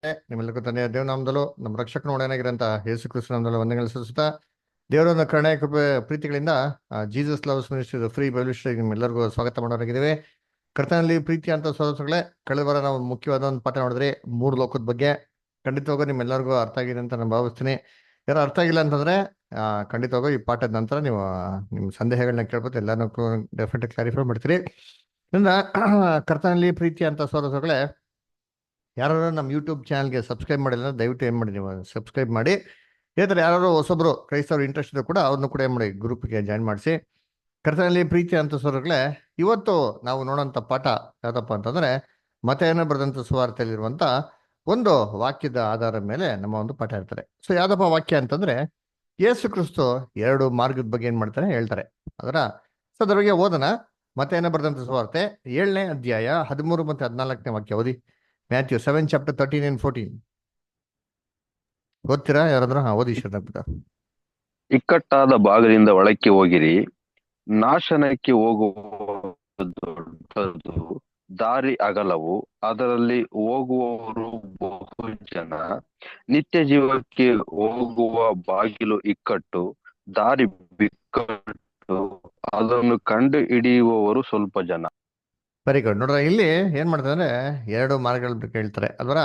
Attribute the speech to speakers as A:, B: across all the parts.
A: ನಿಮ್ಮೆಲ್ಲರಿಗೂ ತಂದೆಯ ದೇವನಾಮದಲ್ಲೂ ನಮ್ಮ ರಕ್ಷಕನ ಒಡೆಯನಾಗಿರಂತ ಯೇಸು ಕ್ರಿಸ್ತ ನಾಮದಲ್ಲೂ ವಂದನೆಗಳು ಸಲ್ಲಿಸುತ್ತಾ ದೇವರನ್ನ ಕರುಣೆ ಕೃಪೆ ಪ್ರೀತಿಗಳಿಂದ Jesus loves ministry free Bible study ನಿಮ್ಮೆಲ್ಲರಿಗೂ ಸ್ವಾಗತ ಮಾಡೋರಾಗಿದ್ದೇವೆ. ಕರ್ತನಲ್ಲಿ ಪ್ರೀತಿ ಅಂತ ಸಹೋದರಗಳೇ, ಕಳೆದ ವಾರ ನಾವು ಮುಖ್ಯವಾದ ಒಂದು ಪಾಠ ನೋಡಿದ್ರಿ, ಮೂರು ಲೋಕದ ಬಗ್ಗೆ. ಖಂಡಿತವಾಗೂ ನಿಮ್ಮೆಲ್ಲರಿಗೂ ಅರ್ಥ ಆಗಿದೆ ಅಂತ ನಾನು ಭಾವಿಸ್ತೀನಿ. ಯಾರು ಅರ್ಥ ಆಗಿಲ್ಲ ಅಂತಂದ್ರೆ ಖಂಡಿತವಾಗೂ ಈ ಪಾಠದ ನಂತರ ನೀವು ನಿಮ್ಮ ಸಂದೇಹಗಳನ್ನ ಕೇಳ್ಬೋದು, ಎಲ್ಲಾನು ಡೆಫಿನೆಟ್ ಕ್ಲಾರಿಫೈ ಮಾಡ್ತೀರಿ. ಇನ್ನ ಕರ್ತನಲ್ಲಿ ಪ್ರೀತಿ ಅಂತ ಸಹೋದರಗಳೇ, ಯಾರು ನಮ್ಮ ಯೂಟ್ಯೂಬ್ ಚಾನಲ್ಗೆ ಸಬ್ಸ್ಕ್ರೈಬ್ ಮಾಡಿಲ್ಲ ದಯವಿಟ್ಟು ಏನು ಮಾಡಿ, ನೀವು ಸಬ್ಸ್ಕ್ರೈಬ್ ಮಾಡಿ. ಹೇಳ್ತಾರೆ ಯಾರು ಹೊಸಬ್ರು ಕ್ರೈಸ್ತವ್ರು ಇಂಟ್ರೆಸ್ಟ್ ಇದ್ರು ಕೂಡ ಅವ್ರನ್ನು ಕೂಡ ಏನು ಮಾಡಿ ಗ್ರೂಪ್ಗೆ ಜಾಯ್ನ್ ಮಾಡಿಸಿ. ಕರ್ತನಲ್ಲಿ ಪ್ರೀತಿ ಅಂತ ಸೋದರಗಳೇ, ಇವತ್ತು ನಾವು ನೋಡೋಂಥ ಪಾಠ ಯಾವ್ದಪ್ಪ ಅಂತಂದ್ರೆ ಮತ್ತೇನ ಬರೆದಂಥ ಸುವಾರ್ತೆಯಲ್ಲಿರುವಂಥ ಒಂದು ವಾಕ್ಯದ ಆಧಾರದ ಮೇಲೆ ನಮ್ಮ ಒಂದು ಪಾಠ ಇರ್ತಾರೆ. ಸೊ ಯಾವ್ದಪ್ಪ ವಾಕ್ಯ ಅಂತಂದ್ರೆ ಯೇಸು ಕ್ರಿಸ್ತು ಎರಡು ಮಾರ್ಗದ ಬಗ್ಗೆ ಏನ್ ಮಾಡ್ತಾರೆ ಹೇಳ್ತಾರೆ. ಅದರ ಸೊ ಅದ್ರ ಬಗ್ಗೆ ಓದೋಣ. ಮತ್ತೇನ ಬರೆದಂಥ ಸುವಾರ್ತೆ 7ನೇ ಅಧ್ಯಾಯ 13 ಮತ್ತು 14ನೇ ವಾಕ್ಯ ಓದಿ. Matthew 7 chapter 13 and 14. ಓದ್ತೀರಾ ಯಾರಾದ್ರೂ? ಓದಿ ಶ್ರದ್ಧಾ.
B: ಇಕ್ಕಟ್ಟಾದ ಬಾಗಿಲಿಂದ ಒಳಕ್ಕೆ ಹೋಗಿರಿ, ನಾಶನಕ್ಕೆ ಹೋಗುವ ದೊಡ್ಡದು ದಾರಿ ಅಗಲವು, ಅದರಲ್ಲಿ ಹೋಗುವವರು ಬಹು ಜನ. ನಿತ್ಯ ಜೀವಕ್ಕೆ ಹೋಗುವ ಬಾಗಿಲು ಇಕ್ಕಟ್ಟು, ದಾರಿ ಬಿಕ್ಕಟ್ಟು, ಅದನ್ನು ಕಂಡು ಹಿಡಿಯುವವರು ಸ್ವಲ್ಪ ಜನ.
A: Very good. ನೋಡ್ರ, ಇಲ್ಲಿ ಏನ್ ಮಾಡ್ತಾರೆ ಅಂದ್ರೆ ಎರಡು ಮಾರ್ಗಗಳ ಬಗ್ಗೆ ಹೇಳ್ತಾರೆ ಅಲ್ವರ.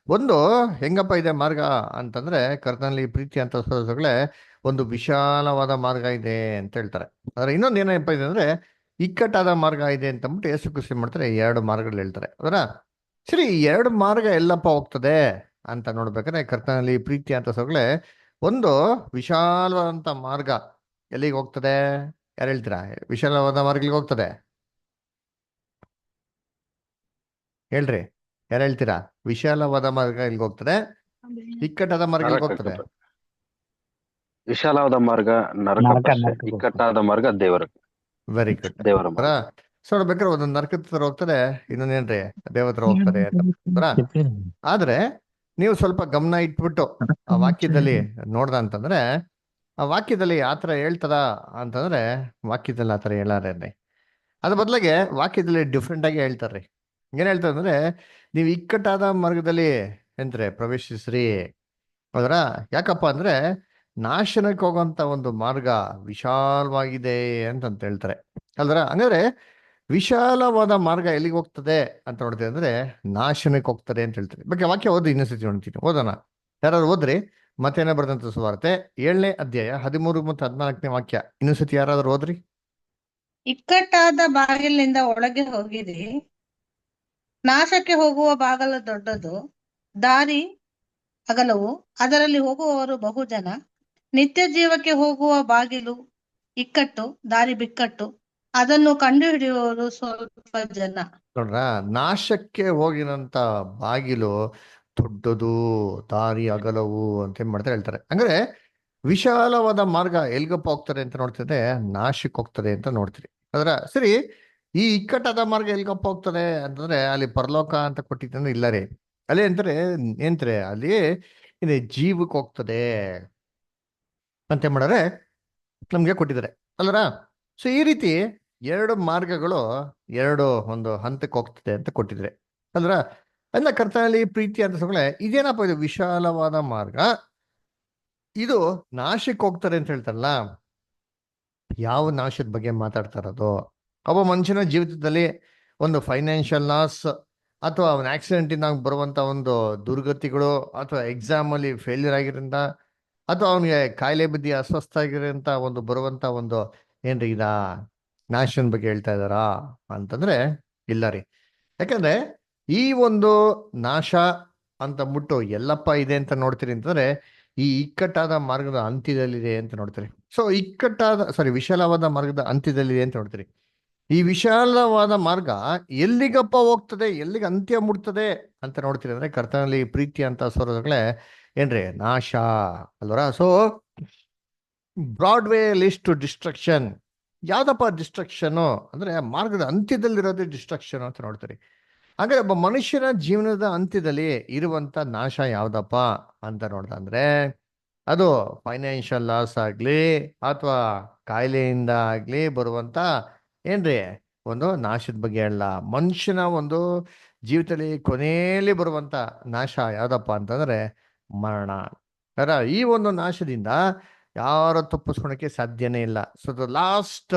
A: ಒಂದು ಹೆಂಗಪ್ಪ ಇದೆ ಮಾರ್ಗ ಅಂತಂದ್ರೆ ಕರ್ತನಲ್ಲಿ ಪ್ರೀತಿ ಅಂತ ಸಹೋದರಗಳೇ, ಒಂದು ವಿಶಾಲವಾದ ಮಾರ್ಗ ಇದೆ ಅಂತ ಹೇಳ್ತಾರೆ. ಆದ್ರೆ ಇನ್ನೊಂದು ಏನಪ್ಪ ಇದೆ ಅಂದ್ರೆ ಇಕ್ಕಟ್ಟಾದ ಮಾರ್ಗ ಇದೆ ಅಂತ ಅಂದ್ಬಿಟ್ಟು ಯೇಸು ಕ್ರಿಸ್ತ ಮಾಡ್ತಾರೆ, ಎರಡು ಮಾರ್ಗಗಳು ಹೇಳ್ತಾರೆ ಅದರ. ಸರಿ, ಈ ಎರಡು ಮಾರ್ಗ ಎಲ್ಲಪ್ಪ ಹೋಗ್ತದೆ ಅಂತ ನೋಡ್ಬೇಕಾದ್ರೆ ಕರ್ತನಲ್ಲಿ ಪ್ರೀತಿ ಅಂತ ಸಹೋದರಗಳೇ, ಒಂದು ವಿಶಾಲವಾದಂತ ಮಾರ್ಗ ಎಲ್ಲಿಗೆ ಹೋಗ್ತದೆ? ಯಾರು ಹೇಳ್ತೀರಾ? ವಿಶಾಲವಾದ ಮಾರ್ಗಗಳಿಗೆ ಹೋಗ್ತದೆ ಹೇಳ್ರಿ, ಯಾರು ಹೇಳ್ತೀರಾ? ವಿಶಾಲವಾದ ಮಾರ್ಗ ಎಲ್ಲಿಗೆ ಹೋಗ್ತದೆ? ಇಕ್ಕಟ್ಟಾದ ಮಾರ್ಗ ಎಲ್ಲಿಗೆ ಹೋಗ್ತದೆ?
B: ವಿಶಾಲವಾದ ಮಾರ್ಗ ನರಕ, ಇಕ್ಕಟ್ಟಾದ ಮಾರ್ಗ ದೇವರ.
A: Very good.
B: ದೇವರ ಮಾರ್ಗ.
A: ಸೊ ಬೇಕಾದ್ರೆ ಒಂದೊಂದು ನರಕದ ಹತ್ರ ಹೋಗ್ತಾರೆ, ಇನ್ನೊಂದೇನ್ರಿ ದೇವತ್ರ ಹೋಗ್ತಾರೆ ಅಂತ. ಆದ್ರೆ ನೀವು ಸ್ವಲ್ಪ ಗಮನ ಇಟ್ಬಿಟ್ಟು ಆ ವಾಕ್ಯದಲ್ಲಿ ನೋಡ್ದ ಅಂತಂದ್ರೆ, ಆ ವಾಕ್ಯದಲ್ಲಿ ಆತರ ಹೇಳ್ತದ ಅಂತಂದ್ರೆ ವಾಕ್ಯದಲ್ಲಿ ಆತರ ಹೇಳಾರೇನ್ರಿ. ಅದ್ರ ಬದಲಿಗೆ ವಾಕ್ಯದಲ್ಲಿ ಡಿಫ್ರೆಂಟ್ ಆಗಿ ಹೇಳ್ತಾರ್ರಿ. ಏನ್ ಹೇಳ್ತಾರೆ ಅಂದ್ರೆ, ನೀವು ಇಕ್ಕಟ್ಟಾದ ಮಾರ್ಗದಲ್ಲಿ ಎಂದ್ರೆ ಪ್ರವೇಶಿಸ್ರಿ. ಅದರ ಯಾಕಪ್ಪ ಅಂದ್ರೆ ನಾಶನಕ್ಕೆ ಹೋಗುವಂತ ಒಂದು ಮಾರ್ಗ ವಿಶಾಲವಾಗಿದೆ ಅಂತ ಹೇಳ್ತಾರೆ ಅಲ್ದ್ರ. ಹಂಗಾದ್ರೆ ವಿಶಾಲವಾದ ಮಾರ್ಗ ಎಲ್ಲಿಗೆ ಹೋಗ್ತದೆ ಅಂತ ನೋಡ್ತೀವಿ ಅಂದ್ರೆ ನಾಶನಕ್ಕೆ ಹೋಗ್ತದೆ ಅಂತ ಹೇಳ್ತಾರೆ. ಬಗ್ಗೆ ವಾಕ್ಯ ಓದಿ ಇನ್ನೊಂದ್ಸತಿ ನೋಡ್ತೀನಿ, ಓದೋಣ. ಯಾರಾದ್ರು ಓದ್ರಿ. ಮತ್ತೇನ ಬರೆದಂತ ಸುವಾರ್ತೆ 7ನೇ ಅಧ್ಯಾಯ 13 ಮತ್ತು 14ನೇ ವಾಕ್ಯ. ಇನ್ನೊಂದ್ಸತಿ ಯಾರಾದ್ರೂ ಓದ್ರಿ.
C: ಇಕ್ಕಟ್ಟಾದ ಬಾಗಿಲಿನಿಂದ ಒಳಗೆ ಹೋಗಿರಿ, ನಾಶಕ್ಕೆ ಹೋಗುವ ಬಾಗಲ ದೊಡ್ಡದು, ದಾರಿ ಅಗಲವು, ಅದರಲ್ಲಿ ಹೋಗುವವರು ಬಹು ಜನ. ನಿತ್ಯ ಜೀವಕ್ಕೆ ಹೋಗುವ ಬಾಗಿಲು ಇಕ್ಕಟ್ಟು, ದಾರಿ ಬಿಕ್ಕಟ್ಟು, ಅದನ್ನು ಕಂಡುಹಿಡಿಯುವವರು ಸ್ವಲ್ಪ ಜನ.
A: ನೋಡ್ರ, ನಾಶಕ್ಕೆ ಹೋಗಿನಂತ ಬಾಗಿಲು ದೊಡ್ಡದು, ದಾರಿ ಅಗಲವು ಅಂತ ಏನ್ ಮಾಡ್ತಾರೆ ಹೇಳ್ತಾರೆ. ಅಂದ್ರೆ ವಿಶಾಲವಾದ ಮಾರ್ಗ ಎಲ್ಗಪ್ಪ ಹೋಗ್ತಾರೆ ಅಂತ ನೋಡ್ತಿದ್ರೆ ನಾಶಕ್ಕೆ ಹೋಗ್ತದೆ ಅಂತ ನೋಡ್ತೀರಿ ಅದರ. ಸರಿ, ಈ ಇಕ್ಕಟ್ಟಾದ ಮಾರ್ಗ ಎಲ್ಗಪ್ಪ ಹೋಗ್ತದೆ ಅಂತಂದ್ರೆ ಅಲ್ಲಿ ಪರಲೋಕ ಅಂತ ಕೊಟ್ಟಿದ್ದಂದ್ರೆ ಇಲ್ಲ ರೀ. ಅಲ್ಲಿ ಅಂತಾರೆ ಏನ್ತಾರೆ ಅಲ್ಲಿ ಇದು ಜೀವಕ್ಕೆ ಹೋಗ್ತದೆ ಅಂತ ಮಾಡಿದ್ರೆ ನಮ್ಗೆ ಕೊಟ್ಟಿದ್ದಾರೆ ಅಲ್ಲರ. ಸೊ ಈ ರೀತಿ ಎರಡು ಮಾರ್ಗಗಳು ಎರಡು ಒಂದು ಹಂತಕ್ಕೆ ಹೋಗ್ತದೆ ಅಂತ ಕೊಟ್ಟಿದ್ರೆ ಅಲ್ರ. ಅಲ್ಲ ಕರ್ತನಲ್ಲಿ ಪ್ರೀತಿ ಅಂತ ಸೊಗಳೆ, ಇದೇನಪ್ಪ ಇದು ವಿಶಾಲವಾದ ಮಾರ್ಗ, ಇದು ನಾಶಕ್ಕೆ ಹೋಗ್ತಾರೆ ಅಂತ ಹೇಳ್ತಾರಲ್ಲ. ಯಾವ ನಾಶದ ಬಗ್ಗೆ ಮಾತಾಡ್ತಾ ಇರೋದು? ಒಬ್ಬ ಮನುಷ್ಯನ ಜೀವಿತದಲ್ಲಿ ಒಂದು ಫೈನಾನ್ಷಿಯಲ್ ಲಾಸ್, ಅಥವಾ ಅವನ ಆಕ್ಸಿಡೆಂಟ್ ಇಂದ ಬರುವಂತ ಒಂದು ದುರ್ಗತಿಗಳು, ಅಥವಾ ಎಕ್ಸಾಮ್ ಅಲ್ಲಿ ಫೇಲ್ಯೂರ್ ಆಗಿರೋದ್ರಿಂದ, ಅಥವಾ ಅವನಿಗೆ ಕಾಯಿಲೆ ಬಿದ್ದಿ ಅಸ್ವಸ್ಥ ಆಗಿರೋಂತ ಒಂದು ಬರುವಂತ ಒಂದು ಏನ್ರಿ ಇದ ನಾಶನ ಬಗ್ಗೆ ಹೇಳ್ತಾ ಇದ್ದಾರಾ ಅಂತಂದ್ರೆ ಇಲ್ಲ ರೀ. ಯಾಕಂದ್ರೆ ಈ ಒಂದು ನಾಶ ಅಂತ ಮುಟ್ಟು ಎಲ್ಲಪ್ಪ ಇದೆ ಅಂತ ನೋಡ್ತೀರಿ ಅಂತಂದ್ರೆ ಈ ಇಕ್ಕಟ್ಟಾದ ಮಾರ್ಗದ ಅಂತ್ಯದಲ್ಲಿದೆ ಅಂತ ನೋಡ್ತೀರಿ. ಸೊ ವಿಶಾಲವಾದ ಮಾರ್ಗದ ಅಂತ್ಯದಲ್ಲಿದೆ ಅಂತ ನೋಡ್ತೀರಿ. ಈ ವಿಶಾಲವಾದ ಮಾರ್ಗ ಎಲ್ಲಿಗಪ್ಪ ಹೋಗ್ತದೆ, ಎಲ್ಲಿಗೆ ಅಂತ್ಯ ಮುಟ್ತದೆ ಅಂತ ನೋಡ್ತೀರಿ ಅಂದ್ರೆ ಕರ್ತನಲ್ಲಿ ಪ್ರೀತಿ ಅಂತ ಸೋದರಗಳೇ ಏನ್ರಿ ನಾಶ ಅಲ್ವರ. So broad way leads to destruction. ಯಾವ್ದಪ್ಪ ಡಿಸ್ಟ್ರಕ್ಷನ್ ಅಂದ್ರೆ ಮಾರ್ಗದ ಅಂತ್ಯದಲ್ಲಿರೋದೇ ಡಿಸ್ಟ್ರಕ್ಷನ್ ಅಂತ ನೋಡ್ತೀರಿ. ಹಾಗಾದ್ರೆ ಒಬ್ಬ ಮನುಷ್ಯನ ಜೀವನದ ಅಂತ್ಯದಲ್ಲಿ ಇರುವಂತ ನಾಶ ಯಾವ್ದಪ್ಪ ಅಂತ ನೋಡ್ದ ಅಂದ್ರೆ ಅದು ಫೈನಾನ್ಷಿಯಲ್ ಲಾಸ್ ಆಗ್ಲಿ ಅಥವಾ ಕಾಯಿಲೆಯಿಂದ ಆಗ್ಲಿ ಬರುವಂತ ಏನ್ರಿ ಒಂದು ನಾಶದ ಬಗ್ಗೆ ಹೇಳಲ್ಲ. ಮನುಷ್ಯನ ಒಂದು ಜೀವಿತದಲ್ಲಿ ಕೊನೆಯಲ್ಲಿ ಬರುವಂತ ನಾಶ ಯಾವ್ದಪ್ಪ ಅಂತಂದ್ರೆ ಮರಣ. ಅದರ ಈ ಒಂದು ನಾಶದಿಂದ ಯಾರು ತಪ್ಪಿಸ್ಕೊಳಕ್ಕೆ ಸಾಧ್ಯನೇ ಇಲ್ಲ. So the last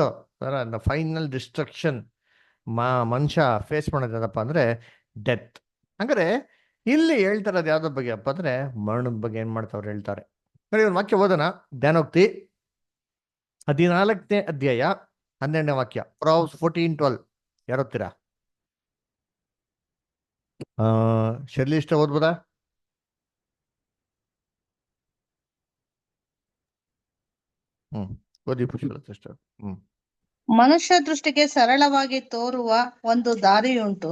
A: final destruction ಮನುಷ್ಯ ಫೇಸ್ ಮಾಡೋದು ಯಾವ್ದಪ್ಪ ಅಂದ್ರೆ ಡೆತ್. ಹಂಗಾರೆ ಇಲ್ಲಿ ಹೇಳ್ತಾರದು ಯಾವ್ದ್ರ ಬಗ್ಗೆ ಅಪ್ಪ ಅಂದ್ರೆ ಮರಣದ ಬಗ್ಗೆ ಏನ್ ಮಾಡ್ತಾವ್ರು ಹೇಳ್ತಾರೆ. ನೋಡಿ ಒಂದು ವಾಕ್ಯ ಓದೋಣ. ಧ್ಯಾನೋಕ್ತಿ 14ನೇ ಅಧ್ಯಾಯ 12ನೇ ವಾಕ್ಯ. Proverbs 14:12 ಯಾರು ಓದ್ತೀರಾ? ಶರ್ಲಿ ಇಷ್ಟ ಓದ್ಬೋದಾ? ಓದಿ ಪುಷ್ಪ.
C: ಮನುಷ್ಯ ದೃಷ್ಟಿಗೆ ಸರಳವಾಗಿ ತೋರುವ ಒಂದು ದಾರಿಯುಂಟು,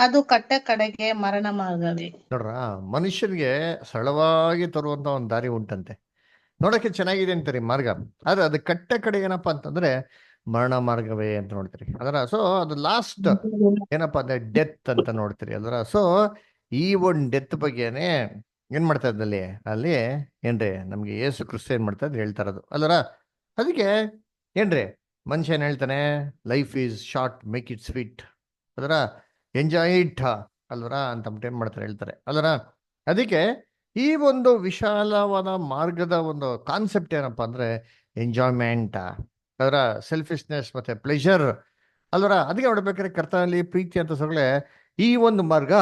C: ಅದು ಕಟ್ಟ ಕಡೆಗೆ ಮರಣ ಮಾರ್ಗವೇ.
A: ನೋಡ್ರ, ಮನುಷ್ಯನಿಗೆ ಸರಳವಾಗಿ ತರುವಂತ ಒಂದು ದಾರಿ ಉಂಟಂತೆ, ನೋಡಕ್ಕೆ ಚೆನ್ನಾಗಿದೆ ಅಂತಾರೆ ಮಾರ್ಗ. ಆದ್ರೆ ಅದು ಕಟ್ಟ ಕಡೆ ಏನಪ್ಪಾ ಅಂತಂದ್ರೆ ಮರಣ ಮಾರ್ಗವೇ ಅಂತ ನೋಡ್ತೀರಿ ಅದರ. ಸೊ ಅದು ಲಾಸ್ಟ್ ಏನಪ್ಪಾ ಅಂದ್ರೆ ಡೆತ್ ಅಂತ ನೋಡ್ತೀರಿ ಅದರ. ಸೊ ಈ ಒಂದು ಡೆತ್ ಬಗ್ಗೆನೆ ಏನ್ ಮಾಡ್ತಾ ಇದ್ದಲ್ಲಿ ಅಲ್ಲಿ ಏನ್ರಿ ನಮ್ಗೆ ಯೇಸು ಕ್ರಿಸ್ತ ಏನ್ ಮಾಡ್ತಾ ಇದ್ ಹೇಳ್ತಾ ಇರೋದು ಅಲ್ಲರ. ಅದಕ್ಕೆ ಏನ್ರಿ ಮನುಷ್ಯ ಏನ್ ಹೇಳ್ತಾನೆ, life is short, make it sweet ಅದರ, ಎಂಜಾಯ್ ಇಟ್ ಅಲ್ವರ ಅಂತ ಏನ್ ಮಾಡ್ತಾರೆ ಹೇಳ್ತಾರೆ ಅಲ್ಲರ. ಅದಕ್ಕೆ ಈ ಒಂದು ವಿಶಾಲವಾದ ಮಾರ್ಗದ ಒಂದು ಕಾನ್ಸೆಪ್ಟ್ ಏನಪ್ಪಾ ಅಂದ್ರೆ ಎಂಜಾಯ್ಮೆಂಟ್ ಅದರ, ಸೆಲ್ಫಿಶ್ನೆಸ್ ಮತ್ತೆ ಪ್ಲೆಷರ್ ಅಲ್ವರ. ಅದಕ್ಕೆ ನೋಡ್ಬೇಕಾದ್ರೆ ಕರ್ತನಲ್ಲಿ ಪ್ರೀತಿ ಅಂತ ಸೊಗಳೆ ಈ ಒಂದು ಮಾರ್ಗ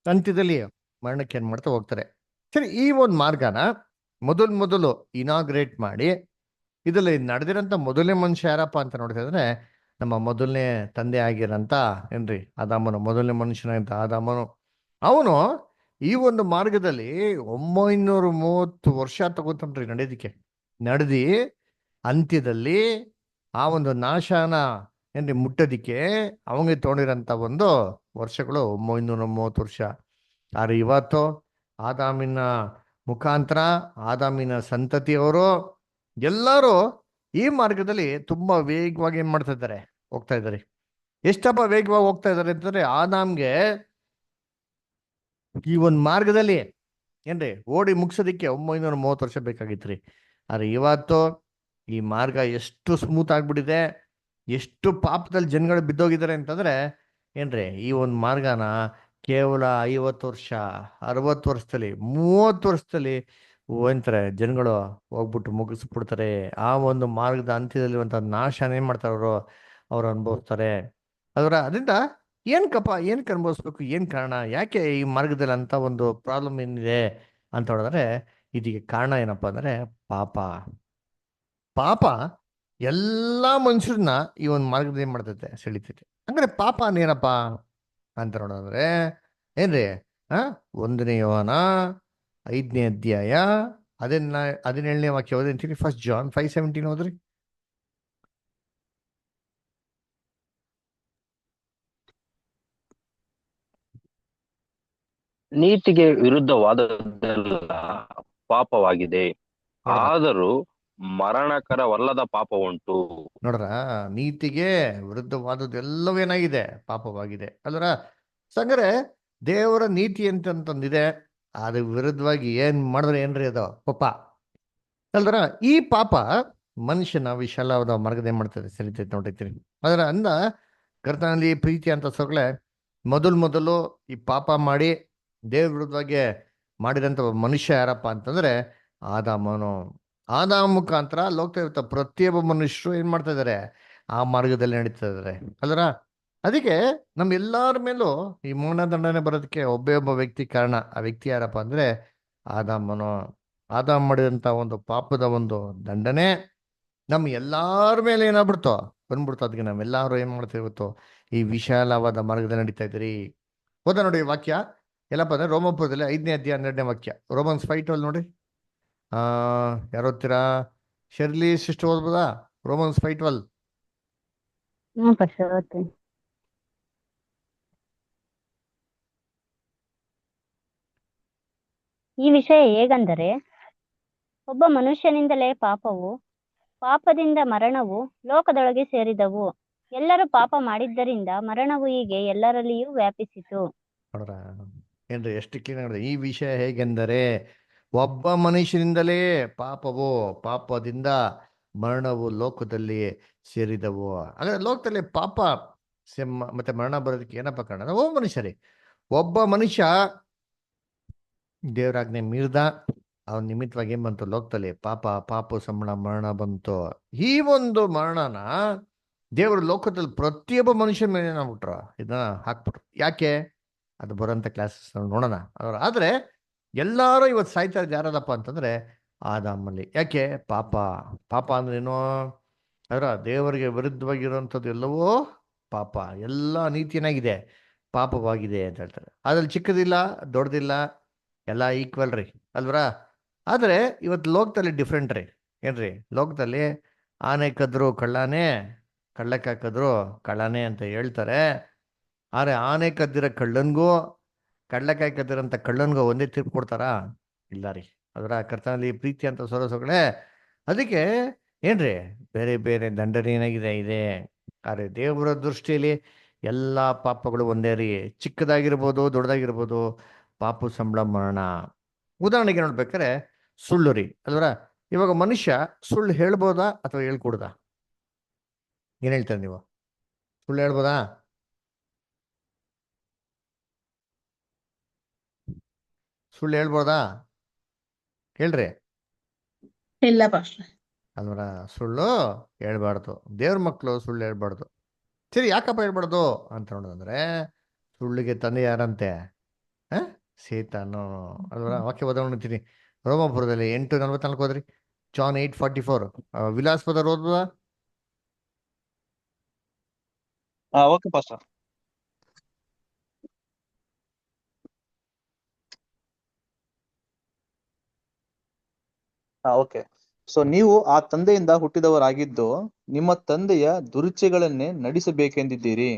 A: ಅಂತ್ಯದಲ್ಲಿ ಮರಣಕ್ಕೆ ಏನ್ ಮಾಡ್ತಾ ಹೋಗ್ತಾರೆ. ಸರಿ, ಈ ಒಂದು ಮಾರ್ಗನ ಮೊದಲು ಇನಾಗ್ರೇಟ್ ಮಾಡಿ ಇದರಲ್ಲಿ ನಡೆದಿರೋಂಥ ಮೊದಲನೇ ಮನುಷ್ಯ ಯಾರಪ್ಪ ಅಂತ ನೋಡ್ತಾ ಇದ್ರೆ ನಮ್ಮ ಮೊದಲನೇ ತಂದೆ ಆಗಿರೋಂಥ ಏನ್ರಿ ಆದಾಮನು, ಮೊದಲನೇ ಮನುಷ್ಯನಂತ ಆದಾಮನು. ಅವನು ಈ ಒಂದು ಮಾರ್ಗದಲ್ಲಿ 930 ವರ್ಷ ತಗೋತನ್ರಿ ನಡೆಯೋದಿಕ್ಕೆ. ನಡೆದಿ ಅಂತ್ಯದಲ್ಲಿ ಆ ಒಂದು ನಾಶನ ಏನ್ರಿ ಮುಟ್ಟೋದಿಕ್ಕೆ ಅವಂಗೆ ತೊಗೊಂಡಿರೋಂಥ ಒಂದು ವರ್ಷಗಳು 930 ವರ್ಷ. ಆದ್ರೆ ಇವತ್ತು ಆದಾಮಿನ ಮುಖಾಂತರ ಆದಾಮಿನ ಸಂತತಿಯವರು ಎಲ್ಲರೂ ಈ ಮಾರ್ಗದಲ್ಲಿ ತುಂಬಾ ವೇಗವಾಗಿ ಏನ್ ಮಾಡ್ತಾ ಇದ್ದಾರೆ, ಹೋಗ್ತಾ ಇದ್ದಾರೆ. ಎಷ್ಟಪ್ಪ ವೇಗವಾಗಿ ಹೋಗ್ತಾ ಇದ್ದಾರೆ ಅಂತಂದ್ರೆ ಆದಾಮ್ಗೆ ಈ ಒಂದು ಮಾರ್ಗದಲ್ಲಿ ಏನ್ರಿ ಓಡಿ ಮುಗಿಸೋದಿಕ್ಕೆ 930 ವರ್ಷ ಬೇಕಾಗಿತ್ರಿ. ಆದ್ರೆ ಇವತ್ತು ಈ ಮಾರ್ಗ ಎಷ್ಟು ಸ್ಮೂತ್ ಆಗ್ಬಿಟ್ಟಿದೆ, ಎಷ್ಟು ಪಾಪದಲ್ಲಿ ಜನಗಳು ಬಿದ್ದೋಗಿದ್ದಾರೆ ಅಂತಂದ್ರೆ ಏನ್ರಿ ಈ ಒಂದು ಮಾರ್ಗನ ಕೇವಲ 50 ವರ್ಷ 60 ವರ್ಷದಲ್ಲಿ 30 ವರ್ಷದಲ್ಲಿ ಅಂತಾರೆ ಜನಗಳು ಹೋಗ್ಬಿಟ್ಟು ಮುಗಿಸ್ಬಿಡ್ತಾರೆ. ಆ ಒಂದು ಮಾರ್ಗದ ಅಂತ್ಯದಲ್ಲಿ ಒಂದು ನಾಶನ ಏನ್ ಮಾಡ್ತಾರೆ ಅವ್ರು ಅನುಭವಿಸ್ತಾರೆ ಅದರ. ಅದರಿಂದ ಏನಕ್ಕೆ ಅನುಭವಿಸ್ಬೇಕು, ಏನ್ ಕಾರಣ, ಯಾಕೆ ಈ ಮಾರ್ಗದಲ್ಲಿ ಅಂತ ಒಂದು ಪ್ರಾಬ್ಲಮ್ ಏನಿದೆ ಅಂತ ಹೇಳಿದ್ರೆ ಇದಕ್ಕೆ ಕಾರಣ ಏನಪ್ಪಾ ಅಂದ್ರೆ ಪಾಪ ಎಲ್ಲಾ ಮನುಷ್ಯರನ್ನ ಈ ಒಂದು ಮಾರ್ಗದಲ್ಲಿ ಏನ್ ಮಾಡ್ತೈತೆ, ಸೆಳಿತೈತೆ. ಅಂದ್ರೆ ಪಾಪ ಏನಪ್ಪಾ ಅಂತ ನೋಡೋದ್ರೆ ಏನ್ರಿ 1 ಯೋಹಾನ 5ನೇ ಅಧ್ಯಾಯ 17ನೇ ವಾಕ್ಯ ಓದಂತೀನಿ. 1 John 5:17 ಓದ್ರಿ.
B: ನೀತಿಗೆ ವಿರುದ್ಧವಾದದ್ದೆಲ್ಲ ಪಾಪವಾಗಿದೆ, ಆದರೂ ಮರಣಕರವಲ್ಲದ ಪಾಪ ಉಂಟು.
A: ನೋಡ್ರ, ನೀತಿಗೆ ವಿರುದ್ಧವಾದದ್ದು ಎಲ್ಲವೇನಾಗಿದೆ, ಪಾಪವಾಗಿದೆ ಅಲ್ರ. ಸಂಗರೆ ದೇವರ ನೀತಿ ಅಂತಂದಿದೆ, ಅದ್ರ ವಿರುದ್ಧವಾಗಿ ಏನ್ ಮಾಡಿದ್ರೆ ಏನ್ರಿ ಅದು ಪಾಪ ಅಲ್ದ್ರ. ಈ ಪಾಪ ಮನುಷ್ಯನ ವಿಶಾಲವಾದ ಮಾರ್ಗದ ಏನ್ ಮಾಡ್ತದೆ, ಸರಿತೈತೆ ನೋಡೈತಿ ಅದರ. ಅಂದ ಕರ್ತನಲ್ಲಿ ಪ್ರೀತಿ ಅಂತ ಸೊಗಳೆ ಮೊದಲು ಈ ಪಾಪ ಮಾಡಿ ದೇವ್ರ ವಿರುದ್ಧವಾಗಿ ಮಾಡಿದಂತ ಮನುಷ್ಯ ಯಾರಪ್ಪ ಅಂತಂದ್ರೆ ಆದಾಮನು. ಆದಾಮ ಮುಖಾಂತರ ಲೋಕ ಇರ್ತ ಪ್ರತಿಯೊಬ್ಬ ಮನುಷ್ಯರು ಏನ್ ಮಾಡ್ತಾ ಇದಾರೆ, ಆ ಮಾರ್ಗದಲ್ಲಿ ನಡೀತಾ ಇದಾರೆ ಅಲ್ರ. ಅದಕ್ಕೆ ನಮ್ ಎಲ್ಲಾರ ಮೇಲೂ ಈ ಮರಣದಂಡನೆ ಬರೋದಕ್ಕೆ ಒಬ್ಬ ವ್ಯಕ್ತಿ ಕಾರಣ. ಆ ವ್ಯಕ್ತಿ ಯಾರಪ್ಪ ಅಂದ್ರೆ ಆದಾಮನು. ಆದಾಮ ಮಾಡಿದಂತ ಒಂದು ಪಾಪದ ಒಂದು ದಂಡನೆ ನಮ್ ಎಲ್ಲಾರ ಮೇಲೆ ಏನಾಗ್ಬಿಡ್ತೋ ಬಂದ್ಬಿಡ್ತು. ಅದಕ್ಕೆ ನಾವೆಲ್ಲರೂ ಏನ್ ಮಾಡ್ತಾ ಇವತ್ತು ಈ ವಿಶಾಲವಾದ ಮಾರ್ಗದಲ್ಲಿ ನಡೀತಾ ಇದ್ರಿ. ಹೋದ ನೋಡಿ ವಾಕ್ಯ ಎಲ್ಲಪ್ಪ ಅಂದ್ರೆ ರೋಮಪುರದಲ್ಲಿ 5ನೇ ಅಧ್ಯಾಯ 12ನೇ ವಾಕ್ಯ. ರೋಮನ್ಸ್ 5:12 ನೋಡಿ. ಯಾರು ಓದ್ತೀರಾ? ಶರ್ಲಿ ಸಿಸ್ಟರ್ ಓದ್ಬೋದಾ? ರೋಮನ್ಸ್ 5:12.
D: ಈ ವಿಷಯ ಹೇಗೆಂದರೆ, ಒಬ್ಬ ಮನುಷ್ಯನಿಂದಲೇ ಪಾಪವು, ಪಾಪದಿಂದ ಮರಣವು ಲೋಕದೊಳಗೆ ಸೇರಿದವು. ಎಲ್ಲರೂ ಪಾಪ ಮಾಡಿದ್ದರಿಂದ ಮರಣವು ಹೀಗೆ ಎಲ್ಲರಲ್ಲಿಯೂ ವ್ಯಾಪಿಸಿತು.
A: ನೋಡ್ರ ಏನ್ರಿ ಎಷ್ಟು ಕ್ಲೀನ್ ಆಗಿದೆ. ಈ ವಿಷಯ ಹೇಗೆಂದರೆ ಒಬ್ಬ ಮನುಷ್ಯನಿಂದಲೇ ಪಾಪವು, ಪಾಪದಿಂದ ಮರಣವು ಲೋಕದಲ್ಲಿ ಸೇರಿದವು. ಅಂದ್ರೆ ಲೋಕದಲ್ಲಿ ಪಾಪ ಮತ್ತೆ ಮರಣ ಬರೋದಕ್ಕೆ ಏನಪ್ಪ ಕಾರಣ ಅಂದ್ರೆ ಒಬ್ಬ ಮನುಷ್ಯ ರೀ. ಒಬ್ಬ ಮನುಷ್ಯ ದೇವರಾಜ್ಞೆ ಮೀರ್ದ, ಅವನ ನಿಮಿತ್ತವಾಗಿ ಏನ್ ಬಂತು ಲೋಕದಲ್ಲಿ ಪಾಪ ಸಂಬಳ ಮರಣ ಬಂತು. ಈ ಒಂದು ಮರಣನ ದೇವರು ಲೋಕದಲ್ಲಿ ಪ್ರತಿಯೊಬ್ಬ ಮನುಷ್ಯನ ಮೇಲೆ ಏನಾಗ್ಬಿಟ್ರು, ಇದನ್ನ ಹಾಕ್ಬಿಟ್ರು. ಯಾಕೆ? ಅದು ಬರೋಂಥ ಕ್ಲಾಸಸ್ ನೋಡೋಣ. ಆದ್ರೆ ಎಲ್ಲಾರು ಇವತ್ತು ಸಾಯ್ತಾ ಇರೋದು ಯಾರದಪ್ಪ ಅಂತಂದ್ರೆ ಆದಾಮಲ್ಲಿ. ಯಾಕೆ? ಪಾಪ ಅಂದ್ರೇನು? ದೇವರಿಗೆ ವಿರುದ್ಧವಾಗಿರುವಂಥದ್ದು ಎಲ್ಲವೂ ಪಾಪ, ಎಲ್ಲ ನೀತಿಯನ್ನಾಗಿದೆ ಪಾಪವಾಗಿದೆ ಅಂತ ಹೇಳ್ತಾರೆ. ಅದ್ರಲ್ಲಿ ಚಿಕ್ಕದಿಲ್ಲ ದೊಡ್ಡದಿಲ್ಲ, ಎಲ್ಲ ಈಕ್ವಲ್ ರೀ, ಅಲ್ವರ? ಆದರೆ ಇವತ್ತು ಲೋಕದಲ್ಲಿ ಡಿಫ್ರೆಂಟ್ ರೀ. ಏನ್ರಿ? ಲೋಕದಲ್ಲಿ ಆನೆ ಕದ್ರು ಕಳ್ಳಾನೇ, ಕಳ್ಳಕ್ಕೆ ಹಾಕಿದ್ರು ಕಳ್ಳಾನೇ ಅಂತ ಹೇಳ್ತಾರೆ. ಆದರೆ ಆನೆ ಕದ್ದಿರೋ ಕಳ್ಳನ್ಗೂ ಕಳ್ಳಕಾಯಿ ಕದ್ದಿರೋಂಥ ಕಳ್ಳನ್ಗೂ ಒಂದೇ ತೀರ್ಪು ಕೊಡ್ತಾರಾ? ಇಲ್ಲ ರೀ. ಅದರ ಕರ್ತನಲ್ಲಿ ಪ್ರೀತಿ ಅಂತ ಸೊಗಳೆ. ಅದಕ್ಕೆ ಏನ್ರಿ ಬೇರೆ ಬೇರೆ ದಂಡನೆ ಏನಾಗಿದೆ. ಆದರೆ ದೇವರ ದೃಷ್ಟಿಯಲ್ಲಿ ಎಲ್ಲ ಪಾಪಗಳು ಒಂದೇ ರೀ. ಚಿಕ್ಕದಾಗಿರ್ಬೋದು ದೊಡ್ಡದಾಗಿರ್ಬೋದು, ಪಾಪ ಸಂಬಳ ಮರಣ. ಉದಾಹರಣೆಗೆ ನೋಡ್ಬೇಕಾರೆ ಸುಳ್ಳು ರೀ, ಅಲ್ವರ? ಇವಾಗ ಮನುಷ್ಯ ಸುಳ್ಳು ಹೇಳ್ಬೋದಾ ಅಥವಾ ಹೇಳ್ಕೊಡ್ದಾ? ಏನ್ ಹೇಳ್ತಾರೆ ನೀವು? ಸುಳ್ಳು ಹೇಳ್ಬೋದಾ? ಸುಳ್ಳು ಹೇಳ್ಬೋದಾ? ಹೇಳ್ರಿ.
C: ಇಲ್ಲ ಪಾಸ್ಟ್ರೆ.
A: ಅಲ್ವರ? ಸುಳ್ಳು ಹೇಳ್ಬಾರ್ದು. ದೇವ್ರ ಮಕ್ಕಳು ಸುಳ್ಳು ಹೇಳ್ಬಾರ್ದು. ಸರಿ, ಯಾಕಪ್ಪ ಹೇಳ್ಬಾರ್ದು ಅಂತ ನೋಡೋದಂದ್ರೆ, ಸುಳ್ಳಿಗೆ ತಂದೆ ಯಾರಂತೆ? ಸೇತಾನು, ಅಲ್ವರ? ವಾಕ್ಯ ಓದೋಣ್ತೀನಿ. ರೋಮಾಪುರದಲ್ಲಿ 8:44 ಹೋದ್ರಿ. ಜಾನ್ 8:44. ವಿಲಾಸ್ಪದ ಓದ್ಬೋದಾ?
E: Okay pastor. ಓಕೆ. ಸೊ ನೀವು ಆ ತಂದೆಯಿಂದ ಹುಟ್ಟಿದವರಾಗಿದ್ದು ನಿಮ್ಮ ತಂದೆಯ ದುರುಚ್ಚೆಗಳನ್ನೇ ನಡೆಸಬೇಕೆಂದಿದ್ದೀರಿ.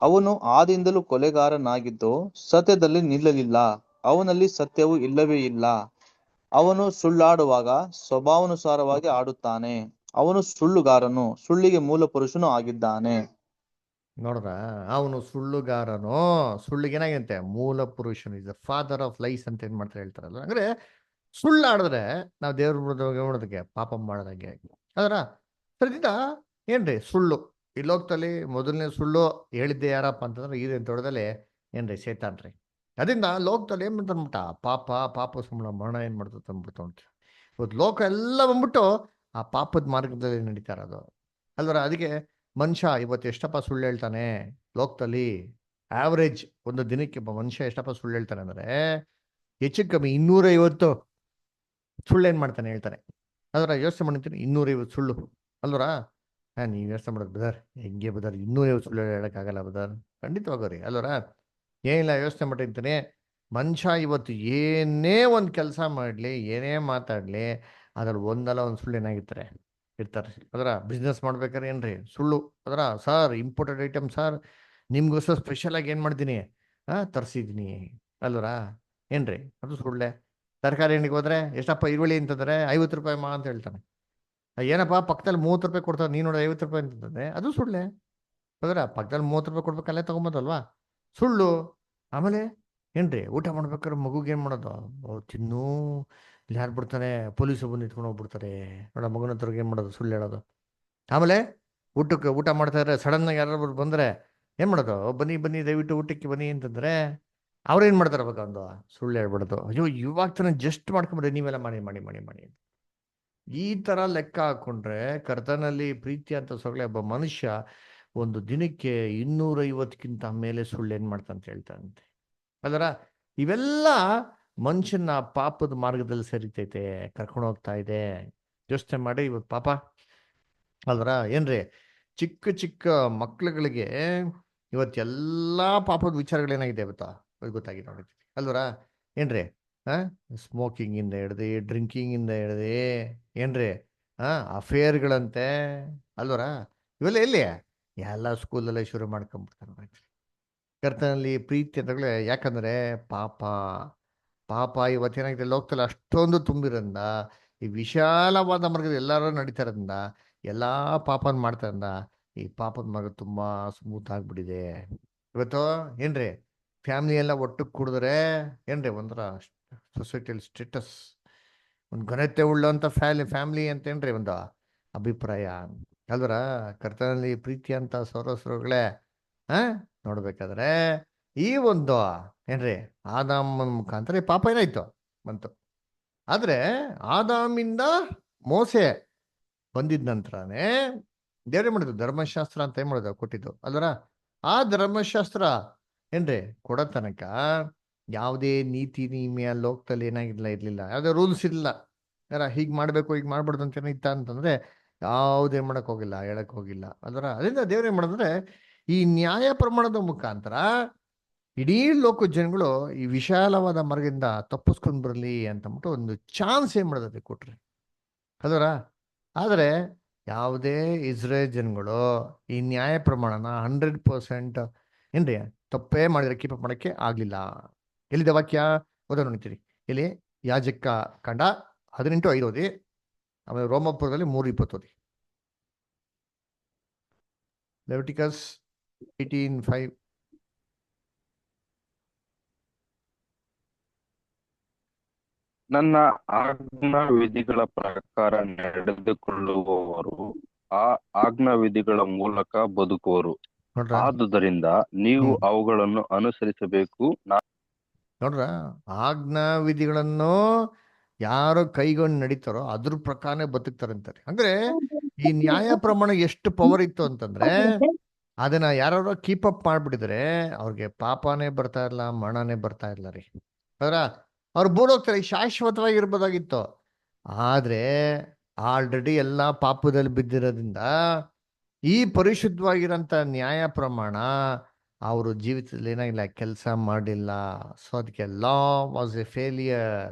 E: ಅವನು ಆದಿಯಿಂದಲೂ ಕೊಲೆಗಾರನಾಗಿದ್ದು ಸತ್ಯದಲ್ಲಿ ನಿಲ್ಲಲಿಲ್ಲ, ಅವನಲ್ಲಿ ಸತ್ಯವು ಇಲ್ಲವೇ ಇಲ್ಲ. ಅವನು ಸುಳ್ಳಾಡುವಾಗ ಸ್ವಭಾವಾನುಸಾರವಾಗಿ ಆಡುತ್ತಾನೆ. ಅವನು ಸುಳ್ಳುಗಾರನು, ಸುಳ್ಳಿಗೆ ಮೂಲ ಪುರುಷನು ಆಗಿದ್ದಾನೆ.
A: ನೋಡ್ರ, ಅವನು ಸುಳ್ಳುಗಾರನು, ಸುಳ್ಳಿಗೆ ಏನಾಗಂತೆ ಮೂಲ ಪುರುಷನು, is the father of lies ಅಂತ ಏನ್ ಮಾಡ್ತಾರೆ ಹೇಳ್ತಾರಲ್ಲ. ಅಂದ್ರೆ ಸುಳ್ಳಾಡಿದ್ರೆ ನಾವು ದೇವ್ರ ನೋಡೋದಕ್ಕೆ ಪಾಪ ಮಾಡೋದಂಗೆ. ಅದರ ಸರಿದಿಂದ ಏನ್ರಿ ಸುಳ್ಳು ಈ ಲೋಕದಲ್ಲಿ ಮೊದಲನೇ ಸುಳ್ಳು ಹೇಳಿದ್ದೆ ಯಾರಪ್ಪ ಅಂತಂದ್ರೆ ಈ ದೊಡ್ಡದಲ್ಲಿ ಏನ್ರಿ ಸೇತಾನ್ರಿ. ಅದರಿಂದ ಲೋಕದಲ್ಲಿ ಏನ್ ಬಂದ್ಬಿಟ್ಟ ಪಾಪ ಸಂಬಳ ಮರಣ ಏನ್ ಮಾಡ್ತದೆ ಅಂದ್ಬಿಟ್ಟು ಅಂತ ಇವತ್ತು ಲೋಕ ಎಲ್ಲ ಬಂದ್ಬಿಟ್ಟು ಆ ಪಾಪದ ಮಾರ್ಗದಲ್ಲಿ ನಡೀತಾ ಇರೋದು, ಅಲ್ವರ? ಅದಕ್ಕೆ ಮನುಷ್ಯ ಇವತ್ತು ಎಷ್ಟಪ್ಪ ಸುಳ್ಳು ಹೇಳ್ತಾನೆ ಲೋಕದಲ್ಲಿ? ಆವ್ರೇಜ್ ಒಂದು ದಿನಕ್ಕೆ ಮನುಷ್ಯ ಎಷ್ಟಪ್ಪ ಸುಳ್ಳು ಹೇಳ್ತಾನೆ ಅಂದ್ರೆ ಹೆಚ್ಚು ಕಮ್ಮಿ 250 ಸುಳ್ಳು ಏನ್ ಮಾಡ್ತಾನೆ ಹೇಳ್ತಾನೆ. ಅದರ ಯೋಚನೆ ಮಾಡ್ತೀನಿ, 250 ಸುಳ್ಳು, ಅಲ್ವರ? ನೀವು ಯೋಚನೆ ಮಾಡೋದು ಬದರ್, ಹೆಂಗೆ ಬದರ್ 250 ಸುಳ್ಳು ಹೇಳಕ್ಕಾಗಲ್ಲ ಬದರ್? ಖಂಡಿತವಾಗೋರಿ, ಅಲ್ವರ? ಏನಿಲ್ಲ, ಯೋಚನೆ ಮಾಡಿರ್ತೀನಿ. ಮನುಷ್ಯ ಇವತ್ತು ಏನೇ ಒಂದು ಕೆಲಸ ಮಾಡಲಿ, ಏನೇ ಮಾತಾಡಲಿ, ಅದ್ರಲ್ಲಿ ಒಂದಲ್ಲ ಒಂದು ಸುಳ್ಳು ಏನಾಗಿರ್ತಾರೆ, ಇರ್ತಾರೆ. ಅದರ ಬಿಸ್ನೆಸ್ ಮಾಡ್ಬೇಕಾದ್ರೆ ಏನ್ರಿ ಸುಳ್ಳು. ಅದರ ಸರ್ ಇಂಪೋರ್ಟೆಡ್ ಐಟಮ್ ಸರ್, ನಿಮ್ಗೋಸ್ಕರ ಸ್ಪೆಷಲಾಗಿ ಏನು ಮಾಡ್ತೀನಿ ತರಿಸಿದ್ದೀನಿ, ಅಲ್ವರ? ಏನ್ರಿ ಅದು ಸುಳ್ಳೆ. ತರಕಾರಿ ಅಂಗಡಿಗೆ ಹೋದ್ರೆ ಎಷ್ಟಪ್ಪ ಈರುಳ್ಳಿ ಅಂತಂದ್ರೆ 50 ರೂಪಾಯಿ ಮಾ ಅಂತ ಹೇಳ್ತಾನೆ. ಏನಪ್ಪ ಪಕ್ಕದಲ್ಲಿ 30 ರೂಪಾಯಿ ಕೊಡ್ತಾರೆ, ನೀನು ನೋಡಿ 50 ರೂಪಾಯಿ ಅಂತಂದ್ರೆ ಅದು ಸುಳ್ಳೆ. ಅದರ ಪಕ್ಕದಲ್ಲಿ 30 ರೂಪಾಯಿ ಕೊಡ್ಬೇಕಲ್ಲೇ ತಗೊಂಬೋದಲ್ವಾ? ಸುಳ್ಳು. ಆಮೇಲೆ ಏನ್ರಿ ಊಟ ಮಾಡ್ಬೇಕಾದ್ರೆ ಮಗುಗೆ ಏನು ಮಾಡೋದು, ತಿನ್ನು ಇಲ್ಲಿ ಯಾರು ಬಿಡ್ತಾನೆ, ಪೊಲೀಸು ಬಂದು ನಿಂತ್ಕೊಂಡು ಹೋಗ್ಬಿಡ್ತಾರೆ ನೋಡ, ಮಗನ ಹತ್ರಗೆ ಏನು ಮಾಡೋದು, ಸುಳ್ಳು ಹೇಳೋದು. ಆಮೇಲೆ ಊಟ ಮಾಡ್ತಾ ಇದ್ರೆ ಸಡನ್ನಾಗಿ ಯಾರಾದ್ರು ಬಂದರೆ ಏನು ಮಾಡೋದು, ಬನ್ನಿ ದಯವಿಟ್ಟು ಊಟಕ್ಕೆ ಬನ್ನಿ ಅಂತಂದ್ರೆ ಅವ್ರೇನು ಮಾಡ್ತಾರೆ ಅವಾಗ ಒಂದು ಸುಳ್ಳು ಹೇಳ್ಬಿಡೋದು. ಅಯ್ಯೋ ಇವಾಗ ತಾನೇ ಜಸ್ಟ್ ಮಾಡ್ಕೊಂಬಿಡ್ರಿ, ನೀವೆಲ್ಲ ಮಾಡಿ. ಈ ಥರ ಲೆಕ್ಕ ಹಾಕ್ಕೊಂಡ್ರೆ ಕರ್ತನಲ್ಲಿ ಪ್ರೀತಿ ಅಂತ ಸೊಗಳೆ ಒಬ್ಬ ಮನುಷ್ಯ ಒಂದು ದಿನಕ್ಕೆ 250ಕ್ಕಿಂತ ಮೇಲೆ ಸುಳ್ಳು ಏನು ಮಾಡ್ತಾನಂತ ಹೇಳ್ತಾನಂತೆ. ಅಲ್ಲರ ಇವೆಲ್ಲ ಮನುಷ್ಯನ ಪಾಪದ ಮಾರ್ಗದಲ್ಲಿ ಸರಿತೈತೆ, ಕರ್ಕೊಂಡು ಹೋಗ್ತಾ ಇದೆ. ಯೋಚನೆ ಮಾಡಿ ಇವತ್ತು ಪಾಪ ಅಲ್ವರ? ಏನ್ರಿ ಚಿಕ್ಕ ಮಕ್ಳುಗಳಿಗೆ ಇವತ್ತೆಲ್ಲ ಪಾಪದ ವಿಚಾರಗಳೇನಾಗಿದೆ ಗೊತ್ತಾಗಿದೆ ನೋಡಿದ್ವಿ, ಅಲ್ವರ? ಏನ್ರಿ ಸ್ಮೋಕಿಂಗ್ ಇಂದ ಹಿಡ್ದು ಡ್ರಿಂಕಿಂಗ್ ಇಂದ ಹಿಡ್ದು ಏನ್ರಿ ಅಫೇರ್ಗಳಂತೆ, ಅಲ್ವರ? ಇವೆಲ್ಲ ಎಲ್ಲಿ ಎಲ್ಲ ಸ್ಕೂಲಲ್ಲೇ ಶುರು ಮಾಡ್ಕೊಂಡ್ಬಿಡ್ತಾರೆ. ಕರ್ತನಲ್ಲಿ ಪ್ರೀತಿ ಅಂತಗಳೇ, ಯಾಕಂದ್ರೆ ಪಾಪ ಇವತ್ತೇನಾಗಿದೆ ಲೋಕದಲ್ಲಿ ಅಷ್ಟೊಂದು ತುಂಬಿರೋದ್ರಿಂದ, ಈ ವಿಶಾಲವಾದ ಮಾರ್ಗದ ಎಲ್ಲರೂ ನಡೀತಾರಿಂದ, ಎಲ್ಲ ಪಾಪನ ಮಾಡ್ತಾರಿಂದ ಈ ಪಾಪದ ಮಾರ್ಗ ತುಂಬಾ ಸ್ಮೂತ್ ಆಗ್ಬಿಟ್ಟಿದೆ. ಇವತ್ತು ಏನ್ರಿ ಫ್ಯಾಮಿಲಿ ಎಲ್ಲ ಒಟ್ಟು ಕುಡಿದ್ರೆ ಏನ್ರಿ ಒಂಥರ ಸೊಸೈಟಿಯಲ್ಲಿ ಸ್ಟೇಟಸ್, ಒಂದು ಘನತೆ ಉಳ್ಳಂತ ಫ್ಯಾಮಿಲಿ ಅಂತೇನ್ರಿ ಒಂದು ಅಭಿಪ್ರಾಯ. ಅಲ್ವರ ಕರ್ತನಲ್ಲಿ ಪ್ರೀತಿ ಅಂತ ಸೋರಸರುಗಳೇ ಆ ನೋಡ್ಬೇಕಾದ್ರೆ ಈ ಒಂದು ಏನ್ರಿ ಆದಾಮನ ಮುಖಾಂತರ ಈ ಪಾಪ ಏನಾಯ್ತು ಬಂತು. ಆದ್ರೆ ಆದಾಮಿಂದ ಮೋಸೆ ಬಂದಿದ ನಂತರನೇ ದೇವ್ರೇ ಮಾಡಿದ್ರು ಧರ್ಮಶಾಸ್ತ್ರ ಅಂತ ಏನ್ ಮಾಡೋದು ಕೊಟ್ಟಿದ್ದು ಅಲ್ವರ. ಆ ಧರ್ಮಶಾಸ್ತ್ರ ಏನ್ರಿ ಕೊಡೋ ತನಕ ಯಾವುದೇ ನೀತಿ ನಿಯಮ ಲೋಕದಲ್ಲಿ ಇರ್ಲಿಲ್ಲ, ಯಾವುದೇ ರೂಲ್ಸ್ ಇಲ್ಲ. ಯಾರ ಹೀಗ್ ಮಾಡ್ಬೇಕು ಹೀಗ್ ಮಾಡ್ಬಾರ್ದು ಅಂತ ಏನೋ ಇತ್ತ ಅಂತಂದ್ರೆ ಯಾವುದೇ ಮಾಡಕ್ ಹೋಗಿಲ್ಲ, ಹೇಳಕ್ ಹೋಗಿಲ್ಲ ಅಲ್ವರ. ಅದರಿಂದ ದೇವ್ರೇನ್ ಮಾಡಿದ್ರೆ ಈ ನ್ಯಾಯ ಪ್ರಮಾಣದ ಮುಖಾಂತರ ಇಡೀ ಲೋಕ ಜನಗಳು ಈ ವಿಶಾಲವಾದ ಮಾರ್ಗದಿಂದ ತಪ್ಪಿಸ್ಕೊಂಡ್ ಬರ್ಲಿ ಅಂತಂದ್ಬಿಟ್ಟು ಒಂದು ಚಾನ್ಸ್ ಏನ್ ಮಾಡೋದಕ್ಕೆ ಕೊಟ್ರಿ ಅಲ್ವರ. ಆದ್ರೆ ಯಾವುದೇ ಇಸ್ರೇಲ್ ಜನಗಳು ಈ ನ್ಯಾಯ ಪ್ರಮಾಣನ 100% ಏನ್ರಿ ತಪ್ಪೇ ಮಾಡಿದ್ರೆ ಕೀಪ್ ಅಪ್ ಮಾಡಕ್ಕೆ ಆಗ್ಲಿಲ್ಲ. ಎಲ್ಲಿದೆ ವಾಕ್ಯ ಓದೋ ನೋಡ್ತೀರಿ ಇಲ್ಲಿ ಯಾಜಕ ಕಂಡ 18:5 ಓದಿ, ಆಮೇಲೆ ರೋಮಪುರದಲ್ಲಿ 3:20 ಓದಿ. ಲೆವಿಟಿಕಸ್ 18:5.
B: ನನ್ನ ಆಜ್ಞಾ ವಿಧಿಗಳ ಪ್ರಕಾರ ನಡೆದುಕೊಳ್ಳುವವರು ಆ ಆಜ್ಞಾ ವಿಧಿಗಳ ಮೂಲಕ ಬದುಕುವರು.
A: ನೋಡ್ರ
B: ಆದುದರಿಂದ ನೀವು ಅವುಗಳನ್ನು ಅನುಸರಿಸಬೇಕು.
A: ನೋಡ್ರ ಆಜ್ಞಾ ವಿಧಿಗಳನ್ನು ಯಾರು ಕೈಗೊಂಡು ನಡೀತಾರೋ ಅದ್ರ ಪ್ರಕಾರನೇ ಬದುಕ್ತಾರಂತಾರೆ. ಅಂದ್ರೆ ಈ ನ್ಯಾಯ ಪ್ರಮಾಣ ಎಷ್ಟು ಪವರ್ ಇತ್ತು ಅಂತಂದ್ರೆ ಅದನ್ನ ಯಾರು ಕೀಪ್ ಅಪ್ ಮಾಡ್ಬಿಟ್ಟಿದ್ರೆ ಅವ್ರಿಗೆ ಪಾಪನೇ ಬರ್ತಾ ಇಲ್ಲ, ಮರಣನೇ ಬರ್ತಾ ಇಲ್ಲ ರೀ. ಅದರ ಅವ್ರು ಬೋಡೋಗ್ತಾರೆ, ಶಾಶ್ವತವಾಗಿ ಇರ್ಬೋದಾಗಿತ್ತು. ಆದ್ರೆ ಆಲ್ರೆಡಿ ಎಲ್ಲಾ ಪಾಪದಲ್ಲಿ ಬಿದ್ದಿರೋದ್ರಿಂದ ಈ ಪರಿಶುದ್ಧವಾಗಿರೋಂಥ ನ್ಯಾಯ ಪ್ರಮಾಣ ಅವರು ಜೀವಿತದಲ್ಲಿ ಏನಾಗಿಲ್ಲ, ಕೆಲಸ ಮಾಡಿಲ್ಲ. ಸೊ ಅದಕ್ಕೆ ಲಾ ವಾಸ್ ಎ ಫೇಲಿಯರ್.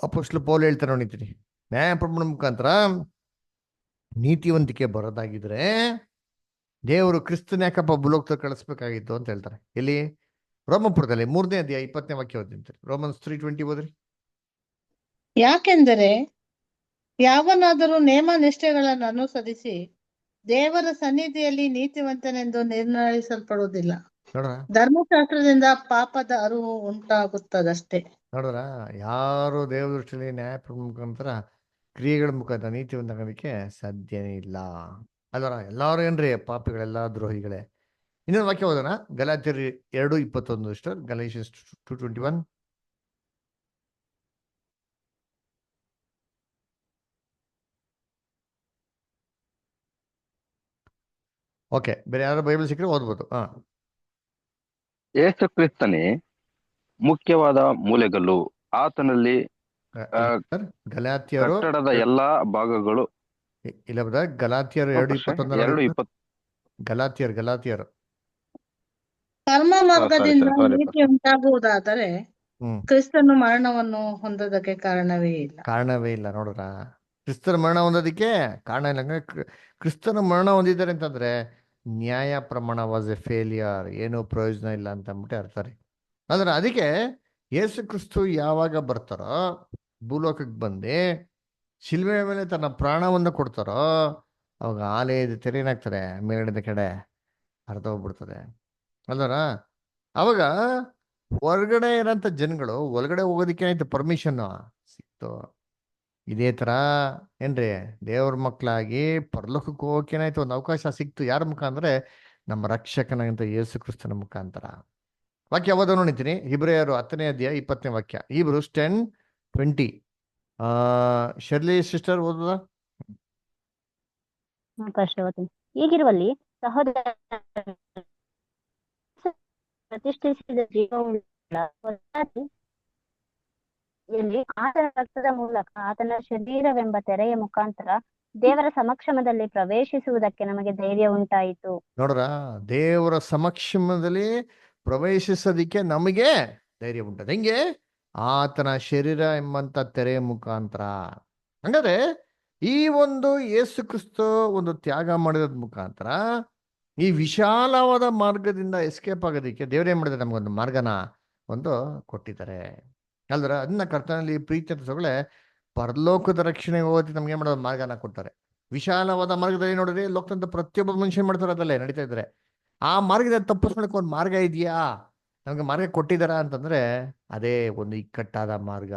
A: ಅಪೊಸ್ತಲ ಪೌಲ್ ಹೇಳ್ತಾರೆ ನೋಡಿದ್ದೀನಿ, ನ್ಯಾಯ ಪ್ರಮಾಣ ಮುಖಾಂತರ ನೀತಿವಂತಿಕೆ ಬರೋದಾಗಿದ್ರೆ ದೇವರು ಕ್ರಿಸ್ತನ ಯಾಕಪ್ಪ ಭೂಲೋಕದ ಕಳಿಸ್ಬೇಕಾಗಿತ್ತು ಅಂತ ಹೇಳ್ತಾರೆ. ಇಲ್ಲಿ ರೋಮಪುರದಲ್ಲಿ 3ನೇ ಅಧ್ಯಾಯ 20ನೇ ವಾಕ್ಯ ಓದಿಂತಾರೆ. ರೋಮನ್ಸ್ 3:20 ಓದ್ರಿ.
C: ಯಾಕೆಂದರೆ ಯಾವನಾದರೂ ನೇಮ ನಿಷ್ಠೆಗಳನ್ನು ಅನುಸರಿಸಿ ದೇವರ ಸನ್ನಿಧಿಯಲ್ಲಿ ನೀತಿವಂತನೆಂದು ನಿರ್ಣಯಿಸಲ್ಪಡುವುದಿಲ್ಲ.
A: ನೋಡ್ರ
C: ಧರ್ಮಶಾಸ್ತ್ರದಿಂದ ಪಾಪದ ಅರಿವು ಉಂಟಾಗುತ್ತದಷ್ಟೇ.
A: ನೋಡ್ರ ಯಾರು ದೇವ್ರ ದೃಷ್ಟಿಯಲ್ಲಿ ನ್ಯಾಯ ಪ್ರಮಾಣ ಮುಖಾಂತರ ಕ್ರಿಯೆಗಳ ಮುಖಾಂತರ ನೀತಿವಂತ ಆಗೋದಕ್ಕೆ ಸಾಧ್ಯನೇ ಇಲ್ಲ ಅಲ್ವರ. ಎಲ್ಲಾರು ಏನ್ರಿ ಪಾಪಿಗಳೆಲ್ಲ ದ್ರೋಹಿಗಳೇ. ಇನ್ನೊಂದು ವಾಕ್ಯ ಓದೋಣ, ಗಲಾತ್ಯರು 2:21 ಸಿಸ್ಟರ್, ಗಲಾಟಿಯನ್ಸ್ 2:21. ಓಕೆ, ಬೇರೆ ಯಾರು ಬೈಬಲ್ ಸಿಕ್ಕರೆ ಓದ್ಬೋದು.
B: ಯೇಸು ಕ್ರಿಸ್ತನೇ ಮುಖ್ಯವಾದ ಮೂಲೆಗಲ್ಲು. ಆತನಲ್ಲಿ
A: ಗಲಾತ್ಯರು
B: ಕಟ್ಟಡದ ಎಲ್ಲಾ ಭಾಗಗಳು.
A: ಇಲ್ಲ ಬದ ಗಲಾತ್ಯರು 2:21. ಗಲಾತ್ಯರು
C: ಕರ್ಮ ಮಾರ್ಗದಿಂದ
B: sorry.
C: ನೀತಿ ಉಂಟಾಗುವುದಾದರೆ
A: ಹ್ಮ್
C: ಕ್ರಿಸ್ತನು ಮರಣವನ್ನು ಹೊಂದೋದಕ್ಕೆ ಕಾರಣವೇ ಇಲ್ಲ.
A: ನೋಡ್ರ, ಕ್ರಿಸ್ತನ ಮರಣ ಹೊಂದೋದಿಕ್ಕೆ ಕಾರಣ ಇಲ್ಲ. ಕ್ರಿಸ್ತನ ಮರಣ ಹೊಂದಿದ್ದಾರೆ ಅಂತಂದ್ರೆ ನ್ಯಾಯ ಪ್ರಮಾಣ ವಾಸ್ ಎ ಫೇಲಿಯರ್, ಏನೂ ಪ್ರಯೋಜನ ಇಲ್ಲ ಅಂತ ಅಂದ್ಬಿಟ್ಟು ಅರ್ಥ ರೀ. ಅಂದ್ರೆ ಅದಕ್ಕೆ ಯೇಸು ಕ್ರಿಸ್ತು ಯಾವಾಗ ಬರ್ತಾರೋ ಭೂಲೋಕಕ್ಕೆ ಬಂದು ಶಿಲ್ವೆ ಮೇಲೆ ತನ್ನ ಪ್ರಾಣವನ್ನು ಕೊಡ್ತಾರೋ ಅವಾಗ ಆಲಯದ ತೆರೆ ಏನಾಗ್ತಾರೆ, ಮೇಲ್ಗಡೆ ಕಡೆ ಅರ್ಧ ಹೋಗ್ಬಿಡ್ತದೆ ಅಲ್ವರ. ಅವಾಗ ಹೊರಗಡೆ ಇರೋಂಥ ಜನಗಳು ಒಳಗಡೆ ಹೋಗೋದಕ್ಕೆ ಏನಾಯ್ತು, ಪರ್ಮಿಷನ್ ಸಿಕ್ತು. ಇದೇ ತರ ಏನ್ರಿ ದೇವ್ರ ಮಕ್ಕಳಾಗಿ ಪರಲೋಕಕ್ಕೆ ಹೋಗಕ್ಕೆ ಏನಾಯ್ತು, ಒಂದು ಅವಕಾಶ ಸಿಕ್ತು. ಯಾರ ಮುಖಾಂತರ? ನಮ್ಮ ರಕ್ಷಕನಂತ ಯೇಸು ಕ್ರಿಸ್ತನ ಮುಖಾಂತರ. ವಾಕ್ಯ ಓದೋ ನೋಡಿತೀನಿ, ಹಿಬ್ರಿಯರು 10ನೇ ಅಧ್ಯಾಯ 20ನೇ ವಾಕ್ಯ. Hebrews 10:20. ಶರ್ಲಿ ಸಿಸ್ಟರ್ ಓದುದಾ?
D: ಹೀಗಿರುವಲ್ಲಿ ಸಹೋದರ ಪ್ರತಿಷ್ಠಿಸಿದ ಜೀವವುಳ್ಳ ಆತನ ರಕ್ತದ ಮೂಲಕ ಆತನ ಶರೀರವೆಂಬ ತೆರೆಯ ಮುಖಾಂತರ ದೇವರ ಸಮಕ್ಷಮದಲ್ಲಿ ಪ್ರವೇಶಿಸುವುದಕ್ಕೆ ನಮಗೆ ಧೈರ್ಯ ಉಂಟಾಯಿತು.
A: ನೋಡ್ರ, ದೇವರ ಸಮಕ್ಷಮದಲ್ಲಿ ಪ್ರವೇಶಿಸೋದಿಕ್ಕೆ ನಮಗೆ ಧೈರ್ಯ ಉಂಟದ. ಹೆಂಗೆ? ಆತನ ಶರೀರ ಎಂಬಂತ ತೆರೆಯ ಮುಖಾಂತರ. ಹಂಗಾದ್ರೆ ಈ ಒಂದು ಯೇಸು ಕ್ರಿಸ್ತು ಒಂದು ತ್ಯಾಗ ಮಾಡಿರೋದ್ ಮುಖಾಂತರ ಈ ವಿಶಾಲವಾದ ಮಾರ್ಗದಿಂದ ಎಸ್ಕೇಪ್ ಆಗೋದಕ್ಕೆ ದೇವರೇ ಮಾಡಿದ್ರೆ ನಮಗೊಂದು ಮಾರ್ಗನ ಒಂದು ಕೊಟ್ಟಿದ್ದಾರೆ ಅಲ್ದ್ರ. ಅದನ್ನ ಕರ್ತನಲ್ಲಿ ಪ್ರೀತಿ ಅಂತ ತಗೊಳ್ಳೆ ಪರಲೋಕದ ರಕ್ಷಣೆಗೆ ಹೋಗೋದಕ್ಕೆ ನಮ್ಗೆ ಏನ್ ಮಾಡೋದು, ಮಾರ್ಗನ ಕೊಡ್ತಾರೆ. ವಿಶಾಲವಾದ ಮಾರ್ಗದಲ್ಲಿ ನೋಡಿದ್ರೆ ಲೋಕದಂತ ಪ್ರತಿಯೊಬ್ಬ ಮನುಷ್ಯ ಮಾಡ್ತಾರೆ, ಅದಲ್ಲೇ ನಡೀತಾ ಇದ್ರೆ. ಆ ಮಾರ್ಗದಲ್ಲಿ ತಪ್ಪಿಸ್ಕೊಳಕ್ಕೆ ಒಂದು ಮಾರ್ಗ ಇದೆಯಾ, ನಮ್ಗೆ ಮಾರ್ಗ ಕೊಟ್ಟಿದಾರ ಅಂತಂದ್ರೆ ಅದೇ ಒಂದು ಇಕ್ಕಟ್ಟಾದ ಮಾರ್ಗ.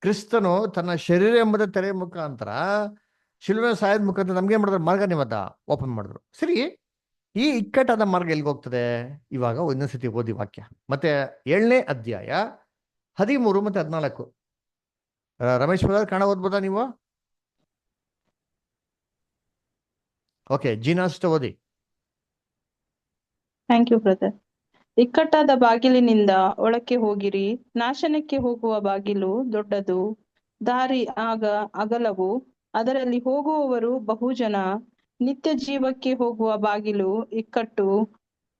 A: ಕ್ರಿಸ್ತನು ತನ್ನ ಶರೀರ ಎಂಬುದ ತೆರೆ ಮುಖಾಂತರ ಶಿಲುಬೆ ಸಾಯದ ಮುಖಾಂತರ ನಮ್ಗೆ ಮಾಡಿದ್ರು ಮಾರ್ಗ ನಿಮ್ಮತ್ತ ಓಪನ್ ಮಾಡಿದ್ರು. ಸರಿ, ಈ ಇಕ್ಕಟ್ಟಾದ ಮಾರ್ಗ ಎಲ್ಲಿಗೆ ಹೋಗ್ತದೆ? ಇವಾಗ ಇನ್ನೊಂದ್ಸತಿ ಓದಿ ವಾಕ್ಯ ಮತ್ತೆ 7ನೇ ಅಧ್ಯಾಯ 13 ಮತ್ತೆ 14. ರಮೇಶ್ ಬ್ರದರ್ ಕನ್ನಡ ಓದ್ಬೋದಾ ನೀವು? ಓಕೆ, ಜೀನಾ ಅಷ್ಟು ಓದಿ.
F: Thank you brother. ಇಕ್ಕಟ್ಟಾದ ಬಾಗಿಲಿನಿಂದ ಒಳಕ್ಕೆ ಹೋಗಿರಿ. ನಾಶನಕ್ಕೆ ಹೋಗುವ ಬಾಗಿಲು ದೊಡ್ಡದು, ದಾರಿ ಆಗ ಅಗಲವು, ಅದರಲ್ಲಿ ಹೋಗುವವರು ಬಹುಜನ. ನಿತ್ಯ ಜೀವಕ್ಕೆ ಹೋಗುವ ಬಾಗಿಲು ಇಕ್ಕಟ್ಟು,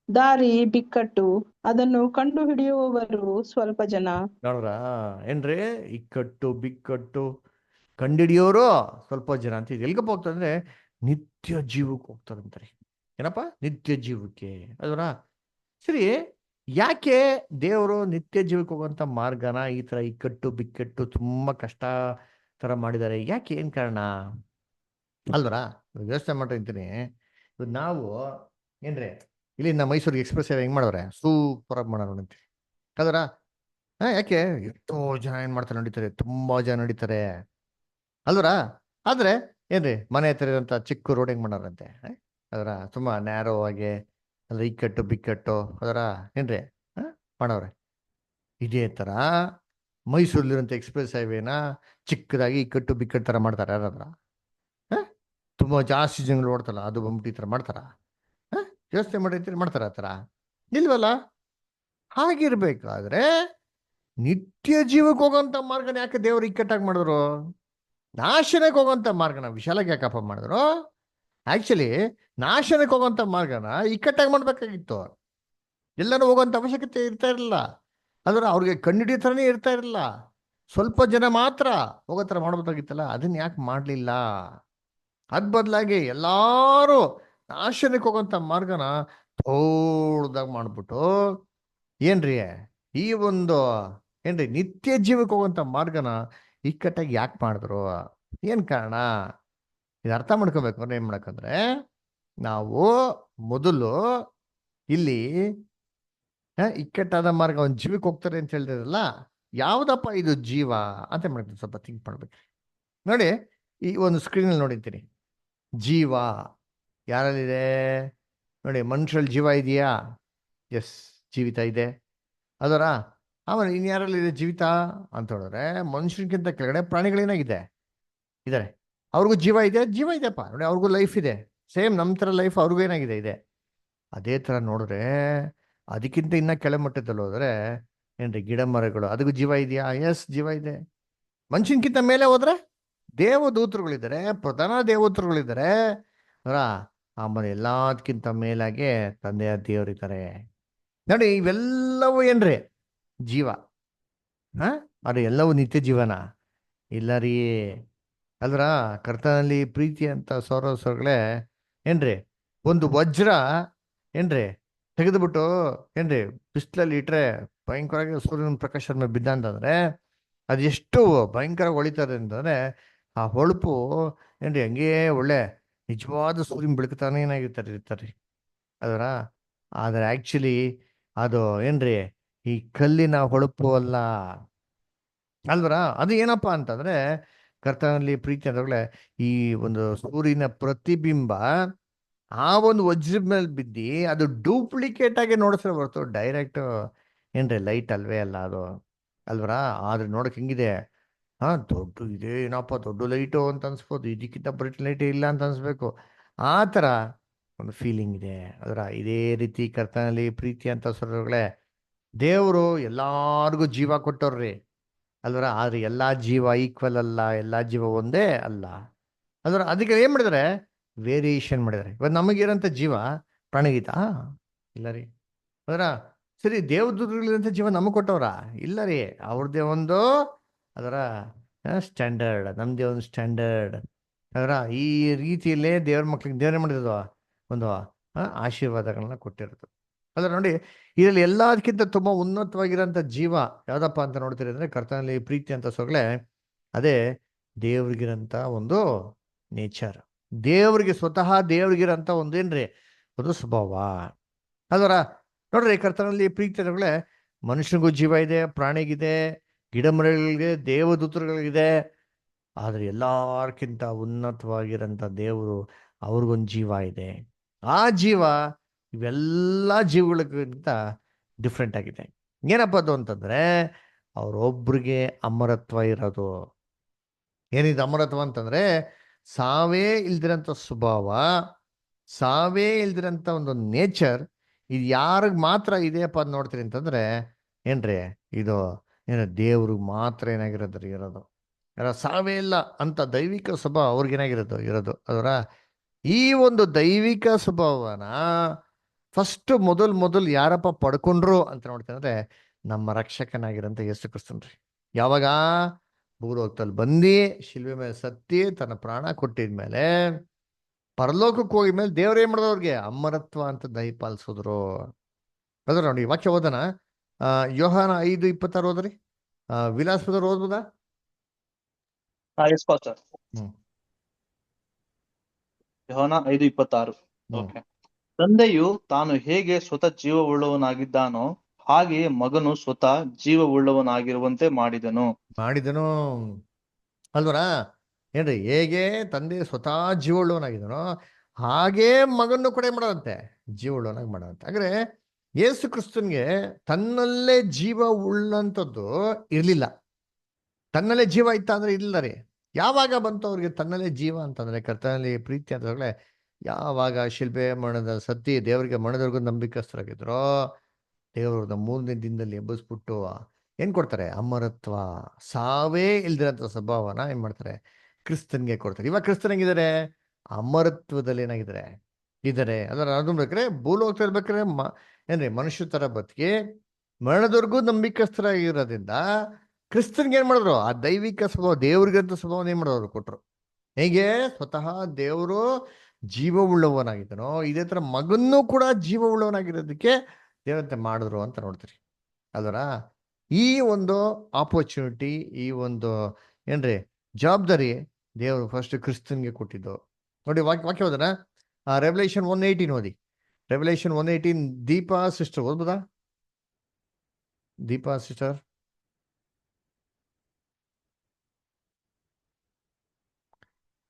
F: ದಾರಿ ಬಿಕ್ಕಟ್ಟು, ಅದನ್ನು ಕಂಡು ಹಿಡಿಯುವವರು ಸ್ವಲ್ಪ ಜನ.
A: ನೋಡ್ರ ಏನ್ರಿ? ಇಕ್ಕಟ್ಟು ಬಿಕ್ಕಟ್ಟು ಕಂಡಿಡಿಯೋರು ಸ್ವಲ್ಪ ಜನ ಅಂತ. ಇದು ಎಲ್ಗಪ್ಪ ಹೋಗ್ತದೆ ಅಂದ್ರೆ ನಿತ್ಯ ಜೀವಕ್ಕೆ ಹೋಗ್ತಾರಂತಾರೆ. ಏನಪ್ಪ? ನಿತ್ಯ ಜೀವಕ್ಕೆ, ಅದರ. ಸರಿ, ಯಾಕೆ ದೇವರು ನಿತ್ಯ ಜೀವಕ್ಕೆ ಹೋಗುವಂತ ಮಾರ್ಗನ ಈ ತರ ಇಕ್ಕಟ್ಟು ಬಿಕ್ಕಟ್ಟು ತುಂಬಾ ಕಷ್ಟ ತರ ಮಾಡಿದ್ದಾರೆ? ಯಾಕೆ? ಏನ್ ಕಾರಣ ಅಲ್ವರ? ಯೋಚನೆ ಮಾಡಿರ್ತೀನಿ. ನಾವು ಏನ್ರಿ ಇಲ್ಲಿಂದ ಮೈಸೂರಿಗೆ ಎಕ್ಸ್ಪ್ರೆಸ್ ಹೆಂಗ್ ಮಾಡವ್ರೆ? ಸೂಪರ್ ಆಗಿ ಮಾಡೋಣ ಅಂತೀವಿ ಅದರ. ಯಾಕೆ? ಎಷ್ಟೋ ಜನ ಏನ್ ಮಾಡ್ತಾರೆ ನಡೀತಾರೆ, ತುಂಬಾ ಜನ ನಡೀತಾರೆ ಅಲ್ವರ. ಆದ್ರೆ ಏನ್ರಿ ಮನೆ ಹತ್ರ ಇರೋಂಥ ಚಿಕ್ಕ ರೋಡ್ ಹೆಂಗ್ ಮಾಡಾರಂತೆ ಅದರ, ತುಂಬಾ ನ್ಯಾರೋ ಆಗಿ ಅದ್ರ ಇಕ್ಕಟ್ಟು ಬಿಕ್ಕಟ್ಟು ಅದರ ಏನ್ರಿ ಮಾಡವ್ರೆ. ಇದೇ ತರ ಮೈಸೂರಲ್ಲಿರೋಂಥ ಎಕ್ಸ್ಪ್ರೆಸ್ ಹೈವೇನ ಚಿಕ್ಕದಾಗಿ ಇಕ್ಕಟ್ಟು ಬಿಕ್ಕಟ್ಟು ತರ ಮಾಡ್ತಾರೆ ಯಾರಾದ್ರ? ತುಂಬಾ ಜಾಸ್ತಿ ಜನಗಳು ಓಡ್ತಲ್ಲ, ಅದು ಬಂದ್ಬಿಟ್ಟು ಈ ತರ ಮಾಡ್ತಾರ? ಯೋಚನೆ ಮಾಡಿರ್ತೀರಿ, ಮಾಡ್ತಾರ ಆ ತರ? ಇಲ್ವಲ್ಲ. ಹಾಗಿರ್ಬೇಕಾದ್ರೆ ನಿತ್ಯ ಜೀವಕ್ಕೆ ಹೋಗೋಂಥ ಮಾರ್ಗನ ಯಾಕೆ ದೇವರು ಇಕ್ಕಟ್ಟಾಗಿ ಮಾಡಿದ್ರು? ನಾಶನಕ್ಕೆ ಹೋಗೋಂಥ ಮಾರ್ಗನ ವಿಶಾಲಾಗಿ ಯಾಕಪ್ಪ ಮಾಡಿದ್ರು? ಆಕ್ಚುಲಿ ನಾಶನಕ್ಕೆ ಹೋಗೋಂಥ ಮಾರ್ಗನ ಇಕ್ಕಟ್ಟಾಗಿ ಮಾಡ್ಬೇಕಾಗಿತ್ತು. ಎಲ್ಲರೂ ಹೋಗೋಂಥ ಅವಶ್ಯಕತೆ ಇರ್ತಾ ಇರಲಿಲ್ಲ. ಅಂದ್ರೆ ಅವ್ರಿಗೆ ಕಂಡಿಡಿಯೋ ಥರನೇ ಇರ್ತಾ ಇರಲಿಲ್ಲ. ಸ್ವಲ್ಪ ಜನ ಮಾತ್ರ ಹೋಗೋ ಥರ ಮಾಡ್ಬೋದಾಗಿತ್ತಲ್ಲ, ಅದನ್ನ ಯಾಕೆ ಮಾಡಲಿಲ್ಲ? ಅದ್ ಬದಲಾಗಿ ಎಲ್ಲಾರು ನಾಶನಕ್ಕೆ ಹೋಗೋಂಥ ಮಾರ್ಗನ ದೊಡ್ಡದಾಗಿ ಮಾಡ್ಬಿಟ್ಟು ಏನ್ರಿ ಈ ಒಂದು ಏನ್ರಿ ನಿತ್ಯ ಜೀವಕ್ಕೆ ಹೋಗುವಂತ ಮಾರ್ಗನ ಇಕ್ಕಟ್ಟಾಗಿ ಯಾಕೆ ಮಾಡಿದ್ರು? ಏನ್ ಕಾರಣ? ಇದು ಅರ್ಥ ಮಾಡ್ಕೋಬೇಕು ಅಂದ್ರೆ ಏನ್ ಮಾಡಕಂದ್ರೆ, ನಾವು ಮೊದಲು ಇಲ್ಲಿ ಇಕ್ಕಟ್ಟಾದ ಮಾರ್ಗ ಒಂದು ಜೀವಕ್ಕೆ ಹೋಗ್ತಾರೆ ಅಂತ ಹೇಳಿದ್ರಲ್ಲ, ಯಾವ್ದಪ್ಪ ಇದು ಜೀವ ಅಂತ ಮಾಡ್ತೀನಿ, ಸ್ವಲ್ಪ ಥಿಂಕ್ ಮಾಡ್ಬೇಕು. ನೋಡಿ, ಈ ಒಂದು ಸ್ಕ್ರೀನಲ್ಲಿ ನೋಡಿರ್ತೀನಿ, ಜೀವ ಯಾರಲ್ಲಿದೆ ನೋಡಿ. ಮನುಷ್ಯರಲ್ಲಿ ಜೀವ ಇದೆಯಾ? ಎಸ್, ಜೀವಿತ ಇದೆ ಅದರ. ಆಮೇಲೆ ಇನ್ಯಾರಲ್ಲಿದೆ ಜೀವಿತ ಅಂತ ಹೇಳಿದ್ರೆ, ಮನುಷ್ಯನಿಗಿಂತ ಕೆಳಗಡೆ ಪ್ರಾಣಿಗಳೇನಾಗಿದೆ ಇದ್ದಾರೆ, ಅವ್ರಿಗೂ ಜೀವ ಇದೆ. ಜೀವ ಇದೆಪ್ಪ ನೋಡಿ, ಅವ್ರಿಗೂ ಲೈಫ್ ಇದೆ. ಸೇಮ್ ನಮ್ಮ ಥರ ಲೈಫ್ ಅವ್ರಿಗೂ ಏನಾಗಿದೆ ಇದೆ. ಅದೇ ಥರ ನೋಡಿದ್ರೆ ಅದಕ್ಕಿಂತ ಇನ್ನ ಕೆಳಮಟ್ಟದಲ್ಲಿ ಹೋದ್ರೆ ಏನ್ರಿ ಗಿಡ ಮರಗಳು, ಅದಕ್ಕೂ ಜೀವ ಇದೆಯಾ? ಎಸ್, ಜೀವ ಇದೆ. ಮನುಷ್ಯನ್ಕಿಂತ ಮೇಲೆ ಹೋದ್ರೆ ದೇವದೂತರುಗಳಿದ್ದಾರೆ, ಪ್ರಧಾನ ದೇವದೂತರುಗಳಿದ್ದಾರೆ ಅವರ. ಆಮೇಲೆ ಎಲ್ಲದಕ್ಕಿಂತ ಮೇಲಾಗೆ ತಂದೆಯ ದೇವರಿದ್ದಾರೆ ನೋಡಿ. ಇವೆಲ್ಲವೂ ಏನ್ರಿ ಜೀವ. ಅದು ಎಲ್ಲವೂ ನಿತ್ಯ ಜೀವನ ಇಲ್ಲ ರೀ ಅಲ್ರ. ಕರ್ತನಲ್ಲಿ ಪ್ರೀತಿ ಅಂತ ಸೌರಗಳೇ ಏನ್ರಿ, ಒಂದು ವಜ್ರ ಏನ್ರಿ ತೆಗೆದುಬಿಟ್ಟು ಏನ್ರಿ ಬಿಸಿಲಲ್ಲಿ ಇಟ್ರೆ ಭಯಂಕರವಾಗಿ ಸೂರ್ಯನ ಪ್ರಕಾಶ ಬಿದ್ದ ಅಂತಂದ್ರೆ ಅದು ಎಷ್ಟು ಭಯಂಕರ ಹೊಳಿತದೆ ಅಂತಂದ್ರೆ, ಆ ಹೊಳಪು ಏನ್ರಿ ಹಂಗೇ ಒಳ್ಳೆ ನಿಜವಾದ ಸೂರ್ಯನ ಬೆಳಕುತ್ತಾನೆ ಇರ್ತಾರೆ ಅದರ. ಆದ್ರೆ ಆಕ್ಚುಲಿ ಅದು ಏನ್ರಿ ಈ ಕಲ್ಲಿನ ಹೊಳಪು ಅಲ್ಲ ಅಲ್ವರ. ಅದು ಏನಪ್ಪಾ ಅಂತಂದ್ರೆ, ಕರ್ತನಲ್ಲಿ ಪ್ರೀತಿ ಅಂದ್ರೇ ಈ ಒಂದು ಸೂರ್ಯನ ಪ್ರತಿಬಿಂಬ ಆ ಒಂದು ವಜ್ರದ ಮೇಲೆ ಬಿದ್ದಿ ಅದು ಡೂಪ್ಲಿಕೇಟ್ ಆಗಿ ನೋಡಿಸ್ರೆ ಹೊರತು ಡೈರೆಕ್ಟ್ ಏನ್ರಿ ಲೈಟ್ ಅಲ್ವೇ ಅಲ್ಲ ಅದು ಅಲ್ವರ. ಆದ್ರೆ ನೋಡಕ್ ಹೆಂಗಿದೆ, ದೊಡ್ಡ ಇದೆ ಏನಪ್ಪ, ದೊಡ್ಡ ಲೈಟು ಅಂತ ಅನ್ಸ್ಬೋದು, ಇದಕ್ಕಿಂತ ಬ್ರೈಟ್ ಲೈಟ್ ಇಲ್ಲ ಅಂತ ಅನ್ಸ್ಬೇಕು. ಆ ಥರ ಒಂದು ಫೀಲಿಂಗ್ ಇದೆ ಅದರ. ಇದೇ ರೀತಿ ಕರ್ತನಲ್ಲಿ ಪ್ರೀತಿ ಅಂತ ಸ್ವರಗಳೇ, ದೇವರು ಎಲ್ಲಾರ್ಗೂ ಜೀವ ಕೊಟ್ಟವ್ರಿ ಅಲ್ವರ. ಆದ್ರೆ ಎಲ್ಲಾ ಜೀವ ಈಕ್ವಲ್ ಅಲ್ಲ, ಎಲ್ಲಾ ಜೀವ ಒಂದೇ ಅಲ್ಲ ಅಲ್ವರ. ಅದಕ್ಕೆ ಏನ್ ಮಾಡಿದಾರೆ? ವೇರಿಯೇಷನ್ ಮಾಡಿದಾರೆ. ಇವತ್ತು ನಮಗಿರೋಂಥ ಜೀವ ಪ್ರಾಣಿಗೀತ ಇಲ್ಲ ರೀ ಅದರ. ಸರಿ, ದೇವದೂತಗಳಿರಂಥ ಜೀವ ನಮಗೆ ಕೊಟ್ಟವ್ರ? ಇಲ್ಲ ರೀ, ಅವ್ರದ್ದೇ ಒಂದು ಅದರ ಸ್ಟ್ಯಾಂಡರ್ಡ್, ನಮ್ದೇ ಒಂದು ಸ್ಟ್ಯಾಂಡರ್ಡ್ ಅದರ. ಈ ರೀತಿಯಲ್ಲೇ ದೇವ್ರ ಮಕ್ಳಿಗೆ ದೇವ್ರ ಮಾಡಿರೋದು ಒಂದು ಆಶೀರ್ವಾದಗಳನ್ನ ಕೊಟ್ಟಿರೋದು ಅದ್ರ. ನೋಡಿ, ಇದರಲ್ಲಿ ಎಲ್ಲದಕ್ಕಿಂತ ತುಂಬಾ ಉನ್ನತವಾಗಿರೋಂಥ ಜೀವ ಯಾವ್ದಪ್ಪ ಅಂತ ನೋಡ್ತೀರಿ ಅಂದ್ರೆ, ಕರ್ತನಲ್ಲಿ ಪ್ರೀತಿ ಅಂತ ಸೊಗಳೆ ಅದೇ ದೇವ್ರಿಗಿರಂತ ಒಂದು ನೇಚರ್, ದೇವ್ರಿಗೆ ಸ್ವತಃ ದೇವ್ರಿಗಿರಂತ ಒಂದೇನ್ರಿ ಒಂದು ಸ್ವಭಾವ ಅದರ. ನೋಡ್ರಿ, ಕರ್ತನಲ್ಲಿ ಪ್ರೀತಿ ಅನ್ನೋಗಳೇ ಮನುಷ್ಯನಿಗೂ ಜೀವ ಇದೆ, ಪ್ರಾಣಿಗಿದೆ, ಗಿಡ ಮರಗಳಿಗೆ, ದೇವದೂತರುಗಳಿಗಿದೆ ಆದ್ರೆ ಎಲ್ಲಾರ್ಕಿಂತ ಉನ್ನತವಾಗಿರೋಂಥ ದೇವರು ಅವ್ರಿಗೊಂದು ಜೀವ ಇದೆ. ಆ ಜೀವ ಇವೆಲ್ಲ ಜೀವಗಳಿಗಿಂತ ಡಿಫ್ರೆಂಟ್ ಆಗಿದೆ. ಏನಪ್ಪ ಅದು ಅಂತಂದ್ರೆ ಅವರೊಬ್ರಿಗೆ ಅಮರತ್ವ ಇರೋದು. ಏನಿದೆ ಅಮರತ್ವ ಅಂತಂದ್ರೆ ಸಾವೇ ಇಲ್ದಿರಂಥ ಸ್ವಭಾವ, ಸಾವೇ ಇಲ್ದಿರಂಥ ಒಂದು ನೇಚರ್. ಇದು ಯಾರಿಗೆ ಮಾತ್ರ ಇದೆಯಪ್ಪ ಅಂತ ನೋಡ್ತೀರಿ ಅಂತಂದ್ರೆ ಏನ್ರಿ ಇದು ಏನು ದೇವ್ರಿಗೆ ಮಾತ್ರ ಏನಾಗಿರೋದ್ರಿ ಇರೋದು. ಯಾರ ಸಾವೇ ಇಲ್ಲ ಅಂತ ದೈವಿಕ ಸ್ವಭಾವ ಅವ್ರಿಗೇನಾಗಿರೋದು ಇರೋದು ಅದರ. ಈ ಒಂದು ದೈವಿಕ ಸ್ವಭಾವನ ಫಸ್ಟ್ ಮೊದಲು ಯಾರಪ್ಪ ಪಡ್ಕೊಂಡ್ರು ಅಂತ ನೋಡ್ತಂದ್ರೆ ನಮ್ಮ ರಕ್ಷಕನಾಗಿರೋಂಥ ಯೇಸು ಕ್ರಿಸ್ತನ್ರಿ. ಯಾವಾಗ ಭೂಲೋಕದಲ್ಲಿ ಬಂದು ಶಿಲ್ವೆ ಮೇಲೆ ಸತ್ತಿ ತನ್ನ ಪ್ರಾಣ ಕೊಟ್ಟಿದ್ಮೇಲೆ ಪರಲೋಕಕ್ಕೆ ಹೋಗಿದ್ಮೇಲೆ ದೇವ್ರು ಏನ್ ಮಾಡೋದು ಅವ್ರಿಗೆ ಅಮರತ್ವ ಅಂತ ದಯಪಾಲಿಸಿದ್ರು. ಅದ್ರ ನೋಡಿ ವಾಕ್ಯ ಓದನ. ಯೋಹಾನ 5:26 ಓದ್ರಿ. ವಿಲಾಸದವ್ರು ಓದ್ಬೋದಾ?
E: Yes pastor.
A: ಹ್ಮ್.
E: ಯೋಹಾನ 5:26. ಓಕೆ. ತಂದೆಯು ತಾನು ಹೇಗೆ ಸ್ವತಃ ಜೀವವುಳ್ಳವನಾಗಿದ್ದಾನೋ ಹಾಗೆಯೇ ಮಗನು ಸ್ವತಃ ಜೀವವುಳ್ಳವನಾಗಿರುವಂತೆ ಮಾಡಿದನು
A: ಅಲ್ವರ. ಏನ್ರಿ ಹೇಗೆ ತಂದೆ ಸ್ವತಃ ಜೀವವುಳ್ಳವನಾಗಿದ್ದಾನೋ ಹಾಗೇ ಮಗನ್ನು ಕೂಡ ಮಾಡೋದಂತೆ ಜೀವವುಳ್ಳವನಾಗಿ ಮಾಡೋದಂತೆ. ಅಂದ್ರೆ ಯೇಸು ಕ್ರಿಸ್ತನ್ಗೆ ತನ್ನಲ್ಲೇ ಜೀವ ಉಳ್ಳಂಥದ್ದು ಇರ್ಲಿಲ್ಲ. ತನ್ನಲ್ಲೇ ಜೀವ ಇತ್ತ ಅಂದ್ರೆ ಇಲ್ಲ ರೀ. ಯಾವಾಗ ಬಂತು ಅವ್ರಿಗೆ ತನ್ನಲ್ಲೇ ಜೀವ ಅಂತಂದ್ರೆ ಕರ್ತನಲ್ಲಿ ಪ್ರೀತಿ ಅಂತಂದ್ರೆ ಯಾವಾಗ ಶಿಲ್ಪೆ ಮರಣದ ಸತ್ತಿ ದೇವರಿಗೆ ಮರಣದವರೆಗೂ ನಂಬಿಕಸ್ಥರಾಗಿದ್ರೋ ದೇವ್ರದ 3ನೇ ದಿನದಲ್ಲಿ ಎಬ್ಬಿಸ್ಬಿಟ್ಟು ಏನ್ ಕೊಡ್ತಾರೆ? ಅಮರತ್ವ, ಸಾವೇ ಇಲ್ದಿರಂತ ಸ್ವಭಾವನ ಏನ್ ಮಾಡ್ತಾರೆ? ಕ್ರಿಸ್ತನ್ಗೆ ಕೊಡ್ತಾರೆ. ಇವಾಗ ಕ್ರಿಸ್ತನ್ ಹೆಂಗಿದ್ದಾರೆ? ಅಮರತ್ವದಲ್ಲಿ ಏನಾಗಿದ್ದಾರೆ ಇದ್ದಾರೆ. ಅದರ ಅದು ಬೇಕಾರೆ ಭೂಲೋಕ ಇರ್ಬೇಕಾರೆ ಏನ್ರಿ ಮನುಷ್ಯ ತರ ಬದುಕಿ ಮರಣದವರೆಗೂ ನಂಬಿಕಸ್ಥರಾಗಿರೋದ್ರಿಂದ ಕ್ರಿಸ್ತನ್ಗೆ ಏನ್ ಮಾಡಿದ್ರು? ಆ ದೈವಿಕ ಸ್ವಭಾವ ದೇವ್ರಿಗಂತ ಸ್ವಭಾವನ ಏನ್ ಮಾಡೋರು ಕೊಟ್ರು. ಹೇಗೆ ಸ್ವತಃ ದೇವರು ಜೀವವುಳ್ಳವನಾಗಿದ್ದನೋ ಇದೇ ತರ ಮಗನ್ನೂ ಕೂಡ ಜೀವವುಳ್ಳವನಾಗಿರೋದಕ್ಕೆ ದೇವರಂತೆ ಮಾಡಿದ್ರು ಅಂತ ನೋಡ್ತೀರಿ ಅಲ್ವರ. ಈ ಒಂದು ಆಪರ್ಚುನಿಟಿ, ಈ ಒಂದು ಏನ್ರಿ ಜವಾಬ್ದಾರಿ ದೇವರು ಫಸ್ಟ್ ಕ್ರಿಸ್ತನ್ಗೆ ಕೊಟ್ಟಿದ್ದು. ನೋಡಿ ವಾಕ್ಯ ಹೋದನ ರೆವಲ್ಯೂಷನ್ 1:18 ಓದಿ. ರೆವಲ್ಯೂಷನ್ 1:18 ದೀಪಾ ಸಿಸ್ಟರ್ ಓದ್ಬೋದಾ? Deepa sister.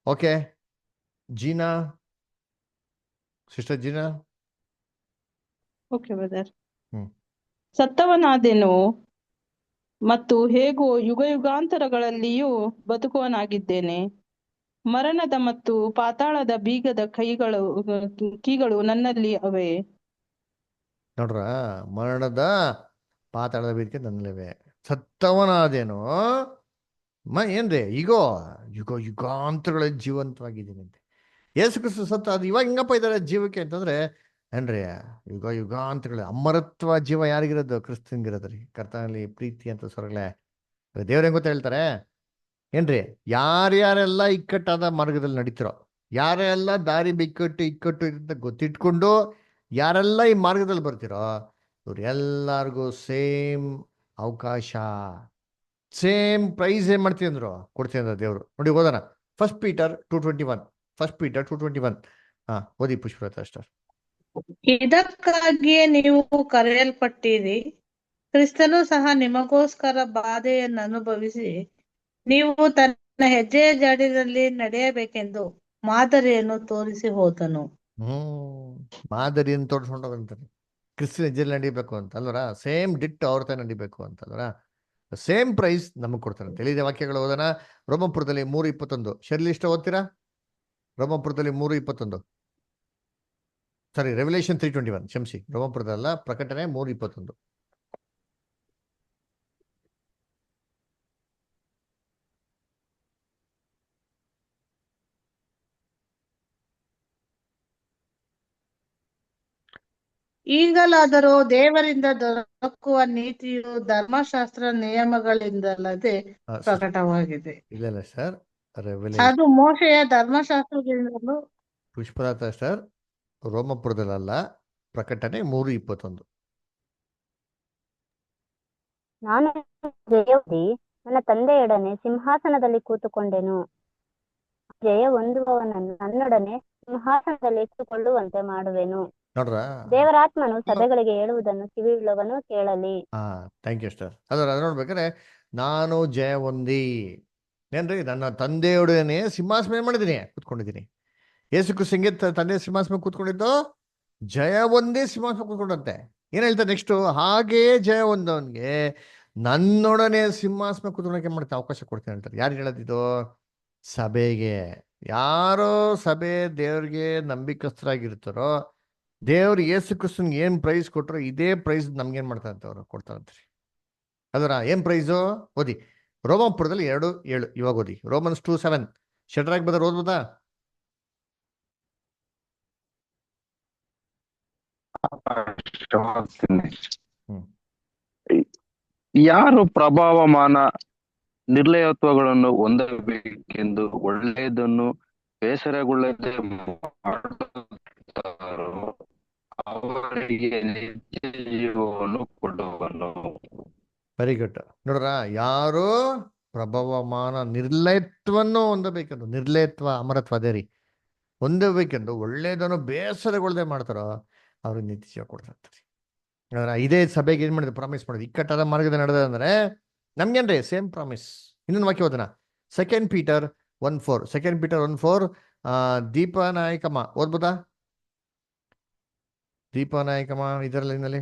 A: Okay. Jeena sister Jeena.
F: Okay brother.
A: ಹ್ಮ್.
F: ಸತ್ತವನಾದೆನು ಮತ್ತು ಹೇಗೋ ಯುಗಾಂತರಗಳಲ್ಲಿಯೂ ಬದುಕುವನಾಗಿದ್ದೇನೆ. ಮರಣದ ಮತ್ತು ಪಾತಾಳದ ಬೀಗದ ಕೀಗಳು ನನ್ನಲ್ಲಿ ಅವೆ.
A: ನೋಡ್ರ, ಮರಣದ ಪಾತಾಳದ ಬೀದಿಕೆ ನನ್ನಲ್ಲಿವೆ. ಸತ್ತವನಾದೇನೋ ಏನ್ರಿ ಯುಗಾಂತರಗಳ ಜೀವಂತವಾಗಿದ್ದೀನಿ ಅಂತೆ. ಯೇಸು ಕ್ರಿಸ್ತ ಸತ್ತ ಅದು ಇವಾಗ ಹಿಂಗಪ್ಪ ಇದ್ದಾರೆ ಜೀವಕ್ಕೆ ಅಂತಂದ್ರೆ ಏನ್ರಿ ಯುಗಾಂತರಗಳ ಅಮರತ್ವ ಜೀವ ಯಾರಿಗಿರೋದು? ಕ್ರಿಸ್ತನ್ಗಿರೋದ್ರಿ. ಕರ್ತನಲ್ಲಿ ಪ್ರೀತಿ ಅಂತ ಸ್ವರ್ಗಳೇ ದೇವ್ರ ಹೆಂಗ್ ಗೊತ್ತ ಹೇಳ್ತಾರೆ ಏನ್ರಿ? ಯಾರ್ಯಾರೆಲ್ಲ ಇಕ್ಕಟ್ಟಾದ ಮಾರ್ಗದಲ್ಲಿ ನಡೀತಿರೋ, ಯಾರೆಲ್ಲ ದಾರಿ ಇಕ್ಕಟ್ಟು ಅಂತ ಗೊತ್ತಿಟ್ಕೊಂಡು ಯಾರೆಲ್ಲ ಈ ಮಾರ್ಗದಲ್ಲಿ ಬರ್ತಿರೋ ಇವ್ರು ಎಲ್ಲಾರ್ಗೂ ಸೇಮ್ ಅವಕಾಶ, ಸೇಮ್ ಪ್ರೈಸ್ ಏನ್ ಮಾಡ್ತೀವಿ ಅಂದ್ರು ಕೊಡ್ತೀವಿ ಅಂದ್ರ ದೇವ್ರು. ನೋಡಿ ಓದೋಣ. First Peter 2:21. ಓದಿ ಪುಷ್ಪಲತಾ ಅಷ್ಟರ್.
C: ಇದಕ್ಕಾಗಿಯೇ ನೀವು ಕರೆಯಲ್ಪಟ್ಟಿರಿ. ಕ್ರಿಸ್ತನು ಸಹ ನಿಮಗೋಸ್ಕರ ಬಾಧೆಯನ್ನು ಅನುಭವಿಸಿ ನೀವು ತನ್ನ ಹೆಜ್ಜೆಯ ಜಾಡಿನಲ್ಲಿ ನಡೆಯಬೇಕೆಂದು ಮಾದರಿಯನ್ನು ತೋರಿಸಿ ಹೋದನು.
A: ಮಾದರಿಯನ್ನು ತೋರಿಸ್ಕೊಂಡು ಹೋಗಂತಾರೆ. ಕ್ರಿಸ್ತನ ಹೆಜ್ಜೆಯಲ್ಲಿ ನಡಿಬೇಕು ಅಂತ ಅಲ್ವರ. ಸೇಮ್ ಡಿಟ್ ಅವ್ರ ನಡಿಬೇಕು ಅಂತ ಅಲ್ವರ. ಸೇಮ್ ಪ್ರೈಸ್ ನಮಗ್ ಕೊಡ್ತಾರೆ. ತಿಳಿದ ವಾಕ್ಯಗಳು ಓದೋಣ. ರೋಮಪುರದಲ್ಲಿ 3:21. ಶರ್ಲಿ ಇಷ್ಟ ಓದ್ತೀರಾ? ರೋಮಪುರದಲ್ಲಿ 3:21. ಸಾರಿ, ರೆವಲ್ಯೂಷನ್ 3:21. ಕ್ಷಮಿಸಿ, ರೋಮಪುರದಲ್ಲ, ಪ್ರಕಟಣೆ 3:21.
C: ಈಗಲಾದರೂ ದೇವರಿಂದ ದೊರಕುವ ನೀತಿಯು ಧರ್ಮಶಾಸ್ತ್ರ ನಿಯಮಗಳಿಂದಲ್ಲದೆ ಪ್ರಕಟವಾಗಿದೆ.
A: ಇಲ್ಲ ಸರ್,
C: ಅದು ಮೋಶೆಯ ಧರ್ಮಶಾಸ್ತ್ರದಿಂದಲೂ.
A: ಪುಷ್ಪಲತಾ ಸರ್, ರೋಮಪುರದಲ್ಲ, ಪ್ರಕಟಣೆ 3:21.
D: ನಾನು ಜಯದಿ ನನ್ನ ತಂದೆಯೊಡನೆ ಸಿಂಹಾಸನದಲ್ಲಿ ಕೂತುಕೊಂಡೆನು. ಜಯ ಹೊಂದುವವನನ್ನು ನನ್ನೊಡನೆ ಸಿಂಹಾಸನದಲ್ಲಿ ಇಟ್ಟುಕೊಳ್ಳುವಂತೆ ಮಾಡುವೆನು.
A: ನೋಡ್ರ,
D: ದೇವರಾತ್ಮನು ಸಭೆಗಳಿಗೆ ಹೇಳುವುದನ್ನು ಕಿವಿಯುಳ್ಳವನು ಕೇಳಲಿ.
A: Thank you sir. ಅದರ ನೋಡ್ಬೇಕಾದ್ರೆ ನಾನು ಜಯ ಹೊಂದಿ ಏನ್ರಿ, ನನ್ನ ತಂದೆಯೊಡನೆ ಸಿಂಹಾಸನ ಮಾಡಿದ್ದೀನಿ, ಕೂತ್ಕೊಂಡಿದ್ದೀನಿ. ಯೇಸು ಕ್ರಿಸ್ತಂಗೆ ತಂದೆ ಸಿಂಹಾಸನ ಕೂತ್ಕೊಂಡಿದ್ದು ಜಯ ಒಂದೇ ಸಿಂಹಾಸನ ಕೂತ್ಕೊಂಡಂತೆ. ಏನ್ ಹೇಳ್ತಾರೆ ನೆಕ್ಸ್ಟ್, ಹಾಗೇ ಜಯ ಒಂದವನ್ಗೆ ನನ್ನೊಡನೆ ಸಿಂಹಾಸನ ಕೂತ್ಕೊಳ್ಳೋಕೆ ಮಾಡ್ತಾ ಅವಕಾಶ ಕೊಡ್ತೇನೆ ಹೇಳ್ತಾರೆ. ಯಾರು ಹೇಳೋದಿದು? ಸಭೆಗೆ. ಯಾರೋ ಸಭೆ ದೇವ್ರಿಗೆ ನಂಬಿಕಸ್ಥರಾಗಿರ್ತಾರೋ, ದೇವ್ರು ಯೇಸು ಕ್ರಿಸ್ತನ್ಗೆ ಏನ್ ಪ್ರೈಸ್ ಕೊಟ್ಟರು ಇದೇ ಪ್ರೈಸ್ ನಮ್ಗೇನ್ ಮಾಡ್ತಾರಂತೆ, ಅವರು ಕೊಡ್ತಾರಂತ್ರಿ. ಅದರ ಏನ್ ಪ್ರೈಸು ಓದಿ, ರೋಮಾಪುರದಲ್ಲಿ 2:7 ಇವಾಗ ಓದಿ. ರೋಮನ್ಸ್ 2:7. ಶೆಡ್ರಾಕ್ ಬದರ್ ಓದ್ಬೋದಾ? ಹ್ಮ್.
B: ಯಾರು ಪ್ರಭಾವಮಾನ ನಿರ್ಲಯತ್ವಗಳನ್ನು ಹೊಂದಬೇಕೆಂದು ಒಳ್ಳೆಯದನ್ನು ಬೇಸರಗೊಳ್ಳದೆ ಮಾಡುತ್ತಾರೋ ಅವರಿಗೆ ನಿತ್ಯ ಜೀವವನ್ನು ಕೊಡುವನು.
A: Very good. ನೋಡ್ರ, ಯಾರು ಪ್ರಭಾವಮಾನ ನಿರ್ಲಯತ್ವವನ್ನು ಹೊಂದಬೇಕೆಂದು, ನಿರ್ಲಯತ್ವ ಅಮರತ್ವ ಅದೇ ರೀ, ಹೊಂದಬೇಕೆಂದು ಒಳ್ಳೇದನ್ನು ಬೇಸರಗೊಳ್ಳದೆ ಮಾಡ್ತಾರೋ ಅವ್ರಿಗೆ ನಿತ್ಯ ಜೀವ ಕೊಡ್ತಾರೆ. ಇದೇ ಸಭೆಗೆ ಏನ್ ಮಾಡಿದ್ರು, ಪ್ರಾಮಿಸ್ ಮಾಡಿದ್ರು. ಇಕ್ಕಟ್ಟಾದ ಮಾರ್ಗದ ನಡೆದ ಅಂದ್ರೆ ನಮ್ಗೇನ್ರಿ ಸೇಮ್ ಪ್ರಾಮಿಸ್. ಇನ್ನೊಂದು ವಾಕ್ಯ ಓದೋಣ, 2 Peter 1:4. 2 Peter 1:4. ದೀಪನಾಯಕಮ್ಮ ಓದ್ಬೋದಾ? ದೀಪನಾಯಕಮ್ಮ ಇದರಲ್ಲಿ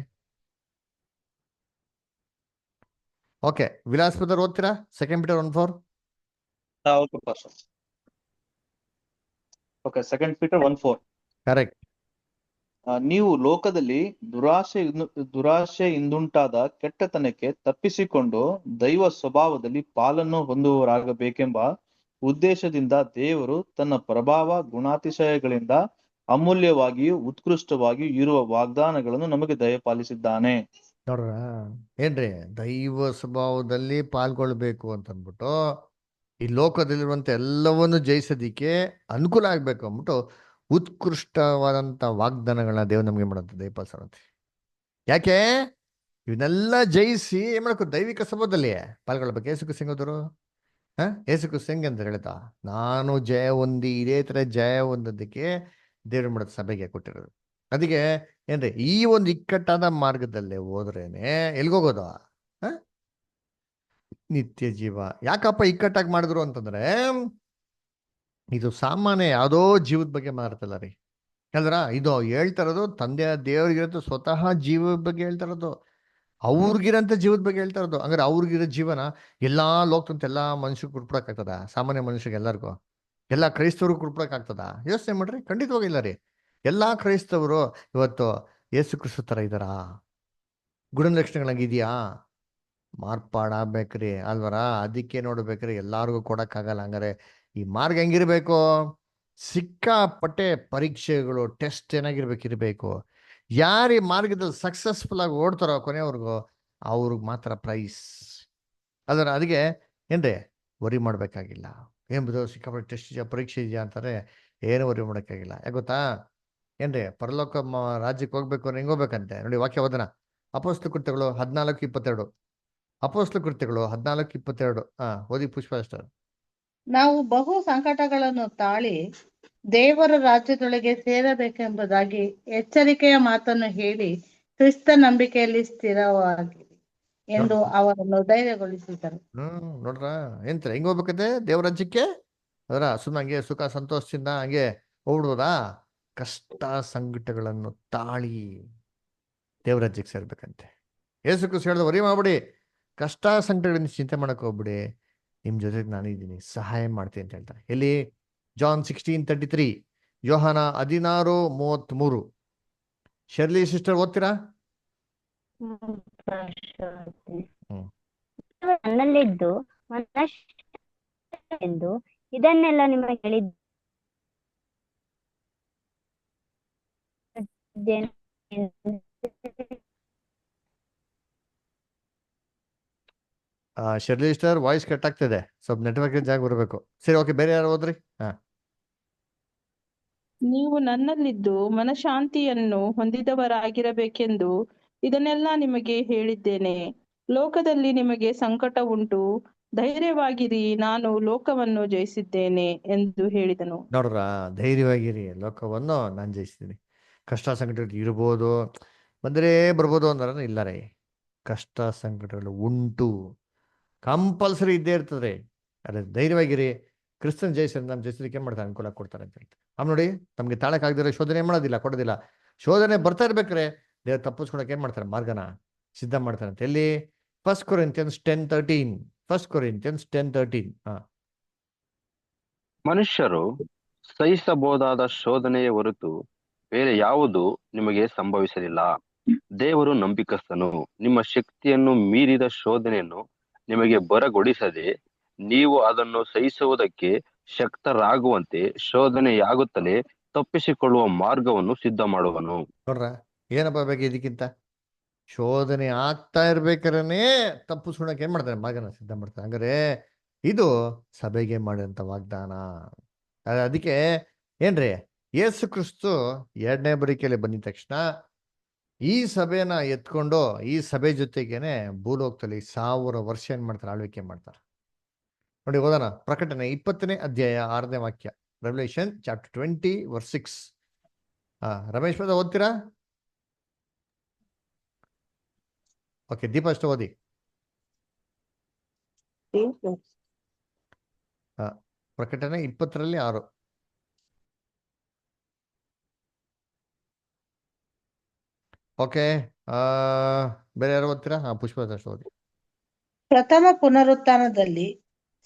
A: ಓಕೆ. ವಿಲಾಸ್ ಬ್ರದರ್ ಓದ್ತೀರಾ? 2 Peter 1:4.
E: Okay pastor. Okay, 2 Peter 1:4.
A: Correct.
E: ನೀವು ಲೋಕದಲ್ಲಿ ದುರಾಶೆಯಿಂದುಂಟಾದ ಕೆಟ್ಟತನಕ್ಕೆ ತಪ್ಪಿಸಿಕೊಂಡು ದೈವ ಸ್ವಭಾವದಲ್ಲಿ ಪಾಲನ್ನು ಹೊಂದುವವರಾಗಬೇಕೆಂಬ ಉದ್ದೇಶದಿಂದ ದೇವರು ತನ್ನ ಪ್ರಭಾವ ಗುಣಾತಿಶಯಗಳಿಂದ ಅಮೂಲ್ಯವಾಗಿಯೂ ಉತ್ಕೃಷ್ಟವಾಗಿಯೂ ಇರುವ ವಾಗ್ದಾನಗಳನ್ನು ನಮಗೆ ದಯಪಾಲಿಸಿದ್ದಾನೆ.
A: ನೋಡ್ರ, ಏನ್ರಿ, ದೈವ ಸ್ವಭಾವದಲ್ಲಿ ಪಾಲ್ಗೊಳ್ಬೇಕು ಅಂತ ಅಂದ್ಬಿಟ್ಟು ಈ ಲೋಕದಲ್ಲಿರುವಂತ ಎಲ್ಲವನ್ನು ಜಯಿಸೋದಿಕ್ಕೆ ಅನುಕೂಲ ಆಗ್ಬೇಕು ಅಂದ್ಬಿಟ್ಟು ಉತ್ಕೃಷ್ಟವಾದಂತ ವಾಗ್ದಾನಗಳನ್ನ ದೇವ್ರು ನಮ್ಗೆ ಮಾಡೋದು ದಯಪಾಲಿಸೋಣಂತೆ. ಯಾಕೆ? ಇವನ್ನೆಲ್ಲ ಜಯಿಸಿ ಏನ್ ಮಾಡಬೇಕು? ದೈವಿಕ ಸ್ವಭಾವದಲ್ಲಿ ಪಾಲ್ಗೊಳ್ಬೇಕು. ಯೇಸು ಕ್ರಿಸ್ತ ಹೆಂಗೋದ್ರು? ಯೇಸು ಕ್ರಿಸ್ತ ಹೆಂಗೆ ಅಂತ ಹೇಳ್ತಾ, ನಾನು ಜಯ ಹೊಂದಿ ಇದೇ ತರ ಜಯ ಹೊಂದೋದಕ್ಕೆ ದೇವ್ರು ಮಾಡೋದು ಸಭೆಗೆ ಕೊಟ್ಟಿರೋದು. ಅದಕ್ಕೆ ಏನ್ರಿ, ಈ ಒಂದು ಇಕ್ಕಟ್ಟಾದ ಮಾರ್ಗದಲ್ಲೇ ಹೋದ್ರೇನೆ ಎಲ್ಗೋಗೋದು? ನಿತ್ಯ ಜೀವ. ಯಾಕಪ್ಪ ಇಕ್ಕಟ್ಟಾಗಿ ಮಾಡಿದ್ರು ಅಂತಂದ್ರೆ, ಇದು ಸಾಮಾನ್ಯ ಯಾವುದೋ ಜೀವದ ಬಗ್ಗೆ ಮಾತಾಡ್ತಲ್ಲ ರೀ ಅಲ್ರ. ಇದು ಹೇಳ್ತಾ ಇರೋದು ತಂದೆಯ ದೇವ್ರಿಗಿರೋ ಸ್ವತಃ ಜೀವದ ಬಗ್ಗೆ ಹೇಳ್ತಾ ಇರೋದು, ಅವ್ರಿಗಿರಂತ ಜೀವದ ಬಗ್ಗೆ ಹೇಳ್ತಾ ಇರೋದು. ಹಂಗಾರೆ ಅವ್ರಿಗಿರೋ ಜೀವನ ಎಲ್ಲಾ ಲೋಕದಂತ ಎಲ್ಲಾ ಮನುಷ್ಯರು ಕುಡ್ಬಿಡಕ್ಕಾಗ್ತದ? ಸಾಮಾನ್ಯ ಮನುಷ್ಯರಿಗೆ ಎಲ್ಲರಿಗೂ, ಎಲ್ಲಾ ಕ್ರೈಸ್ತವ್ರಿಗೆ ಕುಡ್ಬಿಡಕ್ಕಾಗ್ತದ? ಯೋಚನೆ ಮಾಡ್ರಿ, ಖಂಡಿತವಾಗಿಲ್ಲ ರೀ. ಎಲ್ಲಾ ಕ್ರೈಸ್ತವರು ಇವತ್ತು ಯೇಸು ಕ್ರಿಸ್ತ ತರ ಇದಾರಾ? ಗುಣಲಕ್ಷಣಗಳಾಗಿದೆಯಾ? ಮಾರ್ಪಾಡಾಗ್ಬೇಕ್ರಿ ಅಲ್ವರ. ಅದಕ್ಕೆ ನೋಡ್ಬೇಕ್ರಿ, ಎಲ್ಲಾರ್ಗು ಕೊಡಕ್ಕಾಗಲ್ಲ. ಹಂಗಾರೆ ಈ ಮಾರ್ಗ ಹೆಂಗಿರ್ಬೇಕು? ಸಿಕ್ಕಾಪಟ್ಟೆ ಪರೀಕ್ಷೆಗಳು, ಟೆಸ್ಟ್ ಏನಾಗಿರ್ಬೇಕಿರ್ಬೇಕು. ಯಾರು ಈ ಮಾರ್ಗದಲ್ಲಿ ಸಕ್ಸಸ್ಫುಲ್ ಆಗಿ ಓಡ್ತಾರೋ ಕೊನೆಯವ್ರಿಗೂ, ಅವ್ರಿಗೆ ಮಾತ್ರ ಪ್ರೈಸ್. ಅದಕ್ಕೆ ಏನ್ರಿ, ವರಿ ಮಾಡ್ಬೇಕಾಗಿಲ್ಲ. ಏನ್ಬೋದು ಸಿಕ್ಕಾಪಟ್ಟೆ ಟೆಸ್ಟ್ ಇದೆಯಾ, ಪರೀಕ್ಷೆ ಇದೆಯಾ ಅಂತಾರೆ, ಏನು ವರಿ ಮಾಡೋಕ್ಕಾಗಿಲ್ಲ. ಯಾಕೆ ಗೊತ್ತಾ? ಏನ್ರಿ, ಪರಲೋಕ ರಾಜ್ಯಕ್ಕೆ ಹೋಗ್ಬೇಕು ಅಂದ್ರೆ ಹೆಂಗೋಗ್ಬೇಕಂತೆ ನೋಡಿ. ವಾಕ್ಯ ಓದನ, ಅಪೊಸ್ತಲ ಕೃತ್ಯಗಳು 14:22. ಅಪೊಸ್ತಲ ಕೃತ್ಯಗಳು 14:22. ಓದಿ ಪುಷ್ಪ ಅಷ್ಟರ್.
C: ನಾವು ಬಹು ಸಂಕಟಗಳನ್ನು ತಾಳಿ ದೇವರ ರಾಜ್ಯದೊಳಗೆ ಸೇರಬೇಕೆಂಬುದಾಗಿ ಎಚ್ಚರಿಕೆಯ ಮಾತನ್ನು ಹೇಳಿ ಕ್ರಿಸ್ತ ನಂಬಿಕೆಯಲ್ಲಿ ಸ್ಥಿರವಾಗಿರಿ ಎಂದು ಅವರನ್ನು ಧೈರ್ಯಗೊಳಿಸಿದರು.
A: ನೋಡ್ರ, ಎಂತ ಹೆಂಗ್ ಹೋಗ್ಬೇಕಂತೆ ದೇವ್ರ ರಾಜ್ಯಕ್ಕೆ? ಅದರ ಸುಮ್ಮನೆ ಹಂಗೆ ಸುಖ ಸಂತೋಷದಿಂದ ಹಂಗೆ ಹೋಗ್ಬಿಡ್ಬೋದಾ? ಕಷ್ಟ ಸಂಕಟಗಳನ್ನು ತಾಳಿ ದೇವ್ರ ರಾಜ್ಯಕ್ಕೆ ಸೇರ್ಬೇಕಂತೆ. ಯೇಸು ಕ್ರಿಸ್ತ ಹೇಳಿದ, ವರಿ ಮಾಡ್ಬಿಡಿ, ಕಷ್ಟ ಸಂಕಟಗಳಿಂದ ಚಿಂತೆ ಮಾಡಕ್ ಹೋಗ್ಬಿಡಿ, ನಿಮ್ ಜೊತೆಗೆ ನಾನಿದ್ದೀನಿ, ಸಹಾಯ ಮಾಡ್ತೀನಿ ಅಂತ ಹೇಳ್ತಾರೆ. ಎಲ್ಲಿ? ಜಾನ್ 16:33. ಯೋಹಾನ 16:33. ಶರ್ಲಿ ಸಿಸ್ಟರ್ ಓದ್ತೀರಾ?
D: ನನ್ನಲ್ಲಿದ್ದು ಎಂದು ಇದನ್ನೆಲ್ಲ ನಿಮಗೆ ಹೇಳಿದ್ದೇನೆ.
A: ಶರ್ಲಿ ಸಿಸ್ಟರ್ ವಾಯ್ಸ್ ಕಟ್ ಆಗ್ತಿದೆ, ಸ್ವಲ್ಪ ನೆಟ್ವರ್ಕ್ ಜಾಗ ಬರಬೇಕು. ಸರಿ, ಓಕೆ, ಬೇರೆ ಯಾರು ಹೋದ್ರಿ?
F: ನೀವು ನನ್ನಲ್ಲಿದ್ದು ಮನಶಾಂತಿಯನ್ನು ಹೊಂದಿದವರಾಗಿರಬೇಕೆಂದು ಇದನ್ನೆಲ್ಲ ನಿಮಗೆ ಹೇಳಿದ್ದೇನೆ. ಲೋಕದಲ್ಲಿ ನಿಮಗೆ ಸಂಕಟ ಉಂಟು, ಧೈರ್ಯವಾಗಿರಿ, ನಾನು ಲೋಕವನ್ನು ಜಯಿಸಿದ್ದೇನೆ ಎಂದು ಹೇಳಿದನು.
A: ನೋಡ್ರ, ಧೈರ್ಯವಾಗಿರಿ, ಲೋಕವನ್ನು ನಾನು ಜಯಿಸಿದ್ದೀನಿ. ಕಷ್ಟ ಸಂಕಟಗಳು ಇರ್ಬೋದು, ಬಂದರೆ ಬರ್ಬೋದು ಅಂದ್ರೆ ಇಲ್ಲ ರೀ. ಕಷ್ಟ ಸಂಕಟಗಳು ಉಂಟು, ಕಂಪಲ್ಸರಿ ಇದ್ದೇ ಇರ್ತದೆ. ಅದೇ ಧೈರ್ಯವಾಗಿರಿ, ಕ್ರಿಸ್ತನ್ ಜಯಿಸಿದ್ರೆ ನಮ್ಮ ಜಯಿಸಲಿಕ್ಕೆ ಏನ್ ಮಾಡ್ತಾರೆ, ಅನುಕೂಲ ಕೊಡ್ತಾರೆ ಅಂತ ಹೇಳ್ತಾರೆ. ನಮ್ಗೆ ನಮ್ಗೆ ತಾಳಕ್ಕಾಗದಿರೋ ಶೋಧನೆ ಏನ್ ಮಾಡೋದಿಲ್ಲ, ಕೊಡೋದಿಲ್ಲ. ಶೋಧನೆ ಬರ್ತಾ ಇರ್ಬೇಕಾರೆ ದೇವ್ರು ತಪ್ಪಿಸ್ಕೊಳಕ್ಕೆ ಏನ್ ಮಾಡ್ತಾರೆ, ಮಾರ್ಗನ ಸಿದ್ಧ ಮಾಡ್ತಾರೆ ಅಂತ. ಎಲ್ಲಿ? 1 Corinthians 10:13. 1 Corinthians 10:13.
B: ಮನುಷ್ಯರು ಸಹಿಸಬಹುದಾದ ಶೋಧನೆಯ ಹೊರತು ಬೇರೆ ಯಾವುದು ನಿಮಗೆ ಸಂಭವಿಸಲಿಲ್ಲ. ದೇವರು ನಂಬಿಕಸ್ತನು, ನಿಮ್ಮ ಶಕ್ತಿಯನ್ನು ಮೀರಿದ ಶೋಧನೆಯನ್ನು ನಿಮಗೆ ಬರಗೊಡಿಸದೆ ನೀವು ಅದನ್ನು ಸಹಿಸುವುದಕ್ಕೆ ಶಕ್ತರಾಗುವಂತೆ ಶೋಧನೆಯಾಗುತ್ತಲೇ ತಪ್ಪಿಸಿಕೊಳ್ಳುವ ಮಾರ್ಗವನ್ನು ಸಿದ್ಧ ಮಾಡುವನು.
A: ನೋಡ್ರ, ಏನಪ್ಪ ಬೇಕು ಇದಕ್ಕಿಂತ? ಶೋಧನೆ ಆಗ್ತಾ ಇರ್ಬೇಕಾರನೇ ತಪ್ಪಿಸ್ಕೊಳಕ್ಕೆ ಏನ್ ಮಾಡ್ತಾರೆ, ಮಾರ್ಗನ ಸಿದ್ಧ ಮಾಡ್ತಾರೆ. ಹಂಗಾರೆ ಇದು ಸಭೆಗೆ ಮಾಡಿದಂತ ವಾಗ್ದಾನ. ಅದಕ್ಕೆ ಏನ್ರಿ, ಯೇಸು ಕ್ರಿಸ್ತು 2ನೇ ಬರಿಕೆಯಲ್ಲಿ ಬಂದಿದ ತಕ್ಷಣ ಈ ಸಭೆನ ಎತ್ಕೊಂಡು ಈ ಸಭೆ ಜೊತೆಗೇನೆ ಭೂಲೋಕದಲ್ಲಿ 1000 ವರ್ಷ ಏನ್ ಮಾಡ್ತಾರೆ, ಆಳ್ವಿಕೆ ಮಾಡ್ತಾರೆ. ನೋಡಿ, ಓದೋಣ. ಪ್ರಕಟಣೆ 20ನೇ ಅಧ್ಯಾಯ 6ನೇ ವಾಕ್ಯ. Revolution chapter 20:6. ರಮೇಶ್ ಪದ ಓದ್ತೀರಾ? ಓಕೆ, ದೀಪ ಅಷ್ಟು ಓದಿ. ಪ್ರಕಟಣೆ 20ರಲ್ಲಿ 6. ಓಕೆ, ಬೇರೆ ಯಾರು ಓದ್ತೀರಾ? ಪುಷ್ಪ ಅಷ್ಟು ಓದಿ.
C: ಪ್ರಥಮ ಪುನರುತ್ಥಾನದಲ್ಲಿ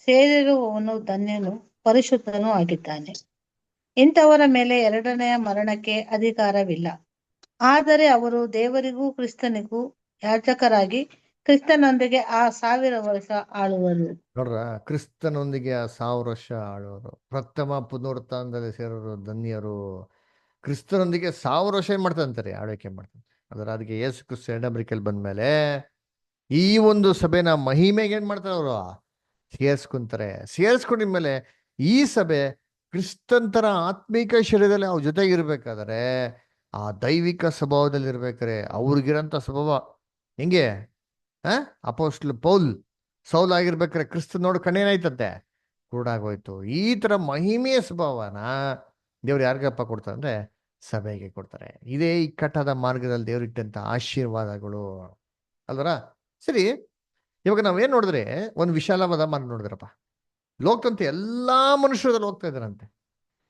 C: ಸೇರಿರುವವನು ಧನ್ಯನು, ಪರಿಶುದ್ಧನೂ ಆಗಿದ್ದಾನೆ. ಇಂಥವರ ಮೇಲೆ ಎರಡನೆಯ ಮರಣಕ್ಕೆ ಅಧಿಕಾರವಿಲ್ಲ. ಆದರೆ ಅವರು ದೇವರಿಗೂ ಕ್ರಿಸ್ತನಿಗೂ ಯಾಜಕರಾಗಿ ಕ್ರಿಸ್ತನೊಂದಿಗೆ ಆ 1000 ವರ್ಷ ಆಳುವರು.
A: ನೋಡ್ರ, ಕ್ರಿಸ್ತನೊಂದಿಗೆ 1000 ವರ್ಷ ಆಳುವರು. ಪ್ರಥಮ ಪುನರುತ್ಥಾನದಲ್ಲಿ ಸೇರೋರು ಧನ್ಯರು. ಕ್ರಿಸ್ತನೊಂದಿಗೆ 1000 ವರ್ಷ ಏನ್ ಮಾಡ್ತಂತಾರೆ, ಆಳ್ವಿಕೆ ಮಾಡ್ತಾರೆ. ಅದಕ್ಕೆ ಯೇಸು ಕ್ರಿಸ್ತ 2ನೇ ಬರಿಕೆಯಲ್ಲಿ ಬಂದ್ಮೇಲೆ ಈ ಒಂದು ಸಭೆನ ಮಹಿಮೆಗೆ ಏನ್ ಮಾಡ್ತಾರೆ, ಅವರು ಸೇರ್ಸ್ಕೊಂತಾರೆ. ಸೇರ್ಸ್ಕೊಂಡಿದ್ಮೇಲೆ ಈ ಸಭೆ ಕ್ರಿಸ್ತಂತರ ಆತ್ಮಿಕ ಶರೀರದಲ್ಲಿ ಅವ್ರ ಜೊತೆಗಿರ್ಬೇಕಾದ್ರೆ, ಆ ದೈವಿಕ ಸ್ವಭಾವದಲ್ಲಿ ಇರ್ಬೇಕಾರೆ ಅವ್ರಿಗಿರಂತ ಸ್ವಭಾವ ಹೆಂಗೆ, ಅಪೋಸ್ಟಲ್ ಸೌಲ್ ಆಗಿರ್ಬೇಕಾರೆ ಕ್ರಿಸ್ತ ನೋಡ್ ಕಣ್ಣೇನಾಯ್ತಂತೆ, ಕೂಡಾಗೋಯ್ತು. ಈ ತರ ಮಹಿಮೆಯ ಸ್ವಭಾವನ ದೇವ್ರು ಯಾರಿಗಪ್ಪ ಕೊಡ್ತಾರೆ ಅಂದ್ರೆ ಸಭೆಗೆ ಕೊಡ್ತಾರೆ. ಇದೇ ಇಕ್ಕಟ್ಟಾದ ಮಾರ್ಗದಲ್ಲಿ ದೇವ್ರಿಟ್ಟಂತ ಆಶೀರ್ವಾದಗಳು ಅಲ್ವರ. ಸರಿ, ಇವಾಗ ನಾವೇನ್ ನೋಡಿದ್ರೆ ಒಂದು ವಿಶಾಲವಾದ ಮಾರ್ಗ ನೋಡಿದ್ರಪ್ಪ. ಲೋಕದಂತೆ ಎಲ್ಲಾ ಮನುಷ್ಯರಲ್ಲಿ ಹೋಗ್ತಾ ಇದಾರಂತೆ.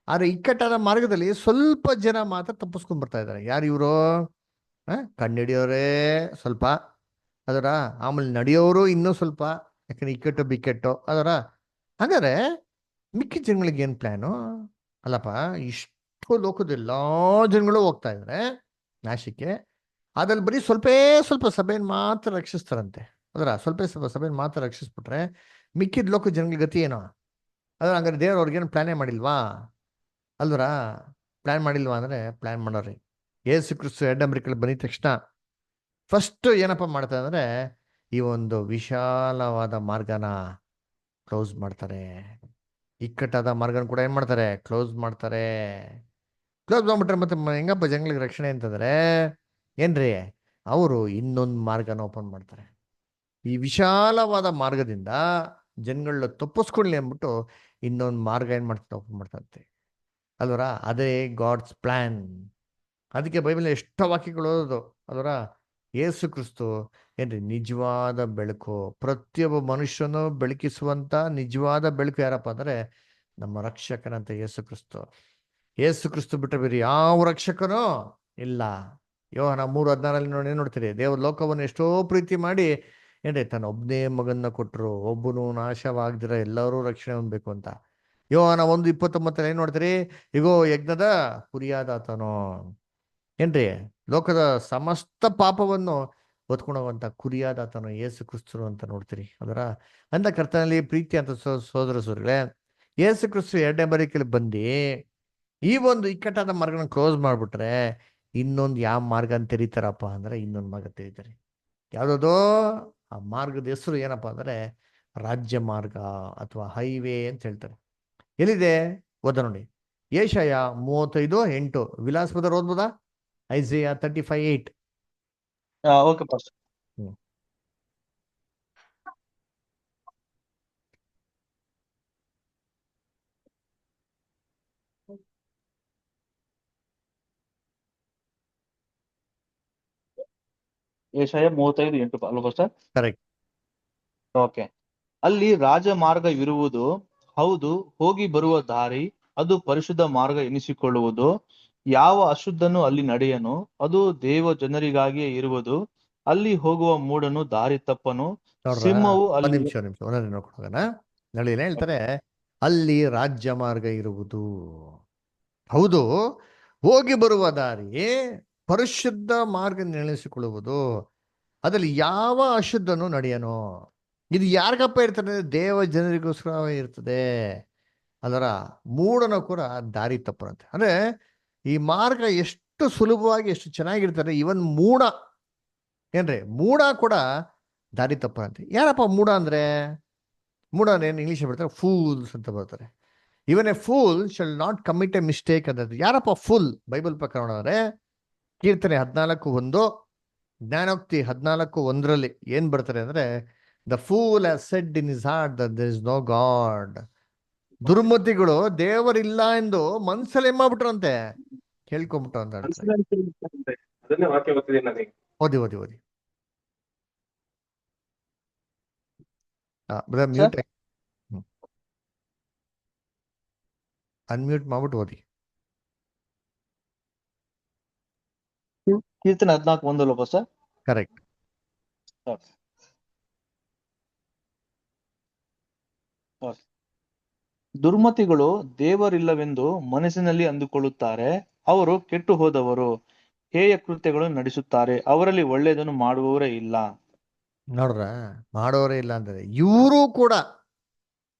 A: ಆದ್ರೆ ಇಕ್ಕಟ್ಟಾದ ಮಾರ್ಗದಲ್ಲಿ ಸ್ವಲ್ಪ ಜನ ಮಾತ್ರ ತಪ್ಪಿಸ್ಕೊಂಡ್ ಬರ್ತಾ ಇದಾರೆ. ಯಾರು ಇವರು? ಕಣ್ಣಿಡಿಯೋರೇ ಸ್ವಲ್ಪ ಅದರ, ಆಮೇಲೆ ನಡೆಯೋರು ಇನ್ನೂ ಸ್ವಲ್ಪ, ಯಾಕಂದ್ರೆ ಇಕ್ಕಟ್ಟು ಬಿಕ್ಕಟ್ಟು ಅದರ. ಹಾಗಾದ್ರೆ ಮಿಕ್ಕಿ ಜನಗಳಿಗೆ ಏನ್ ಪ್ಲಾನು? ಅಲ್ಲಪ್ಪ, ಇಷ್ಟು ಲೋಕದ ಎಲ್ಲಾ ಜನಗಳು ಹೋಗ್ತಾ ಇದಾರೆ ನಾಶಕ್ಕೆ. ಅದ್ರಲ್ಲಿ ಬರೀ ಸ್ವಲ್ಪ ಸಭೆಯನ್ನು ಮಾತ್ರ ರಕ್ಷಿಸ್ತಾರಂತೆ. ಅದರ ಸ್ವಲ್ಪ ಸಭೆಯನ್ನು ಮಾತ್ರ ರಕ್ಷಿಸ್ಬಿಟ್ರೆ ಮಿಕ್ಕಿದ ಲೋಕ ಜನಗಳ ಗತಿ ಏನೋ? ಅದ್ರ ಹಂಗಾರೆ ದೇವ್ರು ಅವ್ರಿಗೇನು ಪ್ಲಾನೇ ಮಾಡಿಲ್ವಾ? ಅಲ್ವರ, ಪ್ಲಾನ್ ಮಾಡಿಲ್ವಾ ಅಂದ್ರೆ ಪ್ಲಾನ್ ಮಾಡೋರಿ. ಯೇಸು ಕ್ರಿಸ್ತು 2ನೇ ಬರಿಕೆಯಲ್ಲಿ ಬಂದಿದ ತಕ್ಷಣ ಫಸ್ಟ್ ಏನಪ್ಪ ಮಾಡ್ತಾರೆ ಅಂದ್ರೆ ಈ ಒಂದು ವಿಶಾಲವಾದ ಮಾರ್ಗನ ಕ್ಲೋಸ್ ಮಾಡ್ತಾರೆ. ಇಕ್ಕಟ್ಟಾದ ಮಾರ್ಗನ ಕೂಡ ಏನ್ ಮಾಡ್ತಾರೆ, ಕ್ಲೋಸ್ ಮಾಡ್ತಾರೆ. ಕ್ಲೋಸ್ ಮಾಡ್ಬಿಟ್ರೆ ಮತ್ತೆ ಹೆಂಗಪ್ಪ ಜನಗಳಿಗೆ ರಕ್ಷಣೆ ಅಂತಂದ್ರೆ ಏನ್ರಿ, ಅವರು ಇನ್ನೊಂದು ಮಾರ್ಗನ ಓಪನ್ ಮಾಡ್ತಾರೆ. ಈ ವಿಶಾಲವಾದ ಮಾರ್ಗದಿಂದ ಜನಗಳನ್ನ ತಪ್ಪಿಸ್ಕೊಳ್ಳಿ ಅಂದ್ಬಿಟ್ಟು ಇನ್ನೊಂದು ಮಾರ್ಗ ಏನ್ ಮಾಡ್ತಾರೆ, ಓಪನ್ ಮಾಡ್ತಾರೆ ಅಲ್ವರ. ಅದೇ ಗಾಡ್ಸ್ ಪ್ಲಾನ್. ಅದಕ್ಕೆ ಬೈಬಲ್ ಎಷ್ಟೋ ವಾಕ್ಯಗಳು ಓದೋದು ಅಲ್ವರ. ಯೇಸು ಕ್ರಿಸ್ತು ಏನ್ರಿ ನಿಜವಾದ ಬೆಳಕು, ಪ್ರತಿಯೊಬ್ಬ ಮನುಷ್ಯನು ಬೆಳಕಿಸುವಂತ ನಿಜವಾದ ಬೆಳಕು ಯಾರಪ್ಪ ಅಂದ್ರೆ ನಮ್ಮ ರಕ್ಷಕನಂತ ಯೇಸು ಕ್ರಿಸ್ತು. ಯೇಸು ಕ್ರಿಸ್ತು ಬಿಟ್ಟರೆ ಬೇರೆ ಯಾವ ರಕ್ಷಕನೂ ಇಲ್ಲ. ಯೋಹನ 3:16 ನೋಡಿ ನೋಡ್ತೀರಿ, ದೇವ್ರ ಲೋಕವನ್ನು ಎಷ್ಟೋ ಪ್ರೀತಿ ಮಾಡಿ ಏನ್ರಿ ತನ್ನ ಒಬ್ಬನೇ ಮಗನ್ನ ಕೊಟ್ಟರು, ಒಬ್ಬನು ನಾಶವಾಗದಿರ ಎಲ್ಲರೂ ರಕ್ಷಣೆ ಹೊಂದಬೇಕು ಅಂತ. ಯೋಹನ 1:29 ಏನ್ ನೋಡ್ತೀರಿ, ಇಗೋ ಯಜ್ಞದ ಕುರಿಯಾದಾತನೋ, ಏನ್ರಿ ಲೋಕದ ಸಮಸ್ತ ಪಾಪವನ್ನು ಹೊತ್ಕೊಂಡೋಗುವಂತ ಕುರಿಯಾದಾತನು ಯೇಸು ಕ್ರಿಸ್ತರು ಅಂತ ನೋಡ್ತೀರಿ ಅದರ. ಅಂತ ಕರ್ತನಲ್ಲಿ ಪ್ರೀತಿ ಅಂತ ಸೋದರ ಸೋದರಿಗಳೇ, ಯೇಸು ಕ್ರಿಸ್ತು 2ನೇ ಬರಿಕೆಯಲ್ಲಿ ಬಂದು ಈ ಒಂದು ಇಕ್ಕಟ್ಟಾದ ಮಾರ್ಗನ ಕ್ಲೋಸ್ ಮಾಡ್ಬಿಟ್ರೆ ಇನ್ನೊಂದು ಯಾವ ಮಾರ್ಗ ಅಂತ ತೆರೀತಾರಪ್ಪ ಅಂದ್ರೆ ಇನ್ನೊಂದು ಮಾರ್ಗ ತೆರೀತಾರೆ. ಯಾವ್ದೋ ಆ ಮಾರ್ಗದ ಹೆಸರು ಏನಪ್ಪಾ ಅಂದ್ರೆ ರಾಜ್ಯ ಮಾರ್ಗ ಅಥವಾ ಹೈವೇ ಅಂತ ಹೇಳ್ತಾರೆ. ಎಲ್ಲಿದೆ ಓದ ನೋಡಿ, ಯೆಶಾಯ 35:8. ವಿಲಾಸ್ ಬ್ರದರ್ ಓದ್ಬೋದಾ? ಐಸೈಯಾ 35:8.
E: Okay pastor. ಯೆಶಾಯ 35:8 ಅಲ್ವಾ ಪಾಸ್ಟರ್?
A: ಕರೆಕ್ಟ್.
E: ಓಕೆ. ಅಲ್ಲಿ ರಾಜಮಾರ್ಗವಿರುವುದು, ಹೌದು, ಹೋಗಿ ಬರುವ ದಾರಿ, ಅದು ಪರಿಶುದ್ಧ ಮಾರ್ಗ ಎನಿಸಿಕೊಳ್ಳುವುದು. ಯಾವ ಅಶುದ್ಧನು ಅಲ್ಲಿ ನಡೆಯನು, ಅದು ದೇವ ಜನರಿಗಾಗಿಯೇ ಇರುವುದು. ಅಲ್ಲಿ ಹೋಗುವ ಮೂಢನು ದಾರಿ ತಪ್ಪನು.
A: ನೋಡ್ರ,
E: ಸಿಂಹವು
A: ಒಂದ್
E: ಅಲ್ಲಿ
A: ನಿಮಿಷ ಒಂದೊಂದೇ ನೋಡ್ಕೊಳ್ಳೋಣ. ನೋಡಿ ಏನ್ ಹೇಳ್ತಾರೆ, ಅಲ್ಲಿ ರಾಜ್ಯ ಮಾರ್ಗ ಇರುವುದು, ಹೌದು, ಹೋಗಿ ಬರುವ ದಾರಿ ಪರಿಶುದ್ಧ ಮಾರ್ಗ ನೆಲೆಸಿಕೊಳ್ಳುವುದು, ಅದ್ರಲ್ಲಿ ಯಾವ ಅಶುದ್ಧನು ನಡೆಯನು. ಇದು ಯಾರಿಗಪ್ಪ ಇರ್ತದೆ? ದೇವ ಜನರಿಗೋಸ್ಕರ ಇರ್ತದೆ. ಅದರ ಮೂಢನ ಕೂಡ ದಾರಿ ತಪ್ಪರಂತೆ. ಅಂದ್ರೆ ಈ ಮಾರ್ಗ ಎಷ್ಟು ಸುಲಭವಾಗಿ ಎಷ್ಟು ಚೆನ್ನಾಗಿರ್ತಾರೆ, ಇವನ್ ಮೂಢ ಏನ್ರಿ, ಮೂಢ ಕೂಡ ದಾರಿ ತಪ್ಪರಂತೆ. ಯಾರಪ್ಪ ಮೂಢ ಅಂದ್ರೆ? ಮೂಢ ಏನು ಇಂಗ್ಲೀಷ್ ಬರ್ತಾರೆ, ಫೂಲ್ಸ್ ಅಂತ ಬರ್ತಾರೆ. Even a fool shall not commit a mistake ಅಂತ. ಯಾರಪ್ಪ ಫುಲ್ ಬೈಬಲ್ ಪ್ರಕಾರ ನೋಡಿದ್ರೆ ಕೀರ್ತನೆ 14:1, ಜ್ಞಾನೋಕ್ತಿ 14:1 ಏನ್ ಬರ್ತಾರೆ ಅಂದ್ರೆ, the fool has said in his heart that there is no God. ದುರ್ಮತಿಗಳು ದೇವರಿಲ್ಲ ಎಂದು ಮನ್ಸಲ್ಲಿ ಏನ್ ಮಾಡ್ಬಿಟ್ರಂತೆ, ಕೇಳ್ಕೊಂಬಿಟ್ರು ಅಂತ ಹೇಳ್ತಾರೆ.
G: ಅದನ್ನೇ ವಾಕ್ಯ ಗೊತ್ತಿದೆ ನನಗೆ.
A: ಓದಿ ಓದಿ ಓದಿ.
E: ಸರ್,
A: ಮ್ಯೂಟ್ ಅನ್ಮ್ಯೂಟ್ ಮಾಡ್ಬಿಟ್ಟು ಓದಿ.
E: ಕೀರ್ತನೆ 14:1 ಸರ್.
A: ಕರೆಕ್ಟ್.
E: ದುರ್ಮತಿಗಳು ದೇವರಿಲ್ಲವೆಂದು ಮನಸ್ಸಿನಲ್ಲಿ ಅಂದುಕೊಳ್ಳುತ್ತಾರೆ. ಅವರು ಕೆಟ್ಟು ಹೋದವರು, ಹೇಯ ಕೃತ್ಯಗಳು ನಡೆಸುತ್ತಾರೆ. ಅವರಲ್ಲಿ ಒಳ್ಳೆಯದನ್ನು ಮಾಡುವವರೇ ಇಲ್ಲ.
A: ನೋಡ್ರ, ಮಾಡೋರೇ ಇಲ್ಲ ಅಂದ್ರೆ ಇವರು ಕೂಡ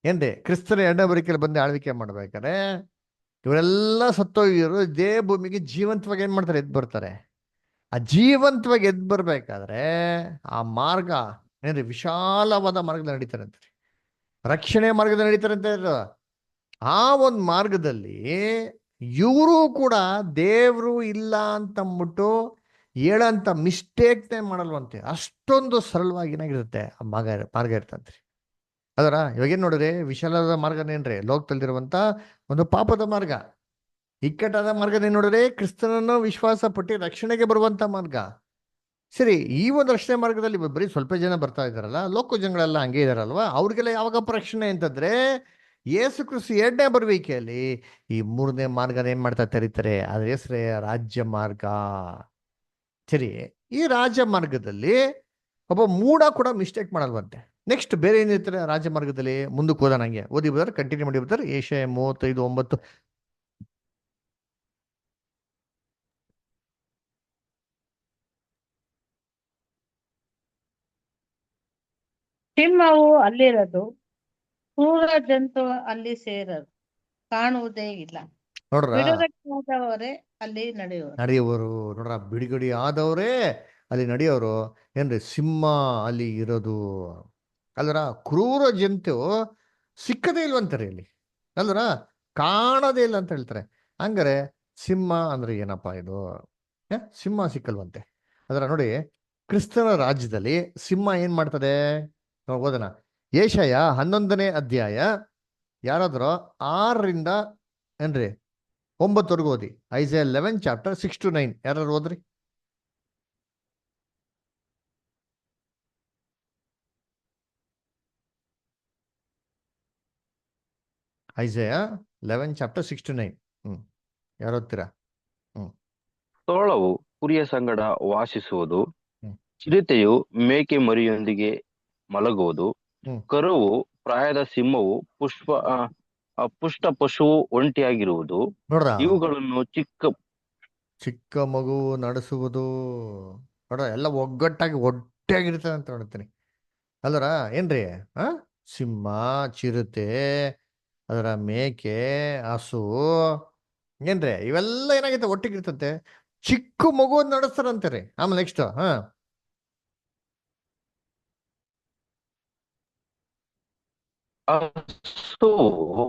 A: ಏನ್ರಿ ಕ್ರಿಸ್ತನ ಎರಡನೇ ಬರಿಕೆಯಲ್ಲಿ ಬಂದು ಆಳ್ವಿಕೆ ಮಾಡ್ಬೇಕಾರೆ ಇವರೆಲ್ಲ ಸತ್ತೋಗಿರು ಇದೇ ಭೂಮಿಗೆ ಜೀವಂತವಾಗಿ ಏನ್ ಮಾಡ್ತಾರೆ, ಎದ್ದು ಬರ್ತಾರೆ. ಆ ಜೀವಂತವಾಗಿ ಎದ್ದು ಬರ್ಬೇಕಾದ್ರೆ ಆ ಮಾರ್ಗ ಏನ್ರಿ ವಿಶಾಲವಾದ ಮಾರ್ಗದಲ್ಲಿ ನಡೀತಾರೆ ಅಂತಾರೆ, ರಕ್ಷಣೆ ಮಾರ್ಗದಲ್ಲಿ ನಡೀತಾರೆ ಅಂತ ಇದ್ರು. ಆ ಒಂದು ಮಾರ್ಗದಲ್ಲಿ ಇವರು ಕೂಡ ದೇವರು ಇಲ್ಲ ಅಂತಂದ್ಬಿಟ್ಟು ಹೇಳಂತ ಮಿಸ್ಟೇಕ್ನೇ ಮಾಡಲ್ವಂತೆ. ಅಷ್ಟೊಂದು ಸರಳವಾಗಿ ಏನಾಗಿರುತ್ತೆ ಆ ಮಾರ್ಗ ಇರ್ತಂತ್ರಿ. ಅದರ ಇವಾಗೇನು ನೋಡ್ರಿ, ವಿಶಾಲವಾದ ಮಾರ್ಗನೇನ್ರಿ ಲೋಕದಲ್ಲಿರುವಂತ ಒಂದು ಪಾಪದ ಮಾರ್ಗ. ಇಕ್ಕಟ್ಟಾದ ಮಾರ್ಗನೇನು ನೋಡ್ರಿ, ಕ್ರಿಸ್ತನನ್ನು ವಿಶ್ವಾಸ ಪಟ್ಟು ರಕ್ಷಣೆಗೆ ಬರುವಂತ ಮಾರ್ಗ. ಸರಿ, ಈ ಒಂದು ರಕ್ಷಣೆ ಮಾರ್ಗದಲ್ಲಿ ಬರೀ ಸ್ವಲ್ಪ ಜನ ಬರ್ತಾ ಇದಾರಲ್ಲ, ಲೋಕ ಜನಗಳೆಲ್ಲ ಹಂಗೆ ಇದಾರಲ್ವಾ, ಅವ್ರಿಗೆಲ್ಲ ಯಾವಾಗಪ್ಪ ರಕ್ಷಣೆ ಅಂತಂದ್ರೆ ಯೇಸು ಕ್ರಿಸ್ತು ಎರಡನೇ ಬರುವಿಕೆಯಲ್ಲಿ ಈ ಮೂರನೇ ಮಾರ್ಗನ ಏನ್ ಮಾಡ್ತಾ ತೆರೀತಾರೆ. ಅದ್ರ ಹೆಸರೇ ರಾಜ್ಯ ಮಾರ್ಗ. ಸರಿ, ಈ ರಾಜ್ಯ ಮಾರ್ಗದಲ್ಲಿ ಒಬ್ಬ ಮೂಢ ಕೂಡ ಮಿಸ್ಟೇಕ್ ಮಾಡಲ್ವಂತೆ. ನೆಕ್ಸ್ಟ್ ಬೇರೆ ಏನಿರ್ತಾರೆ ರಾಜ್ಯ ಮಾರ್ಗದಲ್ಲಿ, ಮುಂದಕ್ಕೆ ಹೋದ ನಂಗೆ ಓದಿ ಬರ್ತಾರೆ, ಕಂಟಿನ್ಯೂ ಮಾಡಿ ಬರ್ತಾರೆ. ಏಷ್ಯಾ 35:9.
C: ಸಿಂಹವು ಅಲ್ಲಿರದು, ಕ್ರೂರ ಜಂತು ಅಲ್ಲಿ ಸೇರದು, ಕಾಣುವುದೇ ಇಲ್ಲ.
A: ನೋಡ್ರ,
C: ಬಿಡುಗಡೆಯಾದವರೇ ಅಲ್ಲಿ
A: ನಡೆಯುವರು. ನೋಡ್ರ, ಬಿಡುಗಡೆ ಆದವರೇ ಅಲ್ಲಿ ನಡೆಯೋರು. ಏನ್ರಿ, ಸಿಂಹ ಅಲ್ಲಿ ಇರೋದು ಅಲ್ವರ. ಕ್ರೂರ ಜಂತು ಸಿಕ್ಕದೇ ಇಲ್ವಂತಾರೆ ಇಲ್ಲಿ ಅಲ್ವರ, ಕಾಣೋದೇ ಇಲ್ಲ ಅಂತ ಹೇಳ್ತಾರೆ. ಹಂಗಾರೆ ಸಿಂಹ ಅಂದ್ರೆ ಏನಪ್ಪ ಇದು? ಸಿಂಹ ಸಿಕ್ಕಲ್ವಂತೆ. ಅದರ ನೋಡಿ, ಕ್ರಿಸ್ತನ ರಾಜ್ಯದಲ್ಲಿ ಸಿಂಹ ಏನ್ ಮಾಡ್ತದೆ ಓದೋಣ. ಏಷಯ 11ನೇ ಅಧ್ಯಾಯ ಯಾರಾದ್ರೂ 6ರಿಂದ ಏನ್ರಿ 9 ಓದಿ. ಐಸೈಯಾ 11 ಚಾಪ್ಟರ್ 6-9 ಯಾರು ಓದ್ರಿ? ಐಸೈಯಾ 11 ಚಾಪ್ಟರ್ 6-9 ಯಾರು ಓದ್ತೀರಾ?
B: ತೋಳವು ಕುರಿಯ ಸಂಗಡ ವಾಸಿಸುವುದು,
A: ಹ್ಮ್.
B: ಚಿರತೆಯು ಮೇಕೆ ಮರಿಯೊಂದಿಗೆ ಮಲಗುವುದು,
A: ಹ್ಮ್.
B: ಕರುವು ಪ್ರಾಯದ ಸಿಂಹವು ಪುಷ್ಟ ಪಶುವು ಒಂಟಿಯಾಗಿರುವುದು.
A: ನೋಡ್ರ,
B: ಇವುಗಳನ್ನು
A: ಚಿಕ್ಕ ಮಗು ನಡೆಸುವುದು. ನೋಡ್ರ, ಎಲ್ಲ ಒಗ್ಗಟ್ಟಾಗಿ ಒಟ್ಟಾಗಿರ್ತದೆ ಅಂತ ನೋಡ್ತೀನಿ ಅಲ್ವರ. ಏನ್ರಿ, ಸಿಂಹ, ಚಿರತೆ, ಅದರ ಮೇಕೆ, ಹಸು ಏನ್ರಿ ಇವೆಲ್ಲ ಏನಾಗೈತೆ ಒಟ್ಟಿಗಿರ್ತಂತೆ. ಚಿಕ್ಕ ಮಗು ನಡೆಸ್ತಾರಂತಾರೆ. ಆಮೇಲೆ ನೆಕ್ಸ್ಟ್
B: ಹಸುವು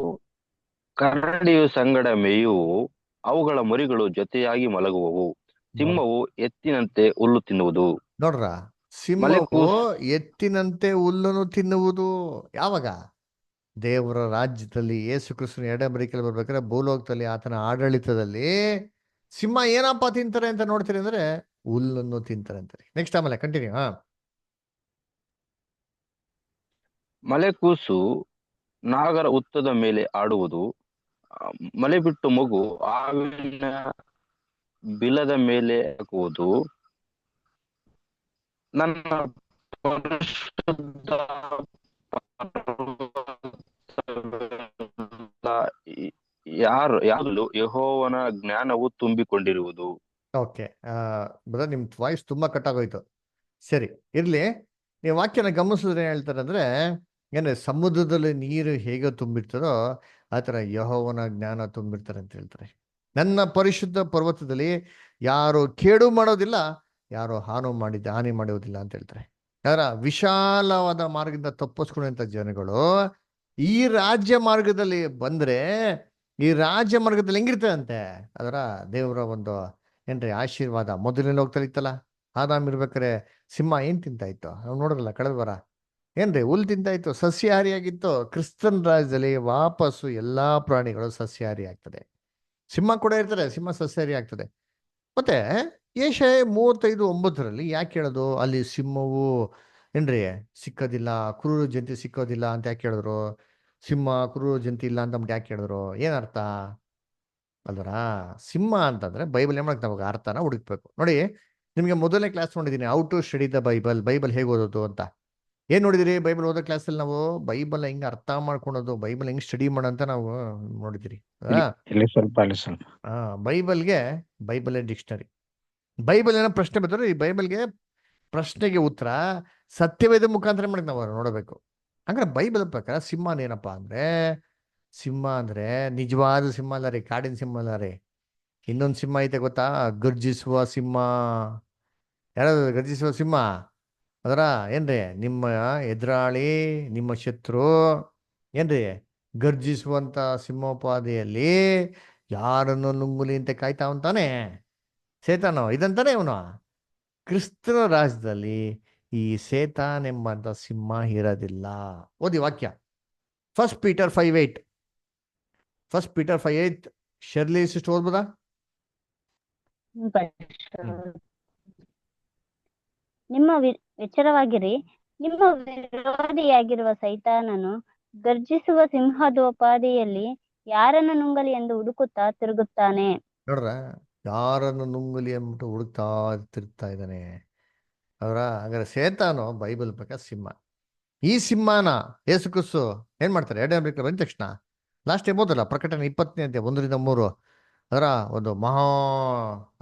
B: ಕರಡಿಯು ಸಂಗಡ ಮೇಯುವು, ಅವುಗಳ ಮರಿಗಳು ಜೊತೆಯಾಗಿ ಮಲಗುವವು. ಸಿಂಹವು ಎತ್ತಿನಂತೆ ಹುಲ್ಲು ತಿನ್ನುವುದು.
A: ನೋಡ್ರ, ಸಿಂಹವು ಎತ್ತಿನಂತೆ ಹುಲ್ಲನ್ನು ತಿನ್ನುವುದು. ಯಾವಾಗ? ದೇವರ ರಾಜ್ಯದಲ್ಲಿ ಯೇಸು ಕ್ರಿಸ್ತನ ಎಡಬರಿಕೆಯಲ್ಲಿ ಬರ್ಬೇಕಾದ್ರೆ ಭೂಲೋಕದಲ್ಲಿ ಆತನ ಆಡಳಿತದಲ್ಲಿ ಸಿಂಹ ಏನಪ್ಪ ತಿಂತಾರೆ ಅಂತ ನೋಡ್ತೀರಿ ಅಂದ್ರೆ ಹುಲ್ಲನ್ನು ತಿಂತಾರೆ ಅಂತಾರೆ. ನೆಕ್ಸ್ಟ್ ಆಮೇಲೆ ಕಂಟಿನ್ಯೂ.
B: ಮಲೆಕೂಸು ನಾಗರ ಹುತ್ತದ ಮೇಲೆ ಆಡುವುದು, ಮಲೆ ಬಿಟ್ಟು ಮಗು ಹಾವಿನ ಬಿಲದ ಮೇಲೆ ಹಾಕುವುದು, ನನ್ನ ಪರಿಶುದ್ಧ ಪರ್ವತವೆಲ್ಲ ಯಾರಲ್ಲೂ ಯೆಹೋವನ ಜ್ಞಾನವು ತುಂಬಿಕೊಂಡಿರುವುದು.
A: ಓಕೆ. ಬ್ರದರ್ ನಿಮ್ ವಾಯ್ಸ್ ತುಂಬಾ ಕಟ್ ಆಗೋಯ್ತು. ಸರಿ ಇರ್ಲಿ. ನೀವು ವಾಕ್ಯನ ಗಮನಿಸಿದ್ರೆ ಏನ್ ಹೇಳ್ತಾರೆ ಅಂದ್ರೆ, ಏನ್ರೆ ಸಮುದ್ರದಲ್ಲಿ ನೀರು ಹೇಗೆ ತುಂಬಿರ್ತದೋ ಆ ಥರ ಯೆಹೋವನ ಜ್ಞಾನ ತುಂಬಿರ್ತಾರೆ ಅಂತ ಹೇಳ್ತಾರೆ. ನನ್ನ ಪರಿಶುದ್ಧ ಪರ್ವತದಲ್ಲಿ ಯಾರು ಕೇಡು ಮಾಡೋದಿಲ್ಲ, ಯಾರು ಹಾನಿ ಮಾಡುವುದಿಲ್ಲ ಅಂತ ಹೇಳ್ತಾರೆ. ಯಾರ ವಿಶಾಲವಾದ ಮಾರ್ಗದಿಂದ ತಪ್ಪಿಸ್ಕೊಂಡಂತ ಜನಗಳು ಈ ರಾಜ್ಯ ಮಾರ್ಗದಲ್ಲಿ ಬಂದ್ರೆ, ಈ ರಾಜ್ಯ ಮಾರ್ಗದಲ್ಲಿ ಹೆಂಗಿರ್ತದಂತೆ ಅದರ ದೇವರ ಒಂದು ಏನ್ರಿ ಆಶೀರ್ವಾದ. ಮೊದಲನೇ ಹೋಗ್ತಾ ಇತ್ತಲ್ಲ, ಆದಾಮ್ ಇರ್ಬೇಕಾರೆ ಸಿಂಹ ಏನ್ ತಿಂತಾ ಇತ್ತು ನಾವು ನೋಡ್ರಲ್ಲ ಕಳೆದ ವಾರ. ಏನ್ರಿ ಹುಲ್ ತಿಂತಾ ಇತ್ತು, ಸಸ್ಯಾಹಾರಿಯಾಗಿತ್ತು. ಕ್ರಿಸ್ತನ್ ರಾಜ್ಯದಲ್ಲಿ ವಾಪಸ್ಸು ಎಲ್ಲಾ ಪ್ರಾಣಿಗಳು ಸಸ್ಯಾಹಾರಿ ಆಗ್ತದೆ. ಸಿಂಹ ಕೂಡ ಇರ್ತದೆ, ಸಿಂಹ ಸಸ್ಯಾಹಾರಿ ಆಗ್ತದೆ. ಮತ್ತೆ ಯೆಶಾಯ 35:9 ಯಾಕೆ ಹೇಳೋದು ಅಲ್ಲಿ ಸಿಂಹವು ಏನ್ರಿ ಸಿಕ್ಕೋದಿಲ್ಲ, ಕ್ರೂರ ಜಂತಿ ಸಿಕ್ಕೋದಿಲ್ಲ ಅಂತ ಯಾಕೆ ಹೇಳಿದ್ರು? ಸಿಂಹ ಕ್ರೂರ ಜಂತಿ ಇಲ್ಲ ಅಂತ ಯಾಕೆ ಹೇಳಿದ್ರು? ಏನರ್ಥ ಅಲ್ವರ? ಸಿಂಹ ಅಂತಂದ್ರೆ ಬೈಬಲ್ ಏನ್ ಮಾಡಕ್ ನಮಗೆ ಅರ್ಥನ ಹುಡುಕ್ಬೇಕು. ನೋಡಿ, ನಿಮ್ಗೆ ಮೊದಲನೇ ಕ್ಲಾಸ್ ನೋಡಿದೀನಿ, how to study the Bible, Bible ಹೇಗೆ ಓದೋದು ಅಂತ. ಏನ್ ನೋಡಿದಿರಿ ಬೈಬಲ್ ಓದೋ ಕ್ಲಾಸಲ್ಲಿ? ನಾವು ಬೈಬಲ್ ಹೆಂಗ್ ಅರ್ಥ ಮಾಡ್ಕೊಳೋದು, ಬೈಬಲ್ ಹೆಂಗ್ ಸ್ಟಡಿ ಮಾಡೋಂತ ನಾವು ನೋಡಿದಿರಿ.
H: ಇಲ್ಲಿ ಸ್ವಲ್ಪ
A: ಬೈಬಲ್ ಡಿಕ್ಷನರಿ. ಬೈಬಲ್ ಏನೋ ಪ್ರಶ್ನೆ ಬರ್ತಾರೆ, ಈ ಬೈಬಲ್ಗೆ ಪ್ರಶ್ನೆಗೆ ಉತ್ತರ ಸತ್ಯವೇದ ಮುಖಾಂತರ ಮಾಡಕ್ ನಾವು ನೋಡಬೇಕು. ಹಂಗಾರೆ ಬೈಬಲ್ ಪ್ರಕಾರ ಸಿಂಹನ ಏನಪ್ಪ ಅಂದ್ರೆ, ಸಿಂಹ ಅಂದ್ರೆ ನಿಜವಾದ ಸಿಂಹ ಅಲ್ಲ ರೀ, ಕಾಡಿನ ಸಿಂಹ ಅಲ್ಲ ರೀ. ಇನ್ನೊಂದು ಸಿಂಹ ಐತೆ ಗೊತ್ತಾ? ಗರ್ಜಿಸುವ ಸಿಂಹ. ಯಾರಾದ್ರು ಗರ್ಜಿಸುವ ಸಿಂಹ ಅದರ ಏನ್ರಿ ನಿಮ್ಮ ಎದುರಾಳಿ, ನಿಮ್ಮ ಶತ್ರು ಏನ್ರಿ ಗರ್ಜಿಸುವಂತ ಸಿಂಹೋಪಾದಿಯಲ್ಲಿ ಯಾರನ್ನು ನುಂಗುಲಿ ಅಂತ ಕಾಯ್ತಾವಂತಾನೆ ಸೇತಾನೋ. ಇದಂತಾನೆ ಇವನು ಕ್ರಿಸ್ತನ ರಾಜ್ಯದಲ್ಲಿ ಈ ಸೇತಾನ್ ಎಂಬಂತ ಸಿಂಹ ಇರೋದಿಲ್ಲ. ಓದಿ ವಾಕ್ಯ, 1 Peter 5:8. 1 Peter 5:8 Shirley sister ಓದ್ಬೋದಾ?
D: ನಿಮ್ಮ ಎಚ್ಚರವಾಗಿರಿ, ನಿಮ್ಮ ವಿರೋಧಿಯಾಗಿರುವ ಸೈತಾನನು ಗರ್ಜಿಸುವ ಸಿಂಹದೋಪಾದಿಯಲ್ಲಿ ಯಾರನ್ನು ನುಂಗಲಿ ಎಂದು ಹುಡುಕುತ್ತಾ ತಿರುಗುತ್ತಾನೆ.
A: ನೋಡ್ರ, ಯಾರನ್ನು ನುಂಗಲಿ ಅಂದ್ಬಿಟ್ಟು ಹುಡುಕ್ತಾ ತಿರುಗ್ತಾ ಇದ್ದಾನೆ ಅವರ. ಹಾಗಾದ್ರೆ ಸೇತಾನು ಬೈಬಲ್ ಪ್ರಕಾರ ಸಿಂಹ. ಈ ಸಿಂಹನ ಯೇಸು ಕ್ರಿಸ್ತು ಏನ್ ಮಾಡ್ತಾರೆ? 2ನೇ ಬರೀ ಬಂದ ತಕ್ಷಣ ಲಾಸ್ಟ್ ಟೈಮ್ ಓದಲ್ಲ, ಪ್ರಕಟಣೆ 20ನೇ 1-3 ಅದರ ಒಂದು ಮಹಾ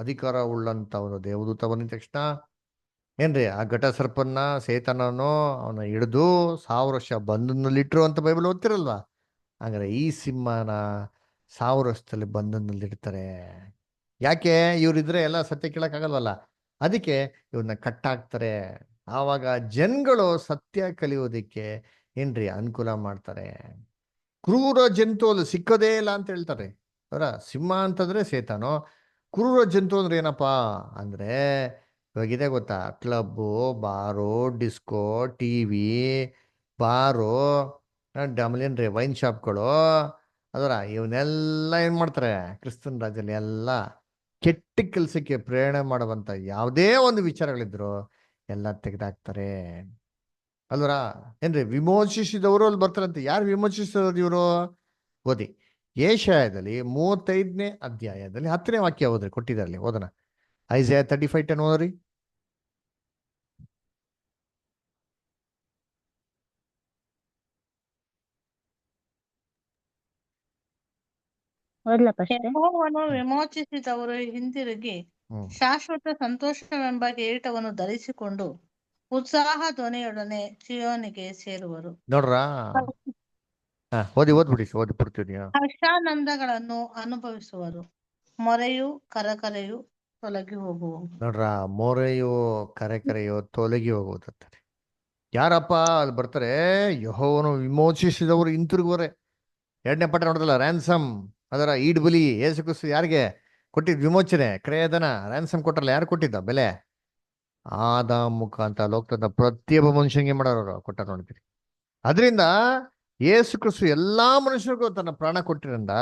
A: ಅಧಿಕಾರ ಉಳ್ಳಂತ ಒಂದು ದೇವದೂತ ಬಂದ ತಕ್ಷಣ ಏನ್ರಿ ಆ ಘಟ ಸರ್ಪನ್ನ ಸೇತಾನನು ಅವನ ಹಿಡಿದು 1000 ವರ್ಷ ಬಂಧನದಲ್ಲಿಟ್ರು ಅಂತ ಬೈಬಲ್ ಓದ್ತಿರಲ್ವಾ? ಹಾಗಾದ್ರೆ ಈ ಸಿಂಹನ 1000 ವರ್ಷದಲ್ಲಿ ಬಂಧನದಲ್ಲಿಡ್ತಾರೆ. ಯಾಕೆ? ಇವ್ರಿದ್ರೆ ಎಲ್ಲ ಸತ್ಯ ಕೇಳಕ್ಕಾಗಲ್ವಲ್ಲ, ಅದಕ್ಕೆ ಇವ್ರನ್ನ ಕಟ್ಟಾಕ್ತಾರೆ. ಆವಾಗ ಜನಗಳು ಸತ್ಯ ಕಲಿಯೋದಿಕ್ಕೆ ಏನ್ರಿ ಅನುಕೂಲ ಮಾಡ್ತಾರೆ. ಕ್ರೂರ ಜಂತು ಅಲ್ಲಿ ಸಿಕ್ಕೋದೇ ಇಲ್ಲ ಅಂತ ಹೇಳ್ತಾರೆ. ಅವರ ಸಿಂಹ ಅಂತಂದ್ರೆ ಸೇತಾನು, ಕ್ರೂರ ಜಂತು ಅಂದ್ರೆ ಏನಪ್ಪಾ ಅಂದ್ರೆ ಇವಾಗಿದೆ ಗೊತ್ತಾ? ಕ್ಲಬ್ಬು, ಬಾರು, ಡಿಸ್ಕೋ, ಟಿವಿ, ಬಾರು, ಡಮಲೇನ್ರಿ ವೈನ್ ಶಾಪ್ಗಳು ಅದರ ಇವನ್ನೆಲ್ಲ ಏನ್ ಮಾಡ್ತಾರೆ? ಕ್ರಿಸ್ತನ್ ರಾಜ್ಯದಲ್ಲಿ ಎಲ್ಲ ಕೆಟ್ಟ ಕೆಲಸಕ್ಕೆ ಪ್ರೇರಣೆ ಮಾಡುವಂತ ಯಾವುದೇ ಒಂದು ವಿಚಾರಗಳಿದ್ರು ಎಲ್ಲ ತೆಗೆದಾಕ್ತಾರೆ ಅಲ್ವರ. ಏನ್ರಿ ವಿಮೋಚಿಸಿದವರು ಅಲ್ಲಿ ಬರ್ತಾರಂತೆ. ಯಾರು ವಿಮೋಚಿಸಿದವರು ಇವರು? ಓದಿ, ಯೆಶಾಯದಲ್ಲಿ 35ನೇ ಅಧ್ಯಾಯದಲ್ಲಿ 10ನೇ ವಾಕ್ಯ ಓದ್ರಿ, ಕೊಟ್ಟಿದ್ದಾರೆ ಓದನ. ಐಸಾಯ 35:10 ಓದ್ರಿ.
C: ಯೆಹೋವನು ವಿಮೋಚಿಸಿದವರು ಹಿಂದಿರುಗಿ ಶಾಶ್ವತ ಸಂತೋಷವೆಂಬ ಕಿರೀಟವನ್ನು ಧರಿಸಿಕೊಂಡು ಉತ್ಸಾಹ ಧ್ವನಿಯೊಡನೆ ಚೀಯೋನಿಗೆ ಸೇರುವರು.
A: ನೋಡ್ರ, ಓದ್ಬಿಡಿ ಪಡ್ತೀವಿ.
C: ಹರ್ಷಾನಂದಗಳನ್ನು ಅನುಭವಿಸುವರು, ಮೊರೆಯು ಕರಕರೆಯು ತೊಲಗಿ ಹೋಗುವು.
A: ನೋಡ್ರ, ಮೊರೆಯೋ ಕರೆಕರೆಯೋ ತೊಲಗಿ ಹೋಗುವುದಂತಾರೆ. ಯಾರಪ್ಪ ಅಲ್ಲಿ ಬರ್ತಾರೆ? ಯೆಹೋವನು ವಿಮೋಚಿಸಿದವರು ಹಿಂತಿರುಗುವರೆ. 2ನೇ ಪಟ್ಟ ನೋಡಿದಲ್ಲ, ರ್ಯಾನ್ಸಮ್ ಅದರ ಈಡ್ ಬಲಿ. ಯೇಸು ಕ್ರಿಸ್ತು ಯಾರಿಗೆ ಕೊಟ್ಟಿದ್ ವಿಮೋಚನೆ? ಕ್ರಯಧನ, ರ್ಯಾನ್ಸಮ್ ಕೊಟ್ರಲ್ಲ. ಯಾರು ಕೊಟ್ಟಿದ್ದ ಬೆಲೆ? ಆದಾಮ್ ಮುಖಾಂತರ ಲೋಕದ ಪ್ರತಿಯೊಬ್ಬ ಮನುಷ್ಯನಿಗೆ ಮಾಡೋರು ಕೊಟ್ಟ ನೋಡ್ತೀರಿ. ಅದರಿಂದ ಯೇಸು ಕ್ರಿಸ್ತು ಎಲ್ಲಾ ಮನುಷ್ಯರಿಗೂ ತನ್ನ ಪ್ರಾಣ ಕೊಟ್ಟಿರಿಂದ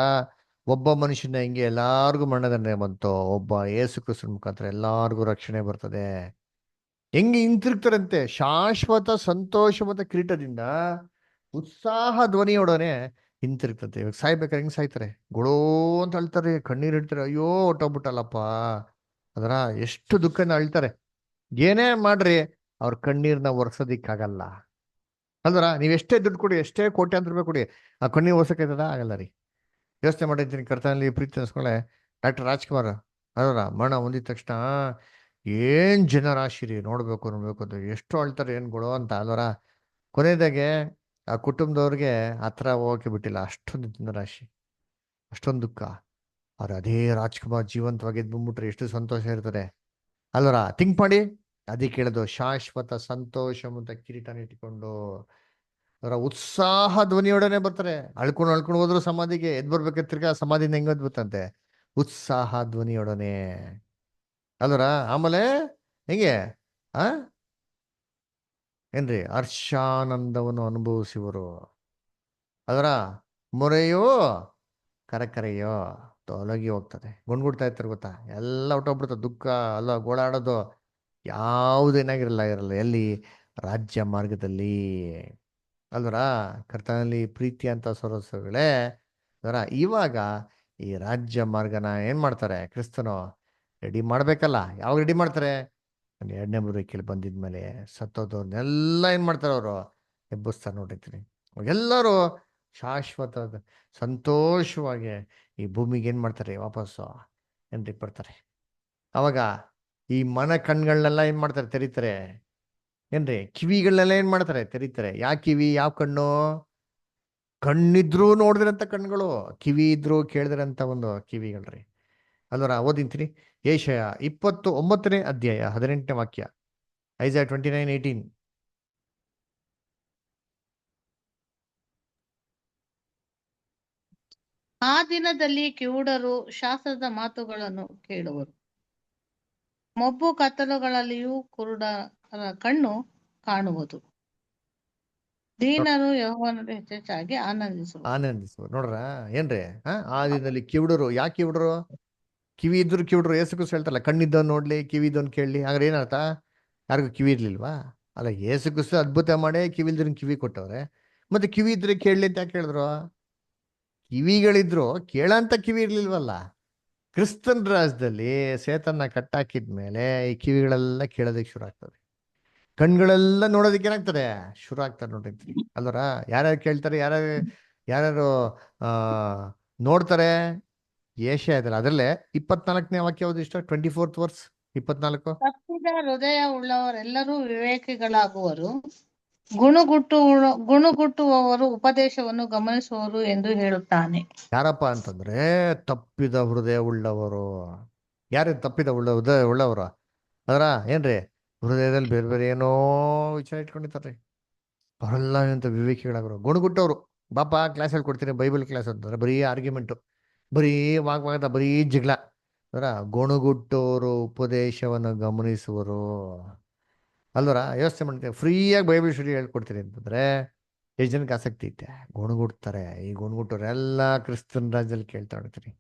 A: ಒಬ್ಬ ಮನುಷ್ಯನ ಹಿಂಗೆ ಎಲ್ಲಾರ್ಗು ಮರಣದಂಡನೆ ಬಂತು, ಒಬ್ಬ ಯೇಸು ಕ್ರಿಸ್ತನ ಮುಖಾಂತರ ಎಲ್ಲಾರ್ಗು ರಕ್ಷಣೆ ಬರ್ತದೆ. ಹೆಂಗೆ ಹಿಂತಿರುಗ್ತಾರಂತೆ? ಶಾಶ್ವತ ಸಂತೋಷವಾದ ಕಿರೀಟದಿಂದ ಉತ್ಸಾಹ ಧ್ವನಿಯೊಡನೆ ಹಿಂತಿರುಗ್ತದೆ. ಇವಾಗ ಸಾಯ್ಬೇಕಾದ್ರೆ ಹೆಂಗ್ ಸಾಯ್ತಾರೆ, ಗೊಳೋ ಅಂತ ಅಳ್ತಾರೆ, ಕಣ್ಣೀರು ಇಡ್ತಾರೆ, ಅಯ್ಯೋ ಹೊಟ್ಟೋಗ್ಬಿಟ್ಟಲ್ಲಪ್ಪ ಅದರ ಎಷ್ಟು ದುಃಖನ ಅಳ್ತಾರೆ. ಏನೇ ಮಾಡ್ರಿ ಅವ್ರ ಕಣ್ಣೀರ್ನ ಒರೆಸೋದಿಕ್ಕಾಗಲ್ಲ ಅಲ್ವರ. ನೀವ್ ಎಷ್ಟೇ ದುಡ್ಡು ಕೊಡಿ, ಎಷ್ಟೇ ಕೋಟ್ಯಾಂತರ ರೂಪಾಯಿ ಕೊಡಿ, ಆ ಕಣ್ಣೀರ್ ಒರ್ಸಕ್ಕಾಯ್ತದ? ಆಗಲ್ಲ ರೀ. ಯೋಚನೆ ಮಾಡಿದ್ದೀನಿ, ಕರ್ತನಲ್ಲಿ ಪ್ರೀತಿ ಅನ್ಸ್ಕೊಳ್ಳೆ ಡಾಕ್ಟರ್ ರಾಜ್ಕುಮಾರ್ ಅಲ್ವರ ಮರಣ ಹೊಂದಿದ ತಕ್ಷಣ ಏನ್ ಜನರಾಶಿ ರೀ, ನೋಡ್ಬೇಕು ಅಂತ ಎಷ್ಟು ಅಳ್ತಾರೆ ಏನ್ಗಳು ಅಂತ ಅಲ್ವರ. ಕೊನೆಯದಾಗೆ ಆ ಕುಟುಂಬದವ್ರಿಗೆ ಹತ್ರ ಹೋಗಕ್ಕೆ ಬಿಟ್ಟಿಲ್ಲ, ಅಷ್ಟೊಂದು ಜನರಾಶಿ, ಅಷ್ಟೊಂದು ದುಃಖ. ಅವ್ರು ಅದೇ ರಾಜ್ಕುಮಾರ್ ಜೀವಂತವಾಗಿ ಬಂದ್ಬಿಟ್ರೆ ಎಷ್ಟು ಸಂತೋಷ ಇರ್ತದೆ ಅಲ್ವರ. ಥಿಂಕ್ ಮಾಡಿ. ಅದಕ್ಕೆ ಹೇಳೋದು ಶಾಶ್ವತ ಸಂತೋಷ ಅಂತ ಕಿರೀಟನ ಇಟ್ಕೊಂಡು ಅವರ ಉತ್ಸಾಹ ಧ್ವನಿಯೊಡನೆ ಬರ್ತಾರೆ. ಅಳ್ಕೊಂಡು ಹೋದ್ರು ಸಮಾಧಿಗೆ, ಎದ್ ಬರ್ಬೇಕಾದ್ರೆ ತಿರ್ಗಾ ಸಮಾಧಿನ ಹೆಂಗ್ ಬತ್ತಂತೆ, ಉತ್ಸಾಹ ಧ್ವನಿಯೊಡನೆ ಅಲ್ವರ. ಆಮೇಲೆ ಹೆಂಗೆ ಆ ಏನ್ರಿ ಹರ್ಷಾನಂದವನ್ನು ಅನುಭವಿಸುವರು ಅದರ. ಮೊರೆಯೋ ಕರಕರೆಯೋ ತೊಲಗಿ ಹೋಗ್ತದೆ. ಗುಣ್ಗುಡ್ತಾ ಇರ್ತಾರೆ ಗೊತ್ತಾ, ಎಲ್ಲ ಹೊಟ್ಟೋಗ್ಬಿಡ್ತದೆ, ದುಃಖ ಅಲ್ಲ ಗೋಳಾಡೋದು ಯಾವುದೇನಾಗಿರಲ್ಲ ಇರಲ್ಲ. ಎಲ್ಲಿ? ರಾಜ್ಯ ಮಾರ್ಗದಲ್ಲಿ ಅಲ್ವರ. ಕರ್ತನಲ್ಲಿ ಪ್ರೀತಿ ಅಂತ ಸೊರಸುಗಳೇ ಅದರ. ಇವಾಗ ಈ ರಾಜ್ಯ ಮಾರ್ಗನ ಏನ್ ಮಾಡ್ತಾರೆ ಕ್ರಿಸ್ತನು ರೆಡಿ ಮಾಡ್ಬೇಕಲ್ಲ. ಯಾವಾಗ ರೆಡಿ ಮಾಡ್ತಾರೆ? ಎರಡನೇ ಬರುವಿಕೆಯಲ್ಲಿ ಬಂದಿದ್ಮೇಲೆ ಸತ್ತೋದವ್ರನ್ನೆಲ್ಲ ಏನ್ ಮಾಡ್ತಾರೆ ಅವರು? ಎಬ್ಬಿಸ್ತಾರೆ ನೋಡಿರ್ತೀನಿ. ಎಲ್ಲರೂ ಶಾಶ್ವತ ಸಂತೋಷವಾಗಿ ಈ ಭೂಮಿಗೆ ಏನ್ ಮಾಡ್ತಾರೆ? ವಾಪಸ್ಸು ಏನ್ರಿ ಬರ್ತಾರೆ. ಅವಾಗ ಈ ಕಣ್ಗಳನ್ನೆಲ್ಲ ಏನ್ ಮಾಡ್ತಾರೆ? ತೆರೀತಾರೆ. ಏನ್ರಿ ಕಿವಿಗಳನ್ನೆಲ್ಲ ಏನ್ ಮಾಡ್ತಾರೆ? ತೆರೀತಾರೆ. ಯಾವ ಕಿವಿ, ಯಾವ ಕಣ್ಣು? ಕಣ್ಣಿದ್ರು ನೋಡಿದ್ರಂತ ಕಣ್ಗಳು, ಕಿವಿ ಇದ್ರು ಕೇಳಿದ್ರಂತ ಒಂದು ಕಿವಿಗಳ್ರಿ ಅಲ್ವರ. ಓದಿಂತೀನಿ ಏಷಯ 29ನೇ ಅಧ್ಯಾಯ 18ನೇ ವಾಕ್ಯ. ಐಸಾ 29:18.
C: ಆ ದಿನದಲ್ಲಿ ಕಿವುಡರು ಶಾಸ್ತ್ರದ ಮಾತುಗಳನ್ನು ಕೇಳುವರು, ಮೊಬ್ಬು ಕತ್ತಲುಗಳಲ್ಲಿಯೂ ಕುರುಡರ ಕಣ್ಣು ಕಾಣುವುದು, ದೀನರು ಯೆಹೋವನಲ್ಲಿ ಹೆಚ್ಚೆಚ್ಚಾಗಿ
A: ಆನಂದಿಸುವರು. ನೋಡ್ರ ಏನ್ರಿ ಆ ದಿನದಲ್ಲಿ ಕಿವುಡರು. ಯಾಕೆ ಕಿವುಡರು? ಕಿವಿ ಇದ್ರು ಕಿವುಡರು. ಏಸು ಕ್ರಿಸ್ತ ಹೇಳ್ತಾರಲ್ಲ, ಕಣ್ಣಿದ್ದವನ್ ನೋಡ್ಲಿ, ಕಿವಿ ಇದ್ದವನ್ ಕೇಳಲಿ. ಹಾಗಾದ್ರೆ ಏನರ್ಥ? ಯಾರಿಗೂ ಕಿವಿ ಇರ್ಲಿಲ್ವಾ? ಅಲ್ಲ, ಏಸು ಕ್ರಿಸ್ತ ಅದ್ಭುತ ಮಾಡಿ ಕಿವಿ ಇಲ್ದ್ರ ಕಿವಿ ಕೊಟ್ಟವ್ರೆ. ಮತ್ತೆ ಕಿವಿ ಇದ್ರೆ ಕೇಳಲಿ ಅಂತ ಯಾಕೆ ಹೇಳಿದ್ರು? ಕಿವಿಗಳಿದ್ರು ಕೇಳಂತ ಕಿವಿ ಇರ್ಲಿಲ್ವಲ್ಲ. ಕ್ರಿಸ್ತನ್ ರಾಜ್ಯದಲ್ಲಿ ಸೇತನ್ನ ಕಟ್ಟಾಕಿದ್ಮೇಲೆ ಈ ಕಿವಿಗಳೆಲ್ಲ ಕೇಳೋದಕ್ಕೆ ಶುರು ಆಗ್ತದೆ, ಕಣ್ಗಳೆಲ್ಲ ನೋಡೋದಕ್ಕೆ ಏನಾಗ್ತದೆ? ಶುರು ಆಗ್ತಾರೆ ನೋಡಿರ್ತೀನಿ ಅಲ್ವರ. ಯಾರ್ಯಾರು ಕೇಳ್ತಾರೆ, ಯಾರ್ಯಾರು ಆ ನೋಡ್ತಾರೆ? ಏಷ್ಯಾ ಇದಲ್ಲ, ಅದರಲ್ಲೇ 24ನೇ ವಾಕ್ಯ ಯಾವ್ದು ಇಷ್ಟ? 24th verse 24.
C: ತಪ್ಪಿದ ಹೃದಯ ಉಳ್ಳವರೆಲ್ಲರೂ ವಿವೇಕಿಗಳಾಗುವರು, ಗುಣಗುಟ್ಟುವವರು ಉಪದೇಶವನ್ನು ಗಮನಿಸುವರು ಎಂದು ಹೇಳುತ್ತಾನೆ.
A: ಯಾರಪ್ಪ ಅಂತಂದ್ರೆ ತಪ್ಪಿದ ಹೃದಯ ಉಳ್ಳವರು. ಯಾರು ತಪ್ಪಿದ ಹೃದಯ ಉಳ್ಳವರು? ಅದರ ಏನ್ರಿ ಹೃದಯದಲ್ಲಿ ಬೇರೆ ಬೇರೆ ಏನೋ ವಿಚಾರ ಇಟ್ಕೊಂಡಿರ್ತಾರೆ. ಅವರೆಲ್ಲ ಎಂತ ವಿವೇಕಿಗಳಾಗರು. ಗುಣಗುಟ್ಟವ್ರು. ಬಾಪ ಕ್ಲಾಸ್ ಹೇಳ್ಕೊಡ್ತೀನಿ, ಬೈಬಲ್ ಕ್ಲಾಸ್ ಅಂತಂದ್ರೆ ಬರೀ ಆರ್ಗ್ಯುಮೆಂಟು, ಬರೀ ವಾಗ್ವಾದ, ಬರೀ ಜಗಳ. ಅದರ ಗುಣಗುಟ್ಟೋರು ಉಪದೇಶವನ್ನು ಗಮನಿಸುವರು ಅಲ್ವರ. ಯೋಚನೆ ಮಾಡ್ತೀನಿ, ಫ್ರೀಯಾಗಿ ಬೈಬಲ್ ಸ್ಟಡಿ ಹೇಳ್ಕೊಡ್ತೀನಿ ಅಂತಂದ್ರೆ ಎಷ್ಟು ಜನಕ್ಕೆ ಆಸಕ್ತಿ ಐತೆ? ಗುಣಗುಡ್ತಾರೆ. ಈ ಗುಣಗುಟ್ಟೋರು ಎಲ್ಲ ಕ್ರಿಸ್ತನ ರಾಜ್ಯದಲ್ಲಿ ಕೇಳ್ತಾ ಇರ್ತೀರಿ.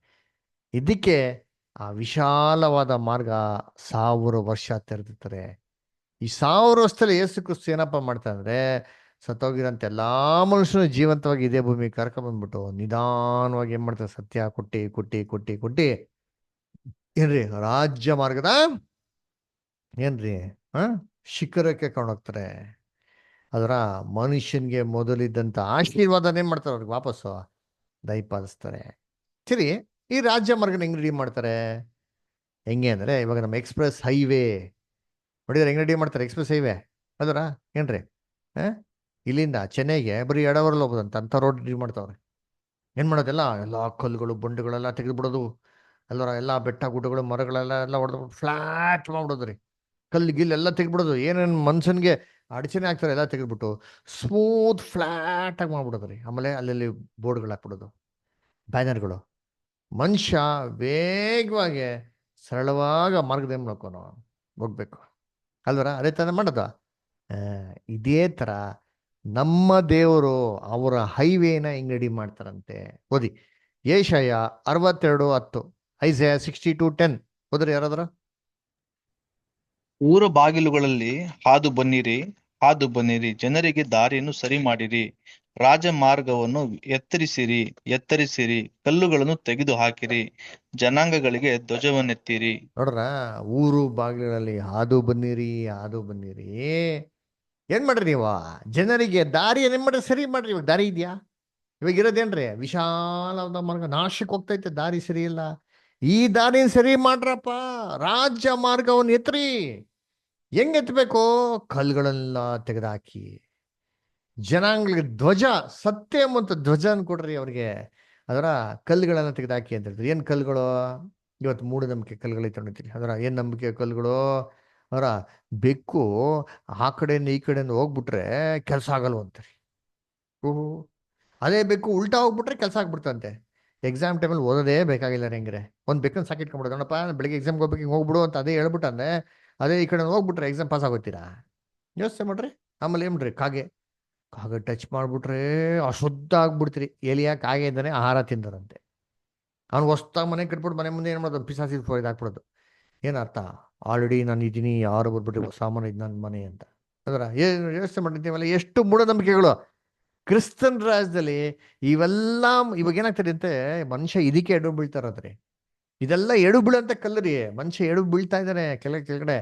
A: ಇದಕ್ಕೆ ಆ ವಿಶಾಲವಾದ ಮಾರ್ಗ 1000 ವರ್ಷ ತೆರೆದಿರ್ತಾರೆ. ಈ 1000 ವರ್ಷದಲ್ಲಿ ಯೇಸು ಕ್ರಿಸ್ತ ಏನಪ್ಪ ಮಾಡ್ತಾ ಅಂದ್ರೆ, ಸತ್ತೋಗಿರೋಂಥ ಎಲ್ಲಾ ಮನುಷ್ಯನು ಜೀವಂತವಾಗಿ ಇದೇ ಭೂಮಿಗೆ ಕರ್ಕೊಂಡ್ಬಂದ್ಬಿಟ್ಟು ನಿಧಾನವಾಗಿ ಏನ್ ಮಾಡ್ತಾರೆ? ಸತ್ಯ ಕೊಟ್ಟಿ ಕೊಟ್ಟಿ ಕೊಟ್ಟಿ ಕೊಟ್ಟಿ ಏನ್ರಿ ರಾಜ್ಯ ಮಾರ್ಗದ ಏನ್ರಿ ಶಿಖರಕ್ಕೆ ಕೊಂಡೋಗ್ತಾರೆ. ಅದರ ಮನುಷ್ಯನ್ಗೆ ಮೊದಲಿದ್ದಂತ ಆಶೀರ್ವಾದನೇ ಮಾಡ್ತಾರೆ, ಅವ್ರಿಗೆ ವಾಪಸ್ಸು ದಯಪಾಲಿಸ್ತಾರೆ. ಸರಿ, ಈ ರಾಜ್ಯ ಮಾರ್ಗನ ಹೆಂಗ್ ರೆಡಿ ಮಾಡ್ತಾರೆ? ಹೆಂಗೆ ಅಂದ್ರೆ, ಇವಾಗ ನಮ್ಮ ಎಕ್ಸ್ಪ್ರೆಸ್ ಹೈವೇ ನೋಡಿದ್ರೆ ಹೆಂಗ್ ರೆಡಿ ಮಾಡ್ತಾರೆ? ಎಕ್ಸ್ಪ್ರೆಸ್ ಹೈವೇ ಅದರ ಏನ್ರಿ ಇಲ್ಲಿಂದ ಚೆನ್ನೈಗೆ ಬರೀ ಎಡವರಲ್ಲಿ ಹೋಗೋದಂತ ರೋಡ್ ರೆಡಿ ಮಾಡ್ತಾವ್ರೆ. ಏನ್ ಮಾಡೋದೆಲ್ಲ? ಎಲ್ಲ ಕಲ್ಲುಗಳು ಬಂಡೆಗಳೆಲ್ಲ ತೆಗೆದುಬಿಡೋದು ಅಲ್ವರ. ಎಲ್ಲ ಬೆಟ್ಟ ಗುಡ್ಡಗಳು ಮರಗಳೆಲ್ಲ ಹೊಡೆದು ಫ್ಲಾಟ್ ಮಾಡ್ಬಿಡೋದ್ರಿ. ಕಲ್ಲು ಗಿಲ್ಲು ಎಲ್ಲ ತೆಗೆದ್ಬಿಡೋದು. ಏನೇನು ಮನುಷ್ಯನ್ಗೆ ಅಡಚಣೆ ಆಗ್ತಾರೆ ಎಲ್ಲ ತೆಗೆದ್ಬಿಟ್ಟು ಸ್ಮೂತ್ ಫ್ಲಾಟ್ ಆಗಿ ಮಾಡ್ಬಿಡೋದ್ರಿ. ಆಮೇಲೆ ಅಲ್ಲಲ್ಲಿ ಬೋರ್ಡ್ಗಳು ಹಾಕ್ಬಿಡೋದು, ಬ್ಯಾನರ್ಗಳು. ಮನುಷ್ಯ ವೇಗವಾಗಿ ಸರಳವಾಗಿ ಮಾರ್ಗದ ಮಾಡ್ಕೊಂಡು ಹೋಗ್ಬೇಕು ಅಲ್ವರ. ಅದೇ ತರ ಮಾಡೋದು. ಇದೇ ತರ ನಮ್ಮ ದೇವರು ಅವರ ಹೈವೇನ ಹೆಂಗ್ ರೆಡಿ ಮಾಡ್ತಾರಂತೆ. ಓದಿ ಏಷಯ 62:10, ಐಸಯ 62:10. ಓದ್ರಿ ಯಾರಾದ್ರ.
E: ಊರ ಬಾಗಿಲುಗಳಲ್ಲಿ ಹಾದು ಬನ್ನಿರಿ, ಹಾದು ಬನ್ನಿರಿ, ಜನರಿಗೆ ದಾರಿಯನ್ನು ಸರಿ ಮಾಡಿರಿ. ರಾಜಮಾರ್ಗವನ್ನು ಎತ್ತರಿಸಿರಿ, ಎತ್ತರಿಸಿರಿ, ಕಲ್ಲುಗಳನ್ನು ತೆಗೆದು ಹಾಕಿರಿ, ಜನಾಂಗಗಳಿಗೆ ಧ್ವಜವನ್ನೆತ್ತಿರಿ.
A: ನೋಡ್ರ, ಊರು ಬಾಗಿಲುಗಳಲ್ಲಿ ಹಾದು ಬನ್ನಿರಿ, ಹಾದು ಬನ್ನಿರಿ. ಏನ್ ಮಾಡ್ರಿ ನೀವು? ಜನರಿಗೆ ದಾರಿ ಏನ್ ಮಾಡ್ರಿ? ಸರಿ ಮಾಡ್ರಿ. ಇವಾಗ ದಾರಿ ಇದೆಯಾ? ಇವಾಗ ಇರೋದೇನ್ರಿ? ವಿಶಾಲವಾದ ಮಾರ್ಗ, ನಾಶಕ್ಕೆ ಹೋಗ್ತೈತೆ, ದಾರಿ ಸರಿ ಇಲ್ಲ. ಈ ದಾರಿನ ಸರಿ ಮಾಡ್ರಪ್ಪ, ರಾಜ್ಯ ಮಾರ್ಗವನ್ನು ಎತ್ತರಿ. ಹೆಂಗ್ ಎತ್ತಬೇಕು? ಕಲ್ಗಳೆಲ್ಲ ತೆಗೆದಾಕಿ, ಜನಾಂಗಗಳಿಗೆ ಧ್ವಜ, ಸತ್ಯ ಮತ್ತು ಧ್ವಜ ಕೊಡ್ರಿ ಅವ್ರಿಗೆ. ಅದರ ಕಲ್ಲುಗಳನ್ನ ತೆಗೆದಾಕಿ ಅಂತ ಹೇಳ್ತಾರೆ. ಏನ್ ಕಲ್ಲುಗಳು? ಇವತ್ತು ಮೂಢನಂಬಿಕೆ ಕಲ್ಲುಗಳು ತಗೊಂಡಿರ್ತೀರಿ. ಅದರ ಏನ್ ನಂಬಿಕೆ ಕಲ್ಲುಗಳು? ಅವರ ಬೆಕ್ಕು ಆ ಕಡೆಯಿಂದ ಈ ಕಡೆಯಿಂದ ಹೋಗ್ಬಿಟ್ರೆ ಕೆಲಸ ಆಗಲ್ವಂತಾರೆ. ಓಹೋ, ಅದೇ ಬೆಕ್ಕು ಉಲ್ಟಾ ಹೋಗ್ಬಿಟ್ರೆ ಕೆಲಸ ಆಗ್ಬಿಡ್ತಂತೆ. ಎಕ್ಸಾಮ್ ಟೈಮಲ್ಲಿ ಓದೋದೇ ಬೇಕಾಗಿಲ್ಲ ಹೆಂಗ್ರೆ. ಒಂದು ಬೆಕ್ಕನ್ನು ಸಾಕಿಟ್ಕೊಂಡ್ಬಿಡೋದು, ನೋಡಪ್ಪ ಬೆಳಿಗ್ಗೆ ಎಕ್ಸಾಮ್ಗೆ ಹೋಗ್ಬೇಕು, ಹಿಂಗೆ ಹೋಗ್ಬಿಡು ಅಂತ ಅದೇ ಹೇಳ್ಬಿಟ್ಟಂದ್ರೆ, ಅದೇ ಈ ಕಡೆ ಹೋಗ್ಬಿಟ್ರೆ ಎಕ್ಸಾಮ್ ಪಾಸ್ ಆಗೋತೀರಾ? ಯೋಚನೆ ಮಾಡ್ರಿ. ಆಮೇಲೆ ಏನ್ ಮಾಡ್ರಿ? ಕಾಗೆ ಟಚ್ ಮಾಡ್ಬಿಟ್ರೆ ಅಶುದ್ಧ ಆಗ್ಬಿಡ್ತೀರಿ. ಎಲಿಯ ಕಾಗೆ ಇದ್ದಾನೆ ಆಹಾರ ತಿಂದರಂತೆ. ಅವ್ನು ಹೊಸ್ದಾಗಿ ಮನೆ ಕಟ್ಬಿಟ್ಟು ಮನೆ ಮುಂದೆ ಏನು ಮಾಡೋದು? ಪಿಸಾಸಿ ಇದಾಕ್ಬಿಡೋದು. ಏನರ್ಥ? ಆಲ್ರೆಡಿ ನಾನು ಇದ್ದೀನಿ, ಯಾರು ಬರ್ಬಿಟ್ಟು ಹೊಸ ಮನೆ ಇದು ನನ್ನ ಮನೆ ಅಂತ. ಅದರ ಏನು ಯೋಚನೆ ಮಾಡಿರ್ತೀವಲ್ಲ, ಎಷ್ಟು ಮೂಢನಂಬಿಕೆಗಳು ಕ್ರಿಸ್ತನ್ ರಾಜ್ಯದಲ್ಲಿ. ಇವೆಲ್ಲ ಇವಾಗ ಏನಾಗ್ತದೆ ಅಂತೆ, ಮನುಷ್ಯ ಇದಕ್ಕೆ ಎಡು ಬೀಳ್ತಾರದ್ರಿ. ಇದೆಲ್ಲ ಎಡು ಬೀಳಂತ ಕಲ್ಲರಿ. ಮನುಷ್ಯ ಎಡು ಬೀಳ್ತಾ ಇದ್ದಾನೆ ಕೆಳಗಡೆ.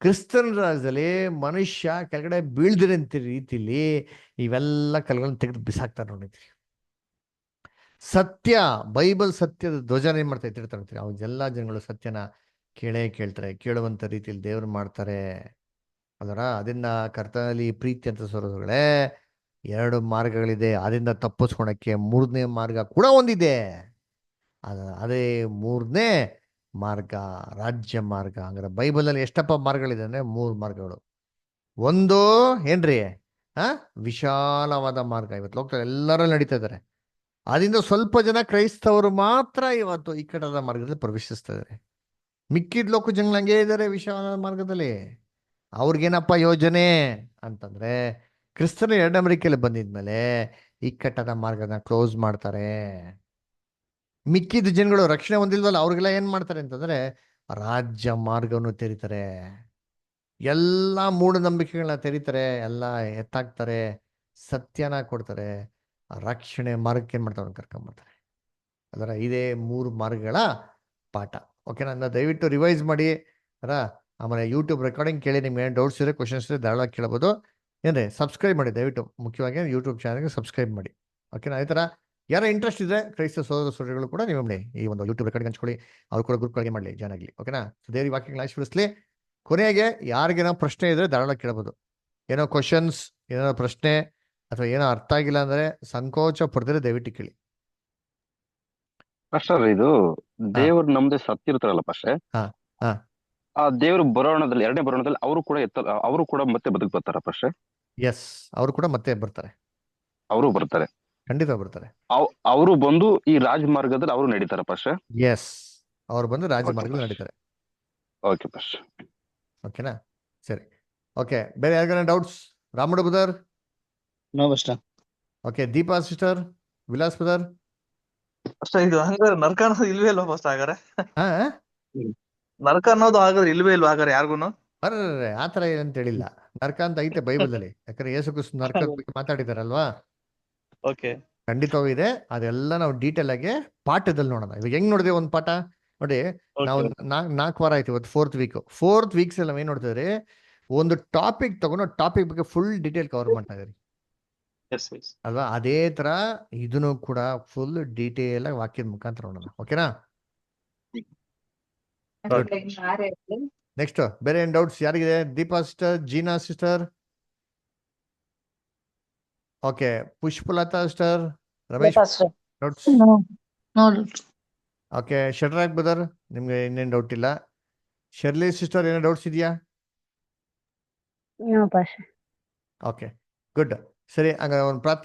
A: ಕ್ರಿಸ್ತನ್ ರಾಜ್ಯದಲ್ಲಿ ಮನುಷ್ಯ ಕೆಳಗಡೆ ಬೀಳ್ದಿರಂತ ರೀತಿಲಿ ಇವೆಲ್ಲ ಕಲ್ಗಳನ್ನ ತೆಗೆದು ಬಿಸಾಕ್ತಾರೆ ನೋಡಿದ್ರಿ. ಸತ್ಯ, ಬೈಬಲ್ ಸತ್ಯದ ಧ್ವಜನ ಏನ್ ಮಾಡ್ತಾ ಇರ್ತಾರೆ. ಅವೆಲ್ಲ ಜನಗಳು ಸತ್ಯನ ಕೇಳ್ತಾರೆ, ಕೇಳುವಂತ ರೀತಿಯಲ್ಲಿ ದೇವ್ರು ಮಾಡ್ತಾರೆ. ಅದನ್ನ ಕರ್ತನಲ್ಲಿ ಪ್ರೀತಿ ಅಂತ ಸರೋಗಳೇ, 2 ಮಾರ್ಗಗಳಿದೆ. ಅದರಿಂದ ತಪ್ಪಿಸ್ಕೊಳಕ್ಕೆ 3ನೇ ಮಾರ್ಗ ಕೂಡ ಒಂದಿದೆ. ಅದೇ 3ನೇ ಮಾರ್ಗ ರಾಜ್ಯ ಮಾರ್ಗ. ಹಂಗಾರೆ ಬೈಬಲಲ್ಲಿ ಎಷ್ಟಪ್ಪ ಮಾರ್ಗಗಳಿದೆ ಅಂದ್ರೆ 3 ಮಾರ್ಗಗಳು. ಒಂದು ಏನ್ರಿ? ವಿಶಾಲವಾದ ಮಾರ್ಗ. ಇವತ್ತು ಲೋಕದಲ್ಲಿ ಎಲ್ಲರೂ ನಡೀತಾ ಇದ್ದಾರೆ. ಅದರಿಂದ ಸ್ವಲ್ಪ ಜನ ಕ್ರೈಸ್ತವರು ಮಾತ್ರ ಇವತ್ತು ಈ ಕಡೆದ ಮಾರ್ಗದಲ್ಲಿ ಪ್ರವೇಶಿಸ್ತಾ ಇದ್ದಾರೆ. ಮಿಕ್ಕಿದ ಲೋಕ ಜನಗಳು ಹಂಗೇ ಇದ್ದಾರೆ ವಿಶಾಲವಾದ ಮಾರ್ಗದಲ್ಲಿ. ಅವ್ರಿಗೇನಪ್ಪ ಯೋಜನೆ ಅಂತಂದ್ರೆ, ಕ್ರಿಸ್ತನ 2ನೇ ಅಮೆರಿಕೆಯಲ್ಲಿ ಬಂದಿದ್ಮೇಲೆ ಇಕ್ಕಟ್ಟಾದ ಮಾರ್ಗನ ಕ್ಲೋಸ್ ಮಾಡ್ತಾರೆ. ಮಿಕ್ಕಿದ ಜನಗಳು ರಕ್ಷಣೆ ಹೊಂದಿಲ್ವಲ್ಲ, ಅವ್ರಿಗೆಲ್ಲ ಏನ್ ಮಾಡ್ತಾರೆ ಅಂತಂದ್ರೆ ರಾಜ್ಯ ಮಾರ್ಗವನ್ನು ತೆರೀತಾರೆ. ಎಲ್ಲ ಮೂಢನಂಬಿಕೆಗಳನ್ನ ತೆರೀತಾರೆ, ಎಲ್ಲ ಎತ್ತಾಕ್ತಾರೆ, ಸತ್ಯನ ಕೊಡ್ತಾರೆ, ರಕ್ಷಣೆ ಮಾರ್ಗಕ್ಕೆ ಏನ್ ಮಾಡ್ತಾರೆ? ಕರ್ಕೊಂಡ್ಬರ್ತಾರೆ. ಅದರ ಇದೇ 3 ಮಾರ್ಗಗಳ ಪಾಠ. ಓಕೆನಾ? ದಯವಿಟ್ಟು ರಿವೈಸ್ ಮಾಡಿ. ಆಮೇಲೆ ಯೂಟ್ಯೂಬ್ ರೆಕಾರ್ಡಿಂಗ್ ಕೇಳಿ. ನಿಮ್ಗೆ ಏನು ಡೌಟ್ಸ್ ಇದ್ರೆ, ಕ್ವಶನ್ಸ್ ಇದ್ರೆ ಧಾರಾಳವಾಗಿ ಕೇಳ್ಬೋದು. ಏನ್ರಿ? ಸಬ್ಸ್ಕ್ರೈಬ್ ಮಾಡಿ ದಯವಿಟ್ಟು. ಮುಖ್ಯವಾಗಿ ಯೂಟ್ಯೂಬ್ ಚಾನಲ್ಗೆ ಸಬ್ಸ್ಕ್ರೈಬ್ ಮಾಡಿ. ಓಕೆನಾ? ಈ ಥರ ಯಾರೋ ಇಂಟ್ರೆಸ್ಟ್ ಇದೆ ಕ್ರೈಸ್ತ ಸೋದರಗಳು ಕೂಡ ನೀವು ಈ ಒಂದು ಯೂಟ್ಯೂಬ್ ರೆಕಾರ್ಡಿಂಗ್ ಹಂಚ್ಕೊಳ್ಳಿ. ಅವ್ರು ಕೂಡ ಗ್ರೂಪ್ಗಳಿಗೆ ಮಾಡಲಿ, ಜಾಯ್ನ್ ಆಗಲಿ. ಓಕೆನಾ? ದೇವ್ರ ವಾಕ್ಯಗಳನ್ನ ಆಶೀರ್ವದಿಸಲಿ. ಕೊನೆಗೆ ಯಾರಿಗೇನೋ ಪ್ರಶ್ನೆ ಇದ್ರೆ ಧಾರಾಳವಾಗಿ ಕೇಳ್ಬೋದು. ಏನೋ ಕ್ವಶನ್ಸ್, ಏನೋ ಪ್ರಶ್ನೆ ಅಥವಾ ಏನೋ ಅರ್ಥ ಆಗಿಲ್ಲ ಅಂದ್ರೆ ಸಂಕೋಚ ಪಡ್ದಿದ್ರೆ ದಯವಿಟ್ಟು ಕೇಳಿ.
B: ಪಾಸ್ಟರ್, ಇದು ದೇವ್ರು ನಮ್ದೇ ಸತ್ತಿರ್ತಾರಲ್ಲ ಪಾಸ್ಟರ್,
A: ಹಾ ಹಾ
B: ಆ ದೇವ್ರ ಬರೋಣದಲ್ಲಿ 2ನೇ ಬರೋಣದಲ್ಲಿ ಅವರು ಕೂಡ ಮತ್ತೆ ಬದುಕ್ ಬರ್ತಾರ ಪಾಸ್ಟರ್?
A: ಎಸ್, ಅವರು ಕೂಡ ಮತ್ತೆ ಬರ್ತಾರೆ.
B: ಅವರು ಬರ್ತಾರೆ,
A: ಖಂಡಿತ ಬರ್ತಾರೆ.
B: ಅವರು ಬಂದು ಈ ರಾಜಮಾರ್ಗದಲ್ಲಿ ಅವರು ನಡೀತಾರ ಪಾಸ್ಟರ್?
A: ಎಸ್, ಅವ್ರು ಬಂದು ರಾಜಮಾರ್ಗದಲ್ಲಿ ನಡೀತಾರೆ.
B: Okay pastor.
A: ಓಕೆನಾ? ಸರಿ. ಓಕೆ, ಬೇರೆ ಯಾರಿಗಾರ doubts? Ramudu brother?
I: No pastor.
A: Okay, Deepa sister, Vilas brother?
E: ಅಷ್ಟೇ. ಇದು ಹಂಗಾರೆ ನರಕ ಅನ್ನೋದು ಇಲ್ವೇ ಇಲ್ವಾ ಫಸ್ಟ್? ಹಾಗಾರೆ
A: ಹಾ,
E: ನರಕ ಅನ್ನೋದು ಹಾಗಾದ್ರೆ ಇಲ್ವೇ ಇಲ್ವಾ ಹಾಗಾದ್ರೆ ಯಾರಿಗೂನು?
A: ಅರ್ರೆ ಆತರ ಏನಂತ ಹೇಳಿಲ್ಲ. ನರಕ ಅಂತ ಐತೆ ಬೈಬಲಲ್ಲಿ. ಯಾಕಂದ್ರೆ ಯೇಸು ಕ್ರಿಸ್ತ ನರಕದ ಬಗ್ಗೆ ಮಾತಾಡಿದಾರಲ್ವಾ?
E: ಓಕೆ,
A: ಖಂಡಿತವೂ ಇದೆ. ಅದೆಲ್ಲ ನಾವು ಡೀಟೇಲ್ ಆಗಿ ಪಾಠದಲ್ಲಿ ನೋಡೋಣ. ಇವಾಗ ಹೆಂಗ್ ನೋಡಿದೆ ಒಂದು ಪಾಠ ನೋಡಿ. ನಾವು 4 ವಾರ ಆಯ್ತು, ಇವತ್ತು 4th ವೀಕ್ಸ್ ಎಲ್ಲ ಏನ್ ನೋಡ್ತಿದ್ರಿ? ಒಂದು ಟಾಪಿಕ್ ತಗೊಂಡು ಟಾಪಿಕ್ ಬಗ್ಗೆ ಫುಲ್ ಡೀಟೇಲ್ ಕವರ್ ಮಾಡ್ತಾ ಇದ್ರಿ ಅಲ್ವಾ? ಅದೇ ತರ ಇದನ್ನು ಕೂಡ ಫುಲ್ ಡೀಟೇಲ್ ಆಗಿ ವಾಕ್ಯದ ಮುಖಾಂತರ ನೋಡೋಣ. ಓಕೆನಾ? ನೆಕ್ಸ್ಟ್ ಬೇರೆ ಏನ್ ಡೌಟ್ಸ್ ಯಾರಿಗಿದೆ? Deepa sister, Jeena sister, okay, Pushpalatha sister, Ramesh doubts? Okay, Shadrach brother, ನಿಮ್ಗೆ ಇನ್ನೇನು ಡೌಟ್ ಇಲ್ಲ. ಶರ್ಲಿ ಸಿಸ್ಟರ್ ಏನೋ ಡೌಟ್ಸ್ ಇದೆಯಾ?
D: No pastor.
A: Okay, good. ಸರಿ, ಹಂಗ ಒಂದು ಪ್ರಾರ್ಥನೆ